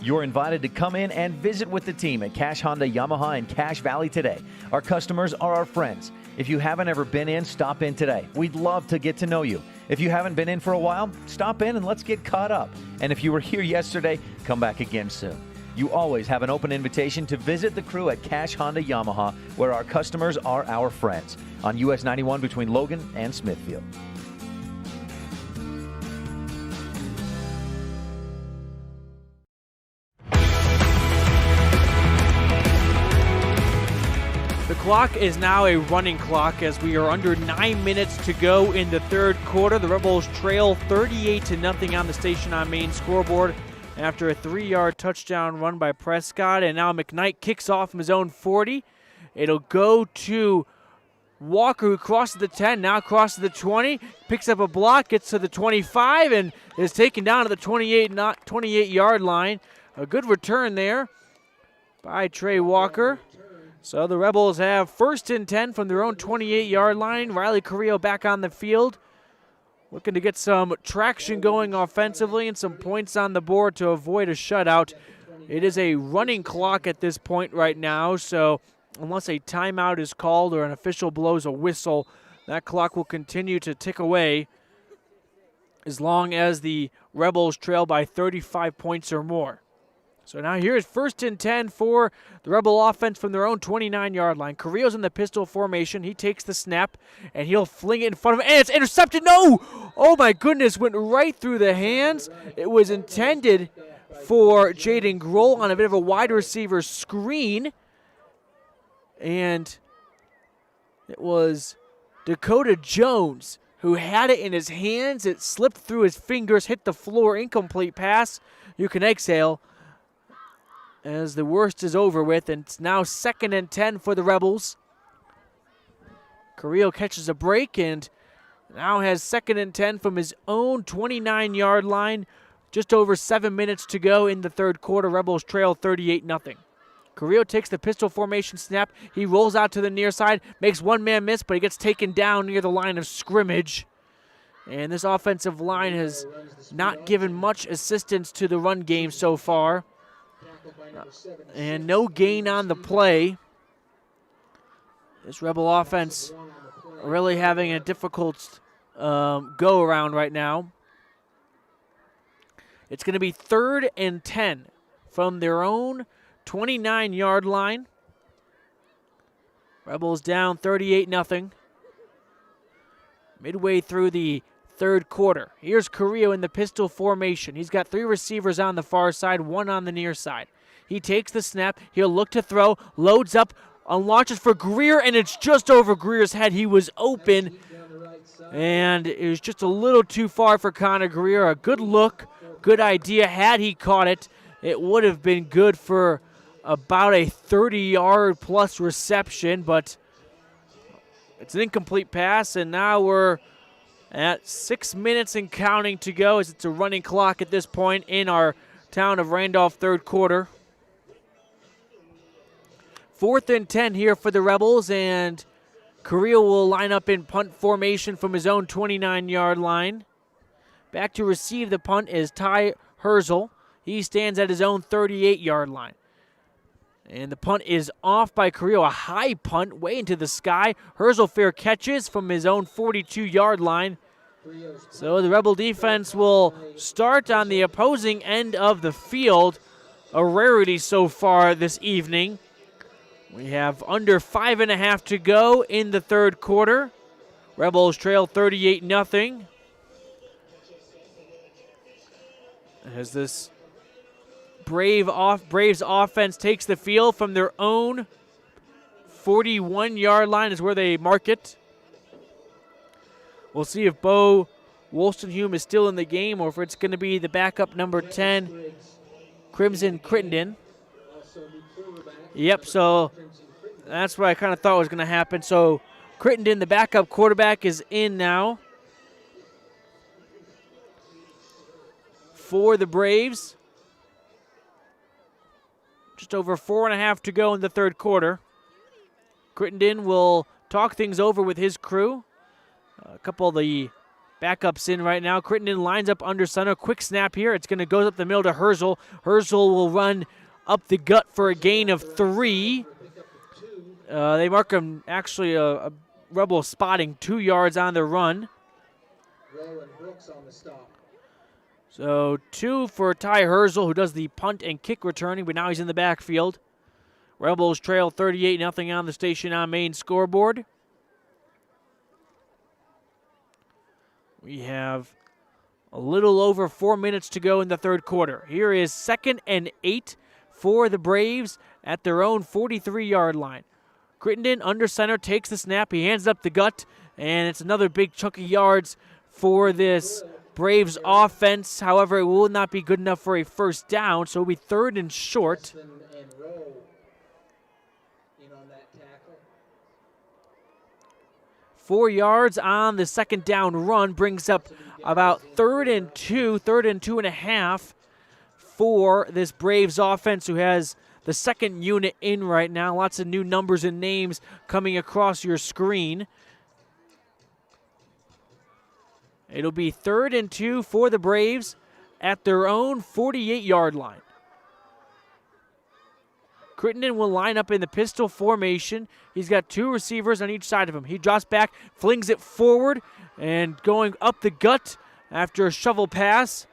You're invited to come in and visit with the team at Cash Honda Yamaha in Cache Valley today. Our customers are our friends. If you haven't ever been in, stop in today. We'd love to get to know you. If you haven't been in for a while, stop in and let's get caught up. And if you were here yesterday, come back again soon. You always have an open invitation to visit the crew at Cache Honda Yamaha, where our customers are our friends, on US 91 between Logan and Smithfield. The clock is now a running clock as we are under 9 minutes to go in the third quarter. The Rebels trail 38-0 on the Station on Main scoreboard after a 3-yard touchdown run by Prescott. And now McKnight kicks off from his own 40. It'll go to Walker, who crosses the 10, now crosses the 20, picks up a block, gets to the 25, and is taken down to the 28-yard line. A good return there by Trey Walker. So the Rebels have 1st and 10 from their own 28-yard line. Riley Carrillo back on the field, looking to get some traction going offensively and some points on the board to avoid a shutout. It is a running clock at this point right now, so unless a timeout is called or an official blows a whistle, that clock will continue to tick away as long as the Rebels trail by 35 points or more. So now here's 1st and 10 for the Rebel offense from their own 29-yard line. Carrillo's in the pistol formation. He takes the snap, and he'll fling it in front of him, and it's intercepted. No! Oh, my goodness, went right through the hands. It was intended for Jaden Grohl on a bit of a wide receiver screen, and it was Dakota Jones who had it in his hands. It slipped through his fingers, hit the floor, incomplete pass. You can exhale as the worst is over with, and it's now 2nd and 10 for the Rebels. Carrillo catches a break and now has 2nd and 10 from his own 29-yard line. Just over 7 minutes to go in the third quarter. Rebels trail 38-0. Carrillo takes the pistol formation snap. He rolls out to the near side, makes one man miss, but he gets taken down near the line of scrimmage. And this offensive line has not given much assistance to the run game so far. And no gain on the play. This Rebel offense really having a difficult go-around right now. It's going to be 3rd and 10 from their own 29-yard line. Rebels down 38-0. Midway through the third quarter. Here's Carrillo in the pistol formation. He's got 3 receivers on the far side, 1 on the near side. He takes the snap. He'll look to throw, loads up, launches for Greer, and it's just over Greer's head. He was open, and it was just a little too far for Connor Greer. A good look, good idea. Had he caught it, it would have been good for about a 30-yard plus reception, but it's an incomplete pass, and now we're at 6 minutes and counting to go as it's a running clock at this point in our town of Randolph third quarter. 4th and 10 here for the Rebels, and Carrillo will line up in punt formation from his own 29-yard line. Back to receive the punt is Ty Herzl. He stands at his own 38-yard line. And the punt is off by Carrillo, a high punt way into the sky. Herzl fair catches from his own 42-yard line. So the Rebel defense will start on the opposing end of the field, a rarity so far this evening. We have under 5.5 to go in the third quarter. Rebels trail 38-0. As this Braves offense takes the field from their own 41-yard line is where they mark it. We'll see if Bo Wolstenhume is still in the game or if it's going to be the backup number 10, Crimson Crittenden. Yep, so that's what I kind of thought was going to happen. So Crittenden, the backup quarterback, is in now for the Braves. Just over 4.5 to go in the third quarter. Crittenden will talk things over with his crew. A couple of the backups in right now. Crittenden lines up under center. Quick snap here. It's going to go up the middle to Herzl. Herzl will run up the gut for a gain of 3. They mark him actually a Rebel spotting 2 yards on the run. So 2 for Ty Herzl, who does the punt and kick returning, but now he's in the backfield. Rebels trail 38-0 on the Station on Main scoreboard. We have a little over 4 minutes to go in the third quarter. Here is 2nd and 8 for the Braves at their own 43-yard line. Crittenden under center takes the snap. He hands up the gut, and it's another big chunk of yards for this Braves offense. However, it will not be good enough for a first down, so it'll be 3rd and short. 4 yards on the second down run brings up about 3rd and 2, 3rd and 2.5 for this Braves offense, who has the second unit in right now. Lots of new numbers and names coming across your screen. It'll be 3rd and 2 for the Braves at their own 48-yard line. Crittenden will line up in the pistol formation. He's got 2 receivers on each side of him. He drops back, flings it forward, and going up the gut after a shovel pass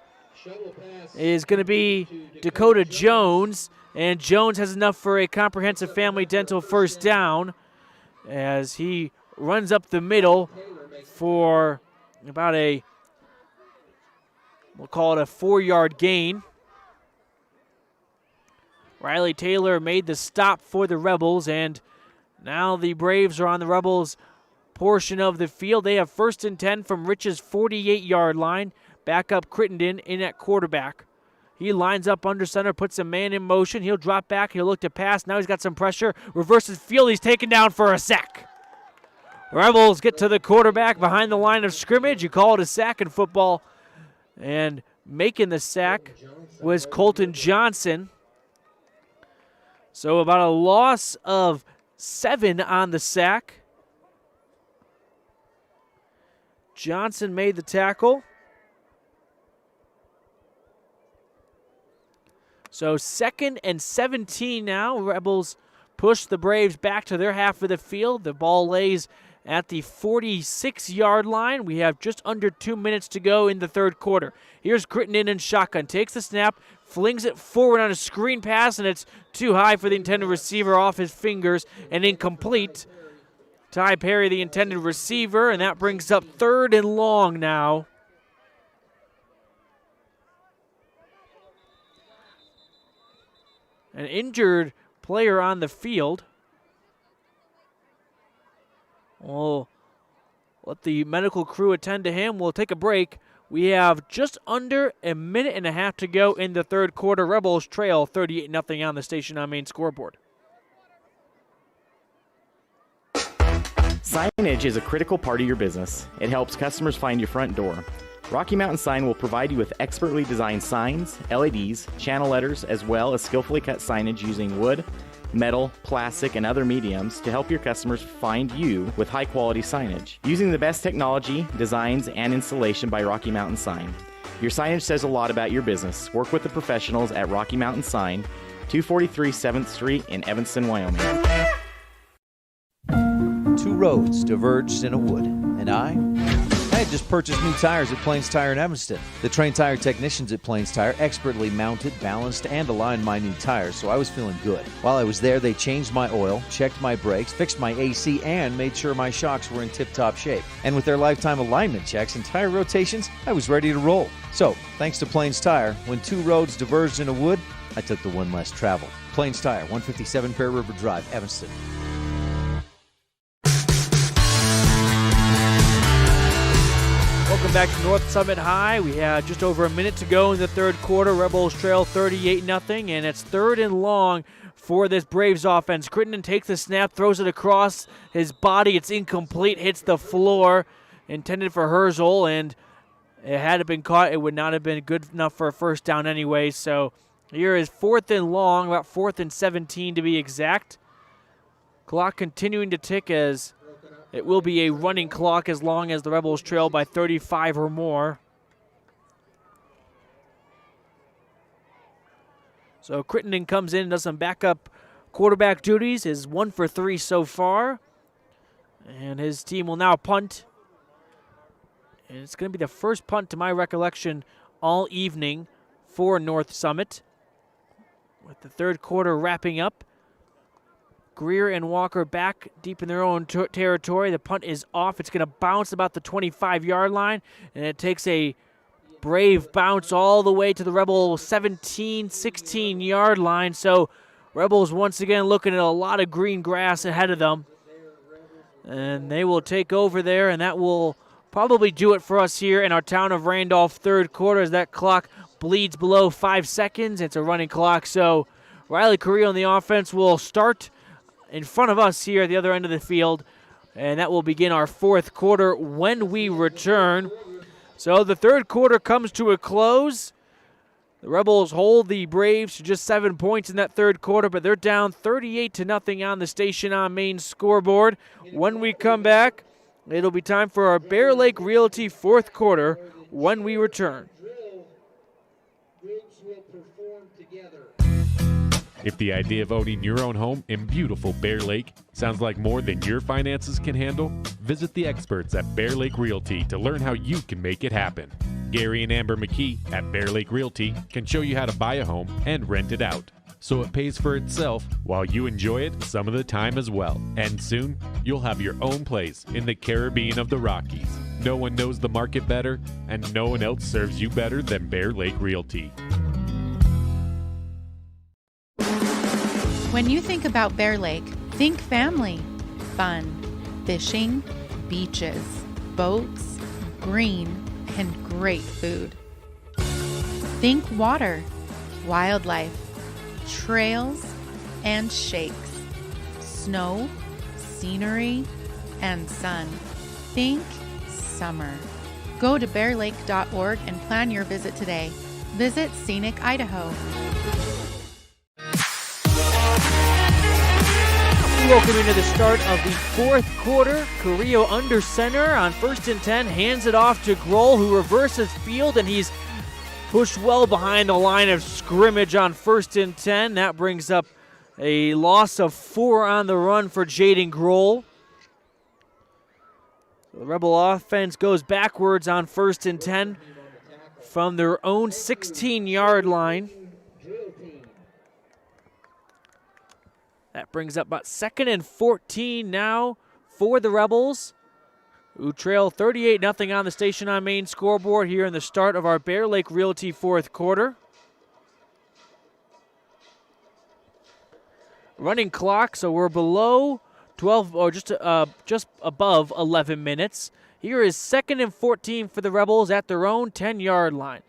is going to be Dakota Jones. And Jones has enough for a comprehensive family dental first down as he runs up the middle for about we'll call it a 4-yard gain. Riley Taylor made the stop for the Rebels, and now the Braves are on the Rebels portion of the field. They have 1st and 10 from Rich's 48-yard line. Back up Crittenden in at quarterback. He lines up under center, puts a man in motion. He'll drop back. He'll look to pass. Now he's got some pressure. Reverses field. He's taken down for a sack. Rebels get to the quarterback behind the line of scrimmage. You call it a sack in football. And making the sack was Colton Johnson. So about a loss of 7 on the sack. Johnson made the tackle. So 2nd and 17 now. Rebels push the Braves back to their half of the field. The ball lays at the 46-yard line. We have just under 2 minutes to go in the third quarter. Here's Crittenden in shotgun. Takes the snap, flings it forward on a screen pass, and it's too high for the intended receiver, off his fingers, and incomplete. Ty Perry, the intended receiver, and that brings up 3rd and long now. An injured player on the field. We'll let the medical crew attend to him. We'll take a break. We have just under a minute and a half to go in the third quarter. Rebels trail 38-0 on the Station on Main scoreboard. Signage is a critical part of your business. It helps customers find your front door. Rocky Mountain Sign will provide you with expertly designed signs, LEDs, channel letters, as well as skillfully cut signage using wood, metal, plastic, and other mediums to help your customers find you with high-quality signage. Using the best technology, designs, and installation by Rocky Mountain Sign. Your signage says a lot about your business. Work with the professionals at Rocky Mountain Sign, 243 7th Street in Evanston, Wyoming. 2 roads diverged in a wood, and I had just purchased new tires at Plains Tire in Evanston. The trained tire technicians at Plains Tire expertly mounted, balanced, and aligned my new tires, so I was feeling good. While I was there, they changed my oil, checked my brakes, fixed my AC, and made sure my shocks were in tip-top shape. And with their lifetime alignment checks and tire rotations, I was ready to roll. So, thanks to Plains Tire, when 2 roads diverged in a wood, I took the one less traveled. Plains Tire, 157 Bear River Drive, Evanston. Welcome back to North Summit High. We have just over a minute to go in the third quarter. Rebels trail 38-0, and it's 3rd and long for this Braves offense. Crittenden takes the snap, throws it across his body. It's incomplete, hits the floor, intended for Herzl, and had it been caught, it would not have been good enough for a first down anyway. So here is 4th and long, about 4th and 17 to be exact. Clock continuing to tick as it will be a running clock as long as the Rebels trail by 35 or more. So Crittenden comes in and does some backup quarterback duties, is 1 for 3 so far. And his team will now punt. And it's going to be the first punt, to my recollection, all evening for North Summit. With the third quarter wrapping up. Greer and Walker back deep in their own territory. The punt is off. It's going to bounce about the 25-yard line, and it takes a brave bounce all the way to the Rebel 17, 16-yard line. So Rebels once again looking at a lot of green grass ahead of them. And they will take over there, and that will probably do it for us here in our Town of Randolph third quarter as that clock bleeds below 5 seconds. It's a running clock, so Riley Carrillo on the offense will start in front of us here at the other end of the field, and that will begin our fourth quarter when we return. So the third quarter comes to a close. The Rebels hold the Braves to just 7 points in that third quarter, but they're down 38-0 on the Station on Main scoreboard. When we come back, it'll be time for our Bear Lake Realty fourth quarter when we return. If the idea of owning your own home in beautiful Bear Lake sounds like more than your finances can handle, visit the experts at Bear Lake Realty to learn how you can make it happen. Gary and Amber McKee at Bear Lake Realty can show you how to buy a home and rent it out, so it pays for itself while you enjoy it some of the time as well. And soon, you'll have your own place in the Caribbean of the Rockies. No one knows the market better, and no one else serves you better than Bear Lake Realty. When you think about Bear Lake, think family, fun, fishing, beaches, boats, green, and great food. Think water, wildlife, trails, and shakes, snow, scenery, and sun. Think summer. Go to bearlake.org and plan your visit today. Visit Scenic Idaho. Welcome into the start of the fourth quarter. Carrillo under center on 1st and 10, hands it off to Grohl, who reverses field, and he's pushed well behind the line of scrimmage on 1st and 10. That brings up a loss of 4 on the run for Jaden Grohl. The Rebel offense goes backwards on 1st and 10 from their own 16-yard line. That brings up about 2nd and 14 now for the Rebels, who trail 38-0 on the Station on Main scoreboard here in the start of our Bear Lake Realty fourth quarter. Running clock, so we're below 12 or just above 11 minutes. Here is 2nd and 14 for the Rebels at their own 10-yard line.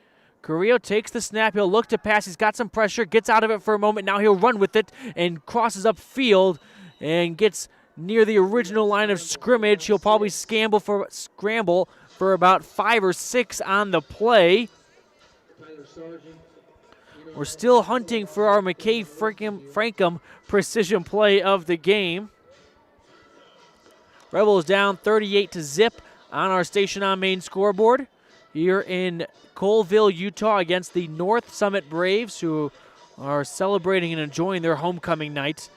Carrillo takes the snap. He'll look to pass. He's got some pressure, gets out of it for a moment. Now he'll run with it and crosses up field and gets near the original line of scrimmage. He'll probably scramble for about 5 or 6 on the play. We're still hunting for our McKay Frankham precision play of the game. Rebels down 38-0 on our Station on Main scoreboard here in Colville, Utah, against the North Summit Braves, who are celebrating and enjoying their homecoming night.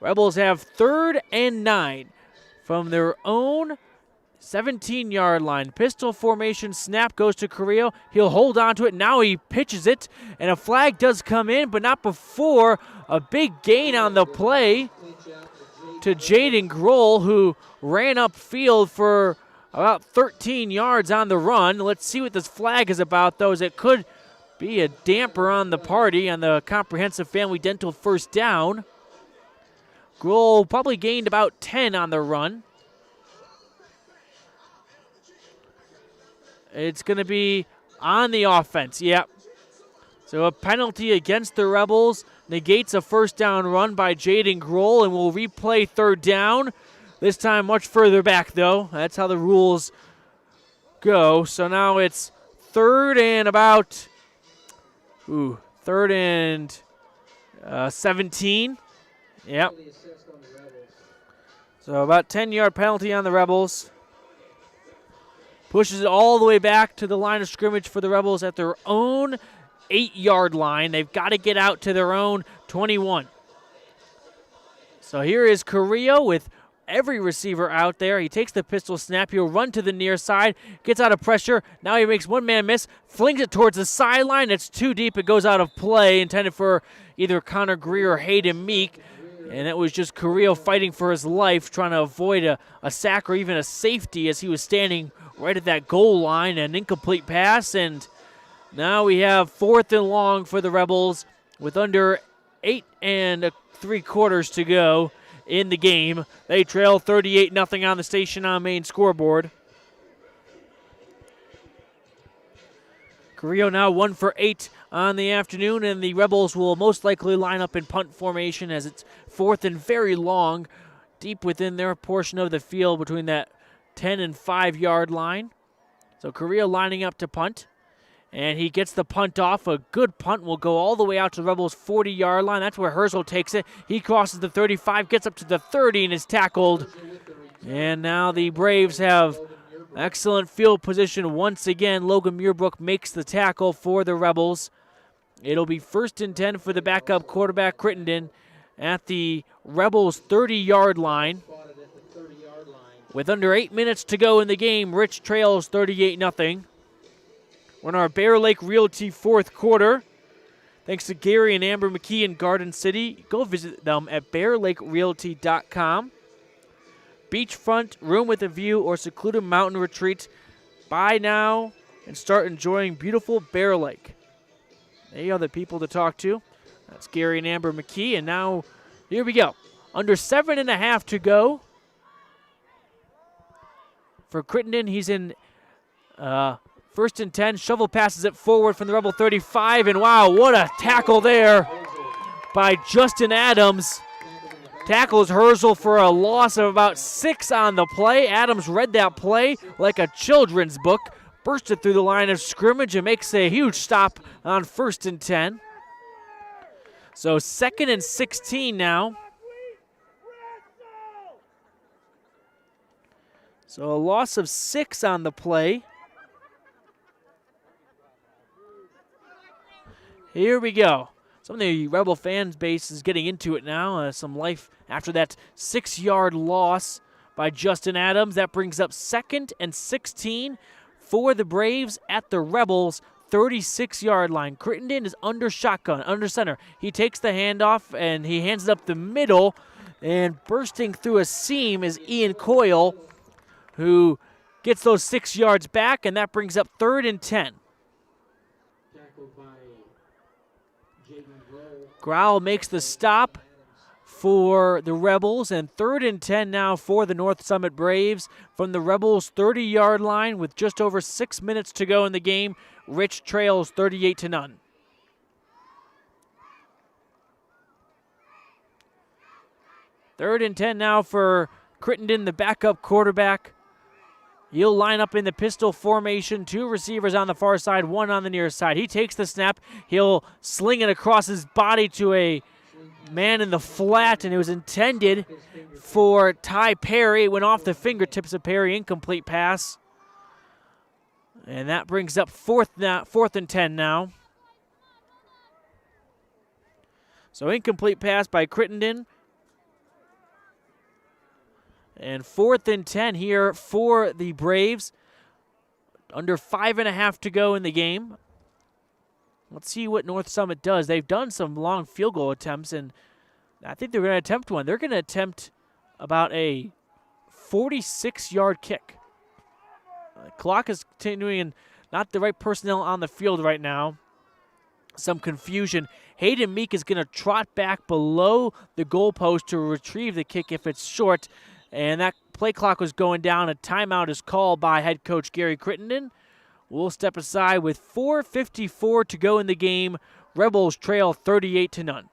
Rebels have 3rd and 9 from their own 17-yard line. Pistol formation snap goes to Carrillo. He'll hold on to it. Now he pitches it, and a flag does come in, but not before a big gain on the play to Jaden Grohl, who ran upfield for about 13 yards on the run. Let's see what this flag is about, though, as it could be a damper on the party on the Comprehensive Family Dental first down. Grohl probably gained about 10 on the run. It's going to be on the offense. Yep. So a penalty against the Rebels negates a first down run by Jaden Grohl, and we'll replay third down. This time much further back, though. That's how the rules go. So now it's third and 17. Yep. So about 10-yard penalty on the Rebels. Pushes it all the way back to the line of scrimmage for the Rebels at their own 8-yard line. They've got to get out to their own 21. So here is Carrillo with every receiver out there. He takes the pistol snap. He'll run to the near side, gets out of pressure. Now he makes one-man miss, flings it towards the sideline. It's too deep. It goes out of play, intended for either Connor Greer or Hayden Meek. And it was just Carrillo fighting for his life, trying to avoid a sack or even a safety as he was standing right at that goal line. An incomplete pass, and now we have 4th and long for the Rebels with under 8 3/4 to go in the game. They trail 38-0 on the Station on Main scoreboard. Carrillo now 1 for 8 on the afternoon, and the Rebels will most likely line up in punt formation as it's 4th and very long, deep within their portion of the field between that 10 and 5-yard line. So Carrillo lining up to punt, and he gets the punt off. A good punt will go all the way out to the Rebels' 40-yard line. That's where Herzl takes it. He crosses the 35, gets up to the 30, and is tackled. And now the Braves have excellent field position once again. Logan Muirbrook makes the tackle for the Rebels. It'll be 1st and 10 for the backup quarterback, Crittenden, at the Rebels' 30-yard line. With under 8 minutes to go in the game, Rich trails 38-0. We're in our Bear Lake Realty 4th quarter. Thanks to Gary and Amber McKee in Garden City. Go visit them at bearlakerealty.com. Beachfront, room with a view, or secluded mountain retreat. Buy now and start enjoying beautiful Bear Lake. They are the people to talk to. That's Gary and Amber McKee. And now, here we go. Under 7.5 to go. For Crittenden, he's in 1st and 10. Shovel passes it forward from the Rebel 35. And wow, what a tackle there by Justin Adams. Tackles Herzl for a loss of about 6 on the play. Adams read that play like a children's book, bursted through the line of scrimmage, and makes a huge stop on 1st and 10. So 2nd and 16 now. So a loss of 6 on the play. Here we go. Some of the Rebel fan base is getting into it now. Some life after that 6-yard loss by Justin Adams. That brings up 2nd and 16 for the Braves at the Rebels' 36-yard line. Crittenden is under shotgun, under center. He takes the handoff and he hands it up the middle. And bursting through a seam is Ian Coyle, who gets those 6 yards back, and that brings up 3rd and 10. Growl makes the stop for the Rebels, and 3rd and 10 now for the North Summit Braves from the Rebels' 30-yard line with just over 6 minutes to go in the game. Rich trails 38-0. Third and 10 now for Crittenden, the backup quarterback. He'll line up in the pistol formation. 2 receivers on the far side, 1 on the near side. He takes the snap. He'll sling it across his body to a man in the flat, and it was intended for Ty Perry. It went off the fingertips of Perry. Incomplete pass. And that brings up 4th and 10 now. So incomplete pass by Crittenden. And 4th and 10 here for the Braves. Under 5.5 to go in the game. Let's see what North Summit does. They've done some long field goal attempts, and I think they're going to attempt one. They're going to attempt about a 46-yard kick. The clock is continuing, and not the right personnel on the field right now. Some confusion. Hayden Meek is going to trot back below the goalpost to retrieve the kick if it's short. And that play clock was going down. A timeout is called by head coach Gary Crittenden will step aside with 4:54 to go in the game. Rebels trail 38-0.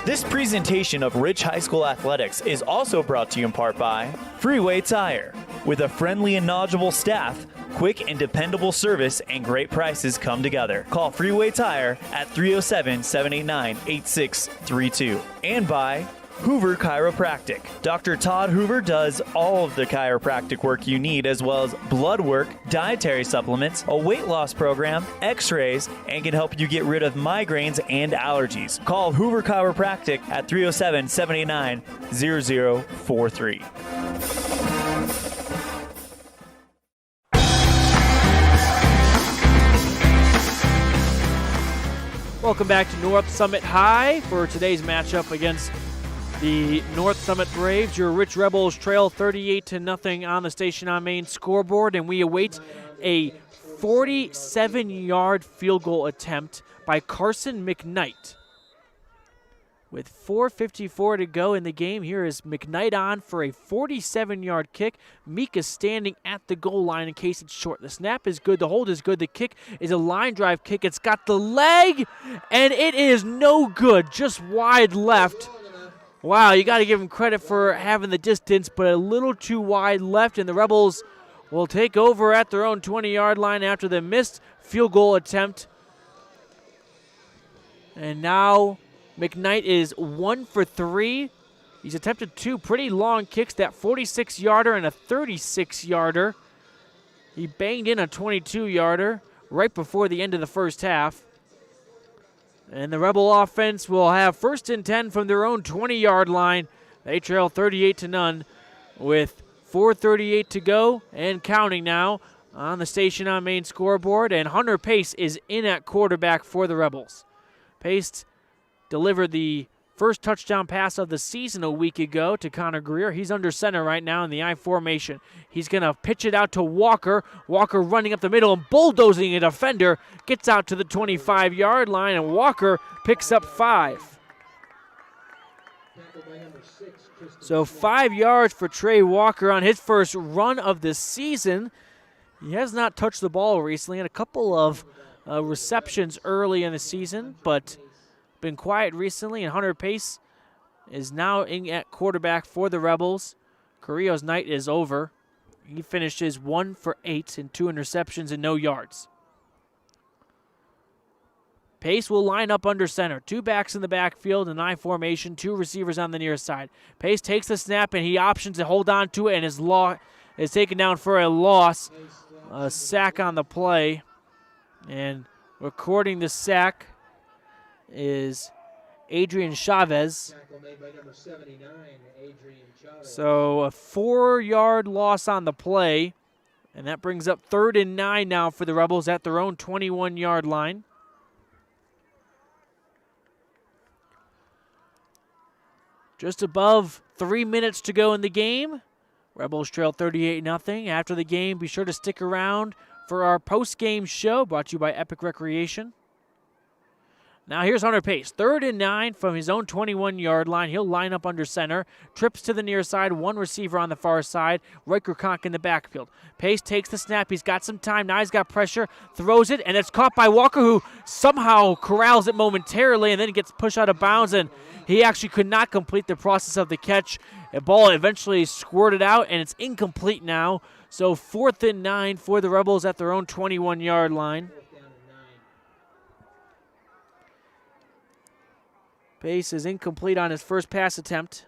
This presentation of Rich High School Athletics is also brought to you in part by Freeway Tire. With a friendly and knowledgeable staff, quick and dependable service, and great prices come together. Call Freeway Tire at 307-789-8632. And by Hoover Chiropractic. Dr. Todd Hoover does all of the chiropractic work you need, as well as blood work, dietary supplements, a weight loss program, x-rays, and can help you get rid of migraines and allergies. Call Hoover Chiropractic at 307-789-0043. Welcome back to North Summit High for today's matchup against the North Summit Braves. Your Rich Rebels trail 38-0 on the Station on Main scoreboard, and we await a 47-yard field goal attempt by Carson McKnight. With 4:54 to go in the game, here is McKnight on for a 47-yard kick. Meek is standing at the goal line in case it's short. The snap is good. The hold is good. The kick is a line drive kick. It's got the leg, and it is no good. Just wide left. Wow, you got to give him credit for having the distance, but a little too wide left, and the Rebels will take over at their own 20-yard line after the missed field goal attempt. And now McKnight is 1 for 3. He's attempted 2 pretty long kicks, that 46-yarder and a 36-yarder. He banged in a 22-yarder right before the end of the first half. And the Rebel offense will have 1st and 10 from their own 20-yard line. They trail 38-0 with 4:38 to go and counting now on the Station on Main scoreboard. And Hunter Pace is in at quarterback for the Rebels. Pace delivered the first touchdown pass of the season a week ago to Connor Greer. He's under center right now in the I formation. He's going to pitch it out to Walker. Walker running up the middle and bulldozing a defender. Gets out to the 25-yard line, and Walker picks up 5. So 5 yards for Trey Walker on his first run of the season. He has not touched the ball recently, and a couple of receptions early in the season, but been quiet recently, and Hunter Pace is now in at quarterback for the Rebels. Carrillo's night is over. He finishes 1 for 8 and 2 interceptions and no yards. Pace will line up under center. 2 backs in the backfield, an I formation, 2 receivers on the near side. Pace takes the snap, and he options to hold on to it, and is taken down for a loss. A sack on the play. And recording the sack is Adrian Chavez. So a 4-yard loss on the play, and that brings up 3rd and 9 now for the Rebels at their own 21-yard line. Just above 3 minutes to go in the game. Rebels trail 38-0. After the game, be sure to stick around for our post-game show brought to you by Epic Recreation. Now here's Hunter Pace, 3rd and 9 from his own 21-yard line. He'll line up under center, trips to the near side, 1 receiver on the far side, Riker Conk in the backfield. Pace takes the snap, he's got some time, now he's got pressure, throws it, and it's caught by Walker, who somehow corrals it momentarily and then gets pushed out of bounds, and he actually could not complete the process of the catch. The ball eventually squirted out, and it's incomplete now. So 4th and 9 for the Rebels at their own 21-yard line. Pace is incomplete on his first pass attempt.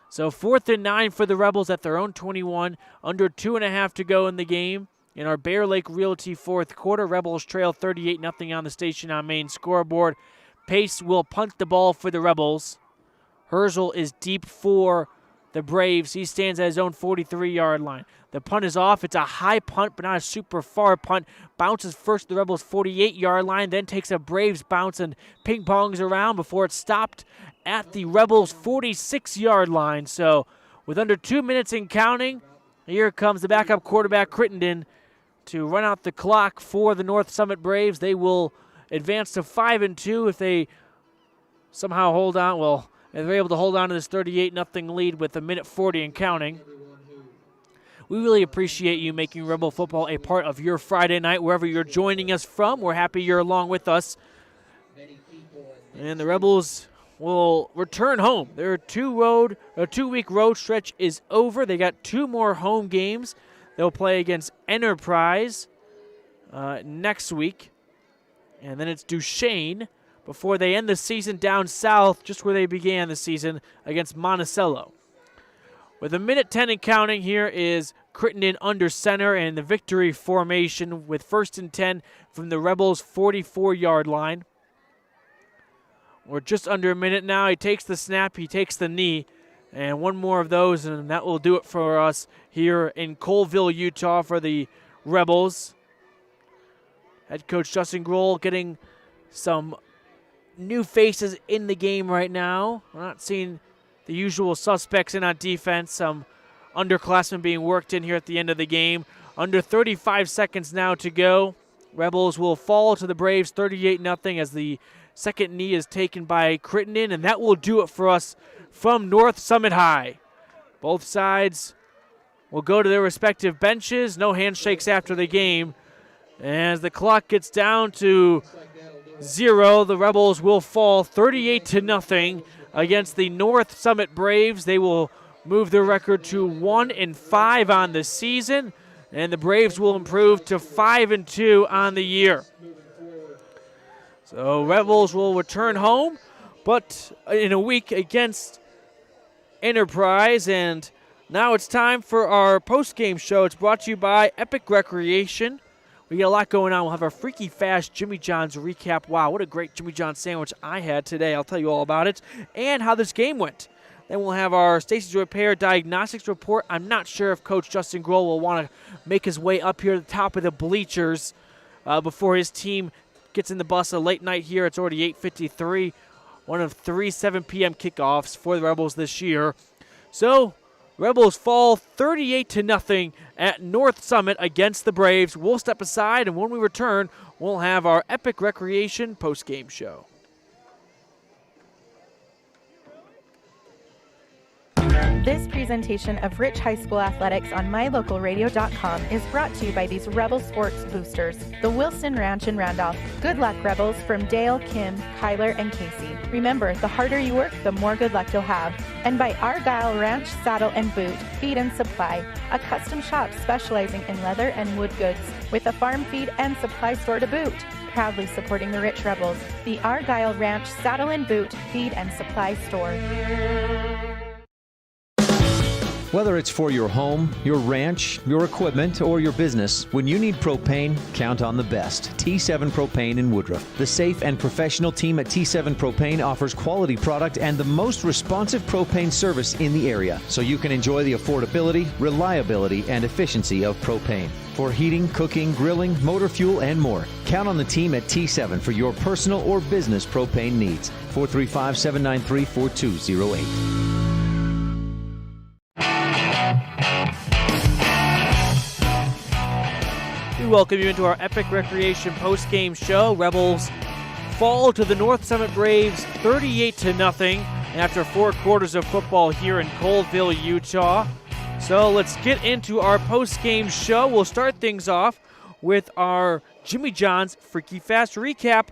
So 4th and 9 for the Rebels at their own 21. Under 2.5 to go in the game. In our Bear Lake Realty fourth quarter, Rebels trail 38-0 on the Station on Main scoreboard. Pace will punt the ball for the Rebels. Herzl is deep for the Braves. He stands at his own 43-yard line. The punt is off. It's a high punt, but not a super far punt. Bounces first to the Rebels' 48-yard line, then takes a Braves bounce and ping-pongs around before it's stopped at the Rebels' 46-yard line. So with under 2 minutes in counting, here comes the backup quarterback, Crittenden, to run out the clock for the North Summit Braves. They will advance to 5-2 if they somehow hold on. Well, if they're able to hold on to this 38-0 lead with a minute 40 and counting. We really appreciate you making Rebel football a part of your Friday night, wherever you're joining us from. We're happy you're along with us. And the Rebels will return home. Their 2-week road stretch is over. They got 2 more home games. They'll play against Enterprise next week. And then it's Duchesne before they end the season down south, just where they began the season, against Monticello. With 1:10 and counting, here is Crittenden under center and the victory formation with 1st and 10 from the Rebels' 44-yard line. We're just under a minute now. He takes the snap, he takes the knee, and one more of those, and that will do it for us here in Colville, Utah for the Rebels. Head coach Justin Grohl getting some new faces in the game right now. We're not seeing the usual suspects in on defense. Some underclassmen being worked in here at the end of the game. Under 35 seconds now to go. Rebels will fall to the Braves 38-0 as the second knee is taken by Crittenden, and that will do it for us from North Summit High. Both sides will go to their respective benches. No handshakes after the game. As the clock gets down to 0, the Rebels will fall 38-0 against the North Summit Braves. They will move their record to 1-5 on the season, and the Braves will improve to 5-2 on the year. So Rebels will return home, but in a week against Enterprise. And now it's time for our post-game show. It's brought to you by Epic Recreation. We got a lot going on. We'll have our Freaky Fast Jimmy John's recap. Wow, what a great Jimmy John's sandwich I had today. I'll tell you all about it and how this game went. Then we'll have our Stacy's Repair Diagnostics Report. I'm not sure if Coach Justin Grohl will want to make his way up here to the top of the bleachers before his team gets in the bus a late night here. It's already 8:53, one of 3 7 p.m. kickoffs for the Rebels this year. So Rebels fall 38-0 at North Summit against the Braves. We'll step aside, and when we return, we'll have our Epic Recreation post-game show. This presentation of Rich High School Athletics on MyLocalRadio.com is brought to you by these Rebel Sports boosters, the Wilson Ranch in Randolph. Good luck, Rebels, from Dale, Kim, Kyler, and Casey. Remember, the harder you work, the more good luck you'll have. And by Argyle Ranch Saddle and Boot, Feed and Supply, a custom shop specializing in leather and wood goods, with a farm feed and supply store to boot. Proudly supporting the Rich Rebels, the Argyle Ranch Saddle and Boot, Feed and Supply Store. Whether it's for your home, your ranch, your equipment, or your business, when you need propane, count on the best. T7 Propane in Woodruff. The safe and professional team at T7 Propane offers quality product and the most responsive propane service in the area, so you can enjoy the affordability, reliability, and efficiency of propane. For heating, cooking, grilling, motor fuel, and more, count on the team at T7 for your personal or business propane needs. 435-793-4208. We welcome you into our Epic Recreation post-game show. Rebels fall to the North Summit Braves 38-0 after 4 quarters of football here in Colville, Utah. So let's get into our post-game show. We'll start things off with our Jimmy John's Freaky Fast recap.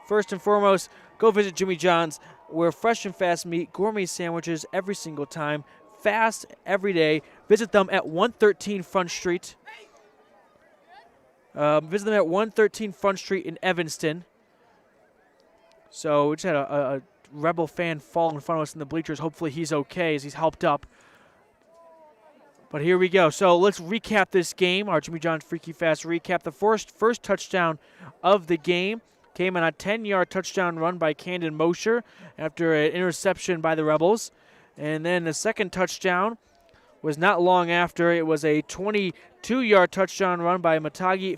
First and foremost, go visit Jimmy John's, where fresh and fast meat, gourmet sandwiches every single time, fast every day. Visit them at 113 Front Street. Visit them at 113 Front Street in Evanston. So we just had a Rebel fan fall in front of us in the bleachers. Hopefully he's okay as he's helped up. But here we go. So let's recap this game, our Jimmy John's Freaky Fast recap. The first touchdown of the game came on a 10-yard touchdown run by Camden Mosher after an interception by the Rebels. And then the second touchdown was not long after. It was a 22-yard touchdown run by Matagi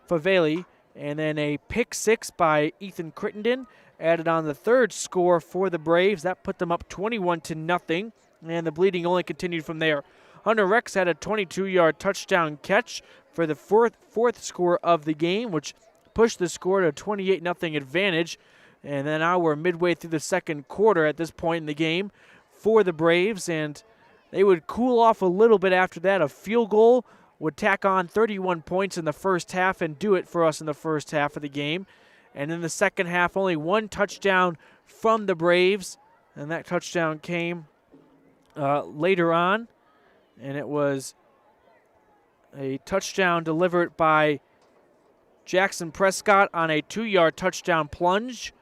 Faveli, and then a pick six by Ethan Crittenden added on the third score for the Braves. That put them up 21-0, and the bleeding only continued from there. Hunter Rex had a 22-yard touchdown catch for the fourth score of the game, which pushed the score to a 28-0 advantage. And then now we're midway through the second quarter at this point in the game for the Braves, and They would cool off a little bit after that. A field goal would tack on 31 points in the first half and do it for us in the first half of the game. And in the second half, only one touchdown from the Braves, and that touchdown came later on, and it was a touchdown delivered by Jackson Prescott on a 2-yard touchdown plunge.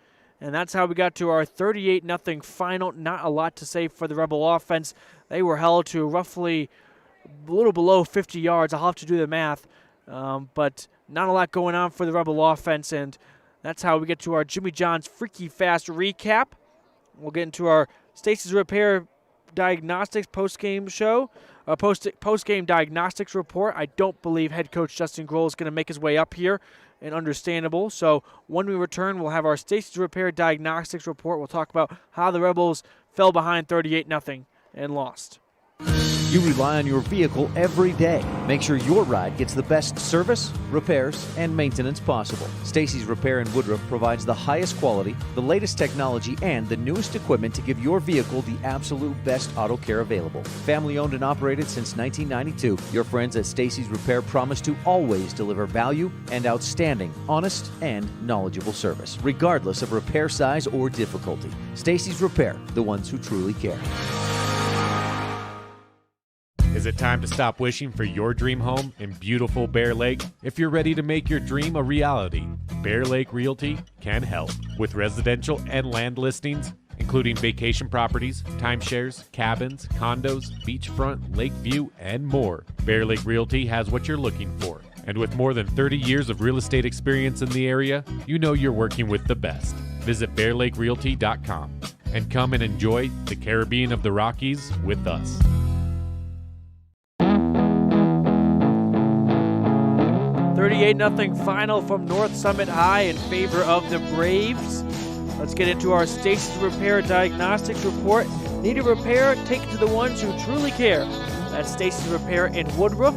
And that's how we got to our 38-0 final. Not a lot to say for the Rebel offense. They were held to roughly a little below 50 yards. I'll have to do the math. But not a lot going on for the Rebel offense. And that's how we get to our Jimmy John's Freaky Fast recap. We'll get into our Stacy's Repair Diagnostics post-game show. Post-game diagnostics report. I don't believe head coach Justin Grohl is going to make his way up here, and understandable. So when we return, we'll have our Stacy's Repair Diagnostics report. We'll talk about how the Rebels fell behind 38-0 and lost. You rely on your vehicle every day. Make sure your ride gets the best service, repairs, and maintenance possible. Stacy's Repair in Woodruff provides the highest quality, the latest technology, and the newest equipment to give your vehicle the absolute best auto care available. Family owned and operated since 1992, your friends at Stacy's Repair promise to always deliver value and outstanding, honest, and knowledgeable service, regardless of repair size or difficulty. Stacy's Repair, the ones who truly care. Is it time to stop wishing for your dream home in beautiful Bear Lake? If you're ready to make your dream a reality, Bear Lake Realty can help with residential and land listings, including vacation properties, timeshares, cabins, condos, beachfront, lake view, and more. Bear Lake Realty has what you're looking for. And with more than 30 years of real estate experience in the area, you know you're working with the best. Visit bearlakerealty.com and come and enjoy the Caribbean of the Rockies with us. 38-0 final from North Summit High in favor of the Braves. Let's get into our Stacy's Repair Diagnostics report. Need a repair? Take it to the ones who truly care. That's Stacy's Repair in Woodruff.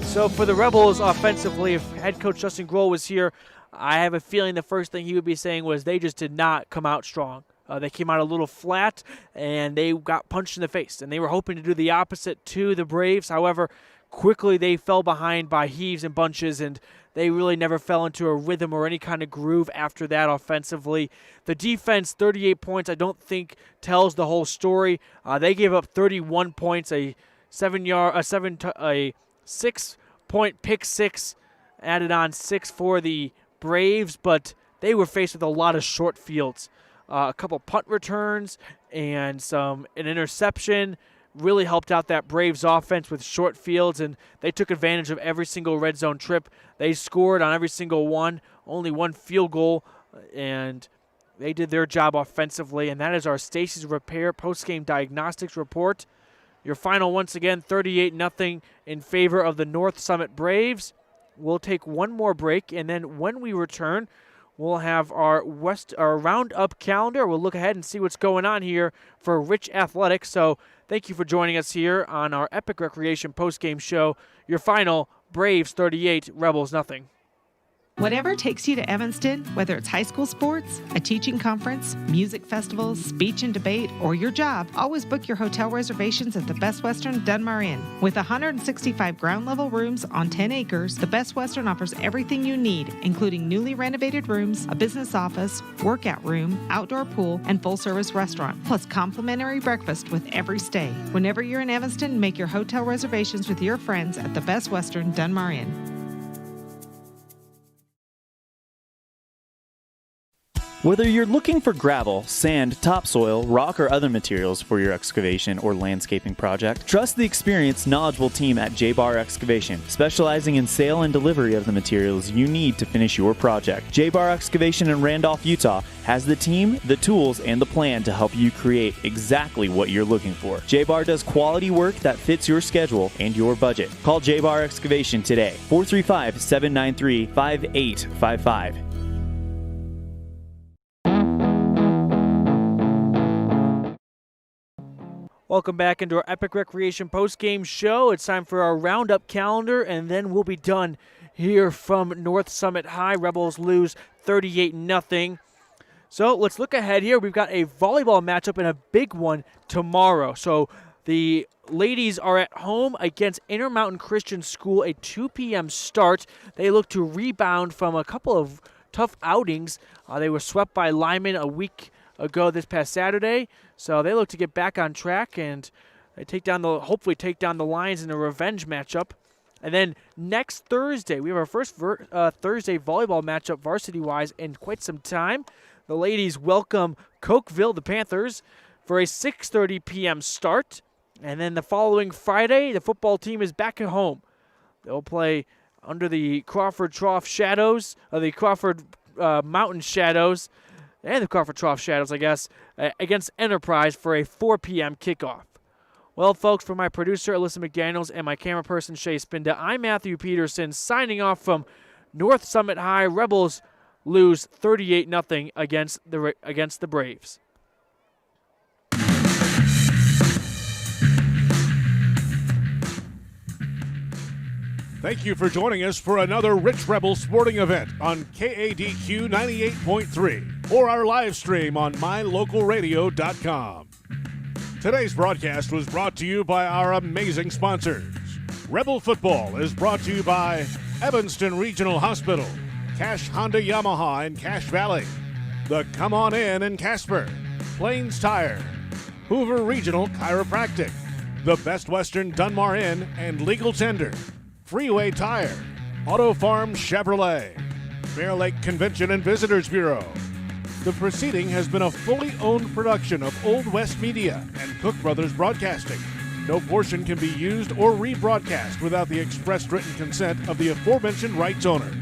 So for the Rebels offensively, if head coach Justin Grohl was here, I have a feeling the first thing he would be saying was they just did not come out strong. They came out a little flat, and they got punched in the face. And they were hoping to do the opposite to the Braves. However, quickly they fell behind by heaves and bunches, and they really never fell into a rhythm or any kind of groove after that offensively. The defense, 38 points, I don't think tells the whole story. They gave up 31 points, a 6-point pick six, added on 6 for the Braves, but they were faced with a lot of short fields. A couple punt returns and an interception really helped out that Braves offense with short fields, and they took advantage of every single red zone trip. They scored on every single one, only one field goal, and they did their job offensively, and that is our Stacy's Repair post-game diagnostics report. Your final, once again, 38-0 in favor of the North Summit Braves. We'll take one more break, and then when we return, we'll have our roundup calendar. We'll look ahead and see what's going on here for Rich Athletics. So thank you for joining us here on our Epic Recreation postgame show. Your final, Braves 38, Rebels 0. Whatever takes you to Evanston, whether it's high school sports, a teaching conference, music festivals, speech and debate, or your job, always book your hotel reservations at the Best Western Dunmar Inn. With 165 ground-level rooms on 10 acres, the Best Western offers everything you need, including newly renovated rooms, a business office, workout room, outdoor pool, and full-service restaurant, plus complimentary breakfast with every stay. Whenever you're in Evanston, make your hotel reservations with your friends at the Best Western Dunmar Inn. Whether you're looking for gravel, sand, topsoil, rock, or other materials for your excavation or landscaping project, trust the experienced, knowledgeable team at J-Bar Excavation, specializing in sale and delivery of the materials you need to finish your project. J-Bar Excavation in Randolph, Utah has the team, the tools, and the plan to help you create exactly what you're looking for. J-Bar does quality work that fits your schedule and your budget. Call J-Bar Excavation today, 435-793-5855. Welcome back into our Epic Recreation postgame show. It's time for our roundup calendar, and then we'll be done here from North Summit High. Rebels lose 38-0. So let's look ahead here. We've got a volleyball matchup and a big one tomorrow. So The ladies are at home against Intermountain Christian School, a 2 p.m. start. They look to rebound from a couple of tough outings. They were swept by Lyman a week ago this past Saturday, so they look to get back on track and they hopefully take down the Lions in a revenge matchup. And then next Thursday, we have our first Thursday volleyball matchup varsity-wise in quite some time. The ladies welcome Cokeville, the Panthers, for a 6:30 p.m. start. And then the following Friday, the football team is back at home. They'll play under the Crawford Trough shadows, the Crawford Mountain shadows, and the Crawford Trough shadows, I guess, against Enterprise for a 4 p.m. kickoff. Well, folks, for my producer, Alyssa McDaniels, and my camera person, Shay Spinda, I'm Matthew Peterson, signing off from North Summit High. Rebels lose 38-0 against the Braves. Thank you for joining us for another Rich Rebel sporting event on KADQ 98.3 or our live stream on mylocalradio.com. Today's broadcast was brought to you by our amazing sponsors. Rebel Football is brought to you by Evanston Regional Hospital, Cash Honda Yamaha in Cache Valley, the Come On In Casper, Plains Tire, Hoover Regional Chiropractic, the Best Western Dunmar Inn and Legal Tender, Freeway Tire, Auto Farm Chevrolet, Bear Lake Convention and Visitors Bureau. The proceeding has been a fully owned production of Old West Media and Cook Brothers Broadcasting. No portion can be used or rebroadcast without the express written consent of the aforementioned rights owner.